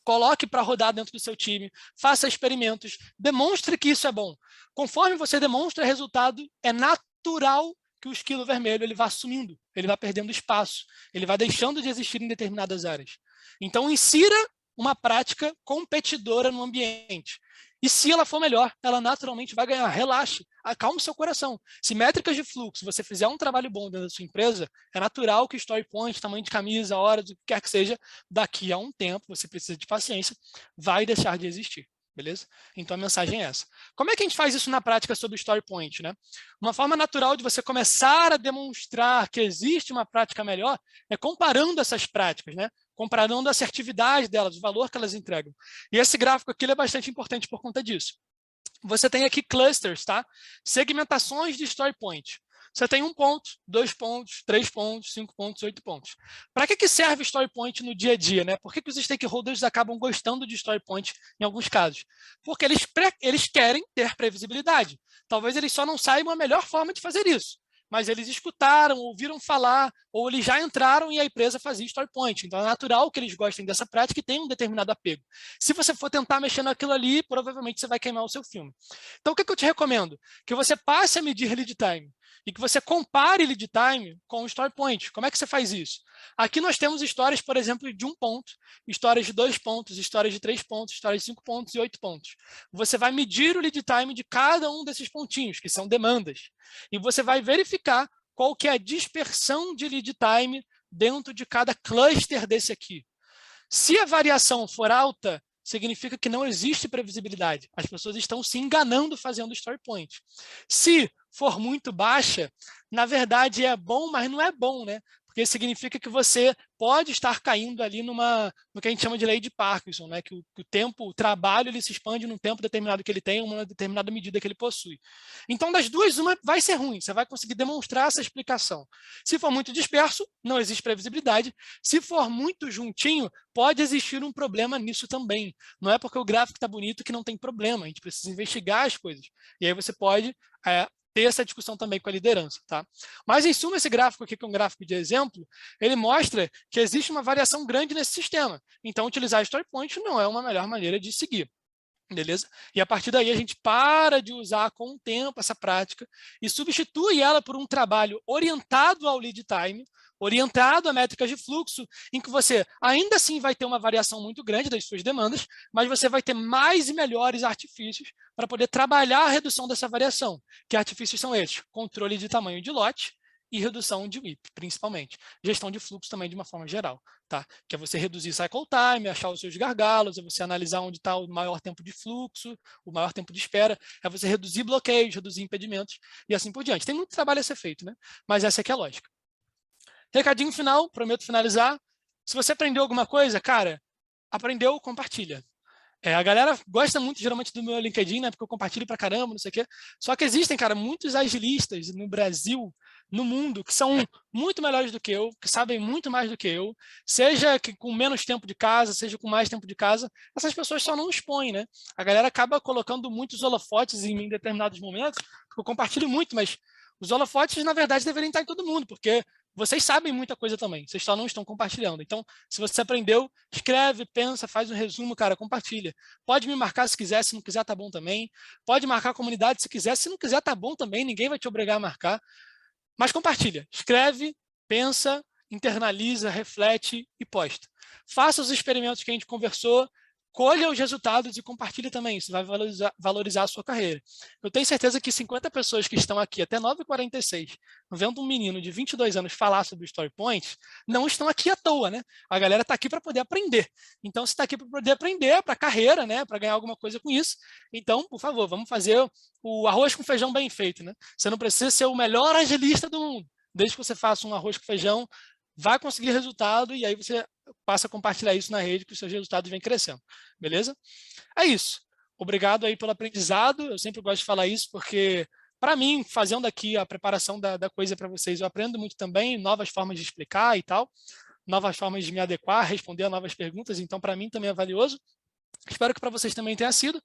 coloque para rodar dentro do seu time, faça experimentos, demonstre que isso é bom. Conforme você demonstra resultado, é natural que o esquilo vermelho ele vá sumindo, ele vai perdendo espaço, ele vai deixando de existir em determinadas áreas. Então, insira uma prática competidora no ambiente. E se ela for melhor, ela naturalmente vai ganhar. Relaxe, acalme seu coração. Se métricas de fluxo, você fizer um trabalho bom dentro da sua empresa, é natural que Story Point, tamanho de camisa, horas, o que quer que seja, daqui a um tempo, você precisa de paciência, vai deixar de existir. Beleza? Então a mensagem é essa. Como é que a gente faz isso na prática sobre o Story Point, né? Uma forma natural de você começar a demonstrar que existe uma prática melhor é comparando essas práticas, né? Comparando a assertividade delas, o valor que elas entregam. E esse gráfico aqui ele é bastante importante por conta disso. Você tem aqui clusters, tá? Segmentações de Story Point. Você tem 1 ponto, 2 pontos, 3 pontos, 5 pontos, 8 pontos. Para que serve Story Point no dia a dia, né? Por que os stakeholders acabam gostando de Story Point em alguns casos? Porque eles querem ter previsibilidade. Talvez eles só não saibam a melhor forma de fazer isso, mas eles escutaram, ouviram falar, ou eles já entraram e a empresa fazia Story Point. Então é natural que eles gostem dessa prática e tenham um determinado apego. Se você for tentar mexer naquilo ali, provavelmente você vai queimar o seu filme. Então o que eu te recomendo? Que você passe a medir lead time e que você compare lead time com o Story Point. Como é que você faz isso? Aqui nós temos histórias, por exemplo, de 1 ponto, histórias de 2 pontos, histórias de 3 pontos, histórias de 5 pontos e 8 pontos. Você vai medir o lead time de cada um desses pontinhos, que são demandas. E você vai verificar qual que é a dispersão de lead time dentro de cada cluster desse aqui. Se a variação for alta, significa que não existe previsibilidade. As pessoas estão se enganando fazendo Story Point. Se for muito baixa, na verdade é bom, mas não é bom, né? Porque significa que você pode estar caindo ali no que a gente chama de lei de Parkinson, né? Que o trabalho ele se expande num tempo determinado que ele tem, uma determinada medida que ele possui. Então, das duas, uma vai ser ruim, você vai conseguir demonstrar essa explicação. Se for muito disperso, não existe previsibilidade. Se for muito juntinho, pode existir um problema nisso também. Não é porque o gráfico está bonito que não tem problema, a gente precisa investigar as coisas. E aí você pode ter essa discussão também com a liderança, tá? Mas, em suma, esse gráfico aqui, que é um gráfico de exemplo, ele mostra que existe uma variação grande nesse sistema. Então, utilizar Story Point não é uma melhor maneira de seguir. beleza? E a partir daí a gente para de usar com o tempo essa prática e substitui ela por um trabalho orientado ao lead time, orientado a métricas de fluxo, em que você ainda assim vai ter uma variação muito grande das suas demandas, mas você vai ter mais e melhores artifícios para poder trabalhar a redução dessa variação. Que artifícios são esses? Controle de tamanho de lote e redução de WIP, principalmente. Gestão de fluxo também de uma forma geral, tá? Que é você reduzir cycle time, achar os seus gargalos, é você analisar onde está o maior tempo de fluxo, o maior tempo de espera, é você reduzir bloqueios, reduzir impedimentos e assim por diante. Tem muito trabalho a ser feito, né? Mas essa aqui é a lógica. Recadinho final, prometo finalizar. Se você aprendeu alguma coisa, cara, aprendeu, compartilha. A galera gosta muito, geralmente, do meu LinkedIn, né? Porque eu compartilho pra caramba, não sei o quê. Só que existem, cara, muitos agilistas no Brasil, no mundo, que são muito melhores do que eu, que sabem muito mais do que eu, seja que com menos tempo de casa, seja com mais tempo de casa, essas pessoas só não expõem, né? A galera acaba colocando muitos holofotes em determinados momentos, porque eu compartilho muito, mas os holofotes, na verdade, deveriam estar em todo mundo, porque vocês sabem muita coisa também, vocês só não estão compartilhando. Então, se você aprendeu, escreve, pensa, faz um resumo, cara, compartilha. Pode me marcar se quiser, se não quiser, tá bom também. Pode marcar a comunidade se quiser, se não quiser, tá bom também, ninguém vai te obrigar a marcar. Mas compartilha, escreve, pensa, internaliza, reflete e posta. Faça os experimentos que a gente conversou, colha os resultados e compartilhe também, isso vai valorizar a sua carreira. Eu tenho certeza que 50 pessoas que estão aqui até 9h46, vendo um menino de 22 anos falar sobre o StoryPoint, não estão aqui à toa, né? A galera está aqui para poder aprender. Então, se está aqui para poder aprender, para carreira, né? Para ganhar alguma coisa com isso, então, por favor, vamos fazer o arroz com feijão bem feito, né? Você não precisa ser o melhor agilista do mundo. Desde que você faça um arroz com feijão, vai conseguir resultado e aí você passa a compartilhar isso na rede que os seus resultados vêm crescendo, beleza? É isso. Obrigado aí pelo aprendizado, eu sempre gosto de falar isso porque, para mim, fazendo aqui a preparação da coisa para vocês, eu aprendo muito também, novas formas de explicar e tal, novas formas de me adequar, responder a novas perguntas, então para mim também é valioso. Espero que para vocês também tenha sido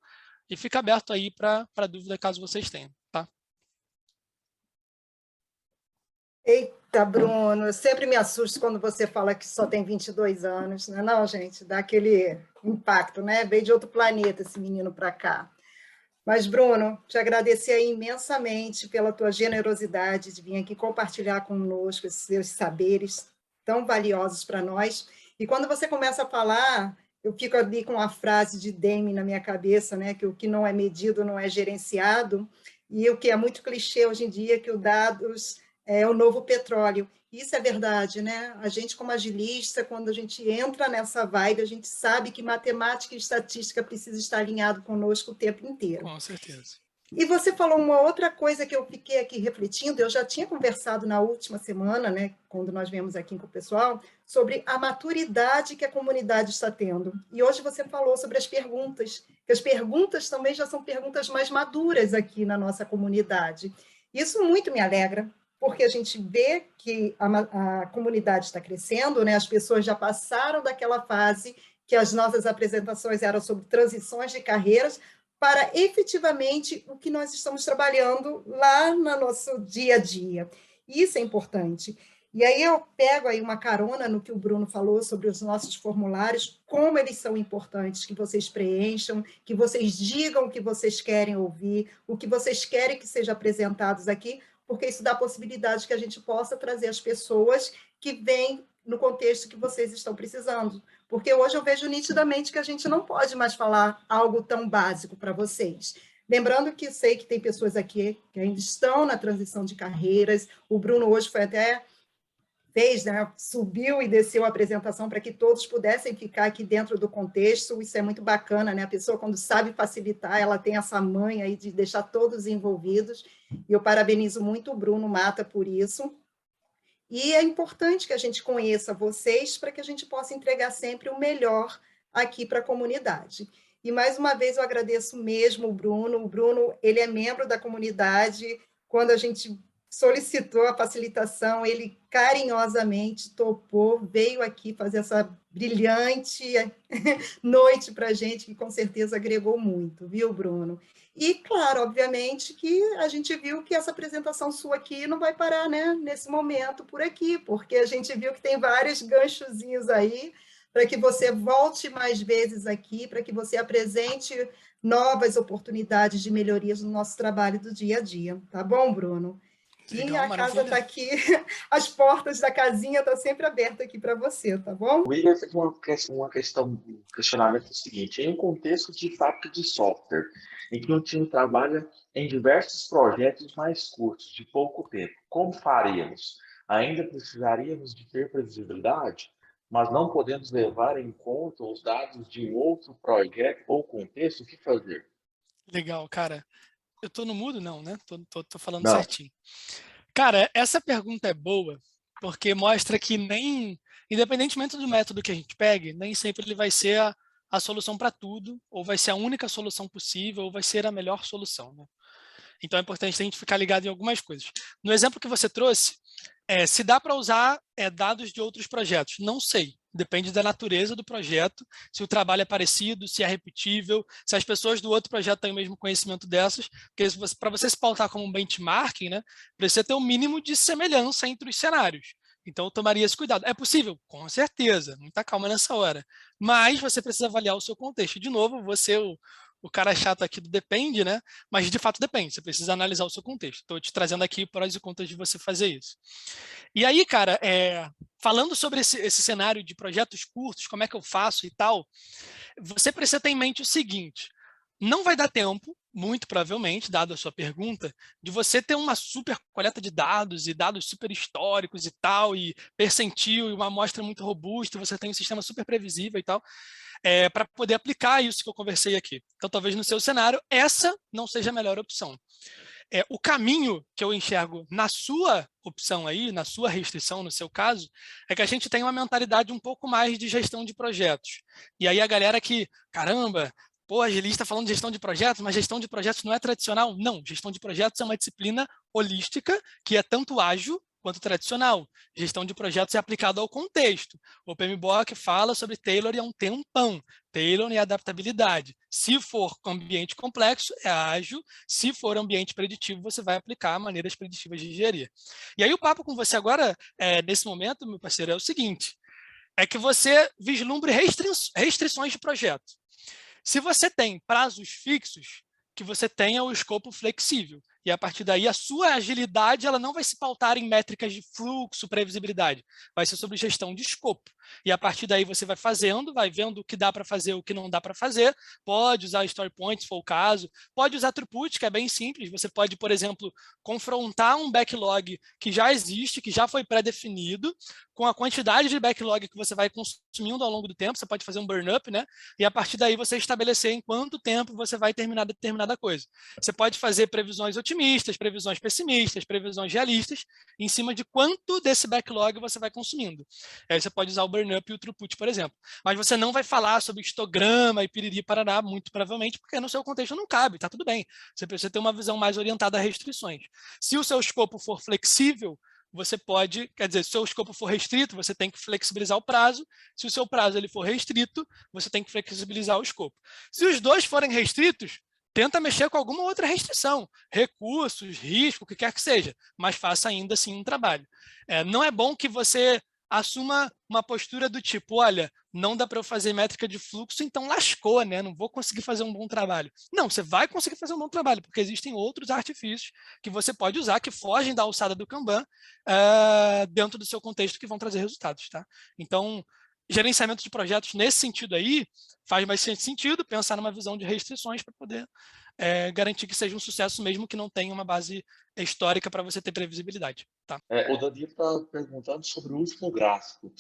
e fica aberto aí para dúvida caso vocês tenham, tá? Eita, Bruno, eu sempre me assusto quando você fala que só tem 22 anos, né? Não, gente, dá aquele impacto, né? Veio de outro planeta esse menino para cá. Mas, Bruno, te agradecer imensamente pela tua generosidade de vir aqui compartilhar conosco esses seus saberes tão valiosos para nós. E quando você começa a falar, eu fico ali com a frase de Deming na minha cabeça, né? Que o que não é medido não é gerenciado, e o que é muito clichê hoje em dia, que os dados é o novo petróleo. Isso é verdade, né? A gente, como agilista, quando a gente entra nessa vibe, a gente sabe que matemática e estatística precisam estar alinhado conosco o tempo inteiro. Com certeza. E você falou uma outra coisa que eu fiquei aqui refletindo, eu já tinha conversado na última semana, né, quando nós viemos aqui com o pessoal, sobre a maturidade que a comunidade está tendo. E hoje você falou sobre as perguntas, que as perguntas também já são perguntas mais maduras aqui na nossa comunidade. Isso muito me alegra, porque a gente vê que a comunidade está crescendo, né? As pessoas já passaram daquela fase que as nossas apresentações eram sobre transições de carreiras para efetivamente o que nós estamos trabalhando lá no nosso dia a dia. Isso é importante. E aí eu pego aí uma carona no que o Bruno falou sobre os nossos formulários, como eles são importantes, que vocês preencham, que vocês digam o que vocês querem ouvir, o que vocês querem que seja apresentados aqui, porque isso dá a possibilidade que a gente possa trazer as pessoas que vêm no contexto que vocês estão precisando. Porque hoje eu vejo nitidamente que a gente não pode mais falar algo tão básico para vocês. Lembrando que sei que tem pessoas aqui que ainda estão na transição de carreiras, o Bruno hoje foi até... fez, né? Subiu e desceu a apresentação para que todos pudessem ficar aqui dentro do contexto, isso é muito bacana, né? A pessoa, quando sabe facilitar, ela tem essa manha aí de deixar todos envolvidos, e eu parabenizo muito o Bruno Mata por isso, e é importante que a gente conheça vocês para que a gente possa entregar sempre o melhor aqui para a comunidade. E, mais uma vez, eu agradeço mesmo o Bruno, ele é membro da comunidade, quando a gente solicitou a facilitação, ele carinhosamente topou, veio aqui fazer essa brilhante noite para a gente, que com certeza agregou muito, viu, Bruno? E, claro, obviamente, que a gente viu que essa apresentação sua aqui não vai parar, né, nesse momento por aqui, porque a gente viu que tem vários ganchozinhos aí para que você volte mais vezes aqui, para que você apresente novas oportunidades de melhorias no nosso trabalho do dia a dia. Tá bom, Bruno? Legal, e a casa está aqui, as portas da casinha estão sempre abertas aqui para você, tá bom? O Igor fez um questionamento seguinte: em um contexto de fábrica de software, em que um time trabalha em diversos projetos mais curtos, de pouco tempo, como faríamos? Ainda precisaríamos de ter previsibilidade, mas não podemos levar em conta os dados de um outro projeto ou contexto? O que fazer? Legal, cara. Eu tô no mudo? Não, né? Tô falando Não. certinho. Cara, essa pergunta é boa, porque mostra que independentemente do método que a gente pegue, nem sempre ele vai ser a solução para tudo, ou vai ser a única solução possível, ou vai ser a melhor solução, né? Então é importante a gente ficar ligado em algumas coisas. No exemplo que você trouxe, se dá para usar dados de outros projetos? Não sei. Depende da natureza do projeto, se o trabalho é parecido, se é repetível, se as pessoas do outro projeto têm o mesmo conhecimento dessas, porque para você se pautar como um benchmarking, né, precisa ter um mínimo de semelhança entre os cenários. Então, eu tomaria esse cuidado. É possível? Com certeza, muita calma nessa hora. Mas você precisa avaliar o seu contexto. De novo, você, o cara chato aqui do depende, né? Mas de fato depende, você precisa analisar o seu contexto. Estou te trazendo aqui prós e contras de você fazer isso. E aí, cara, falando sobre esse cenário de projetos curtos, como é que eu faço e tal, você precisa ter em mente o seguinte: não vai dar tempo, muito provavelmente, dado a sua pergunta, de você ter uma super coleta de dados e dados super históricos e tal, e percentil, e uma amostra muito robusta, você tem um sistema super previsível e tal, para poder aplicar isso que eu conversei aqui. Então, talvez no seu cenário, essa não seja a melhor opção. O caminho que eu enxergo na sua opção aí, na sua restrição, no seu caso, é que a gente tem uma mentalidade um pouco mais de gestão de projetos. E aí a galera que, caramba, pô, a agilista está falando de gestão de projetos, mas gestão de projetos não é tradicional. Não, gestão de projetos é uma disciplina holística que é tanto ágil quanto tradicional. Gestão de projetos é aplicado ao contexto. O PMBOK fala sobre tailoring há um tempão. Tailoring é adaptabilidade. Se for ambiente complexo, é ágil. Se for ambiente preditivo, você vai aplicar maneiras preditivas de engenharia. E aí o papo com você agora, nesse momento, meu parceiro, é o seguinte: é que você vislumbre restrições de projeto. Se você tem prazos fixos, que você tenha o escopo flexível. E a partir daí, a sua agilidade ela não vai se pautar em métricas de fluxo, previsibilidade. Vai ser sobre gestão de escopo. E a partir daí você vai fazendo, vai vendo o que dá para fazer, o que não dá para fazer. Pode usar story points, se for o caso. Pode usar throughput, que é bem simples. Você pode, por exemplo, confrontar um backlog que já existe, que já foi pré-definido, com a quantidade de backlog que você vai consumindo ao longo do tempo. Você pode fazer um burn-up, né? E a partir daí você estabelecer em quanto tempo você vai terminar determinada coisa. Você pode fazer previsões otimistas, previsões pessimistas, previsões realistas, em cima de quanto desse backlog você vai consumindo. Aí você pode usar o burn-up e o throughput, por exemplo. Mas você não vai falar sobre histograma e piriri parará, muito provavelmente, porque no seu contexto não cabe, tá tudo bem. Você precisa ter uma visão mais orientada a restrições. Se o seu escopo for flexível, você pode, quer dizer, se o seu escopo for restrito, você tem que flexibilizar o prazo. Se o seu prazo ele for restrito, você tem que flexibilizar o escopo. Se os dois forem restritos, tenta mexer com alguma outra restrição, recursos, risco, o que quer que seja, mas faça ainda assim um trabalho. Não é bom que você assuma uma postura do tipo, olha, não dá para eu fazer métrica de fluxo, então lascou, né? Não vou conseguir fazer um bom trabalho. Não, você vai conseguir fazer um bom trabalho, porque existem outros artifícios que você pode usar, que fogem da alçada do Kanban, dentro do seu contexto, que vão trazer resultados, tá? Então, gerenciamento de projetos nesse sentido aí, faz mais sentido pensar numa visão de restrições para poder garantir que seja um sucesso, mesmo que não tenha uma base histórica para você ter previsibilidade. Tá? O Danilo está perguntando sobre o último gráfico.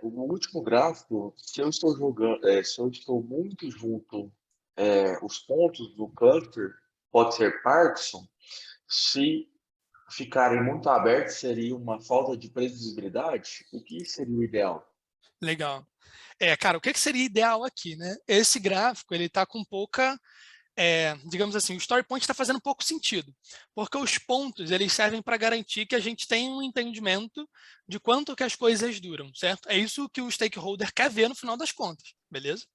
O último gráfico, se eu estou jogando, se eu estou muito junto os pontos do cluster, pode ser Parkinson. Se ficarem muito abertos, seria uma falta de previsibilidade? O que seria o ideal? Legal. Cara, o que seria ideal aqui, né? Esse gráfico, ele está com pouca, digamos assim, o story point está fazendo pouco sentido, porque os pontos, eles servem para garantir que a gente tem um entendimento de quanto que as coisas duram, certo? É isso que o stakeholder quer ver no final das contas, beleza?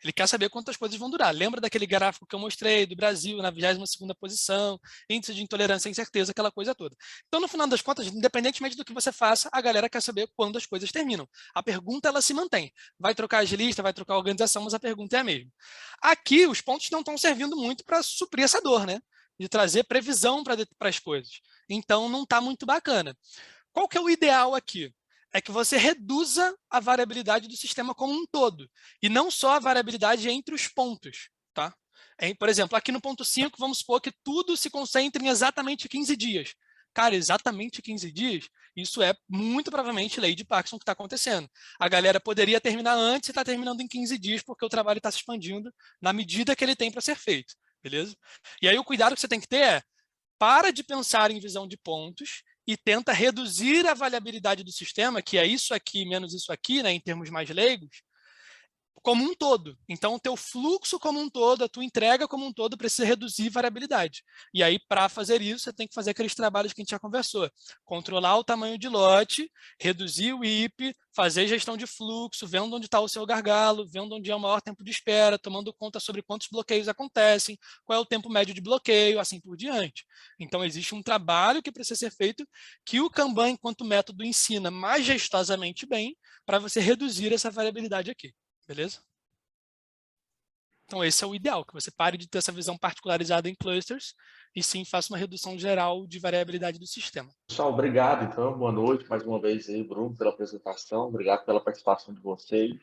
Ele quer saber quantas coisas vão durar. Lembra daquele gráfico que eu mostrei do Brasil na 22ª posição, índice de intolerância e incerteza, aquela coisa toda. Então, no final das contas, independentemente do que você faça, a galera quer saber quando as coisas terminam. A pergunta, ela se mantém. Vai trocar as listas, vai trocar a organização, mas a pergunta é a mesma. Aqui, os pontos não estão servindo muito para suprir essa dor, né? De trazer previsão para as coisas. Então, não está muito bacana. Qual que é o ideal aqui? É que você reduza a variabilidade do sistema como um todo, e não só a variabilidade entre os pontos. Tá? Por exemplo, aqui no ponto 5, vamos supor que tudo se concentre em exatamente 15 dias. Cara, exatamente 15 dias, isso é muito provavelmente lei de Parkinson que está acontecendo. A galera poderia terminar antes e está terminando em 15 dias porque o trabalho está se expandindo na medida que ele tem para ser feito. Beleza? E aí o cuidado que você tem que ter é, para de pensar em visão de pontos e tenta reduzir a variabilidade do sistema, que é isso aqui menos isso aqui, né, em termos mais leigos, como um todo. Então, o teu fluxo como um todo, a tua entrega como um todo precisa reduzir variabilidade. E aí, para fazer isso, você tem que fazer aqueles trabalhos que a gente já conversou. Controlar o tamanho de lote, reduzir o IP, fazer gestão de fluxo, vendo onde está o seu gargalo, vendo onde é o maior tempo de espera, tomando conta sobre quantos bloqueios acontecem, qual é o tempo médio de bloqueio, assim por diante. Então, existe um trabalho que precisa ser feito que o Kanban, enquanto método, ensina majestosamente bem para você reduzir essa variabilidade aqui. Beleza? Então, esse é o ideal, que você pare de ter essa visão particularizada em clusters e sim faça uma redução geral de variabilidade do sistema. Pessoal, obrigado, então. Boa noite mais uma vez aí, Bruno, pela apresentação. Obrigado pela participação de vocês.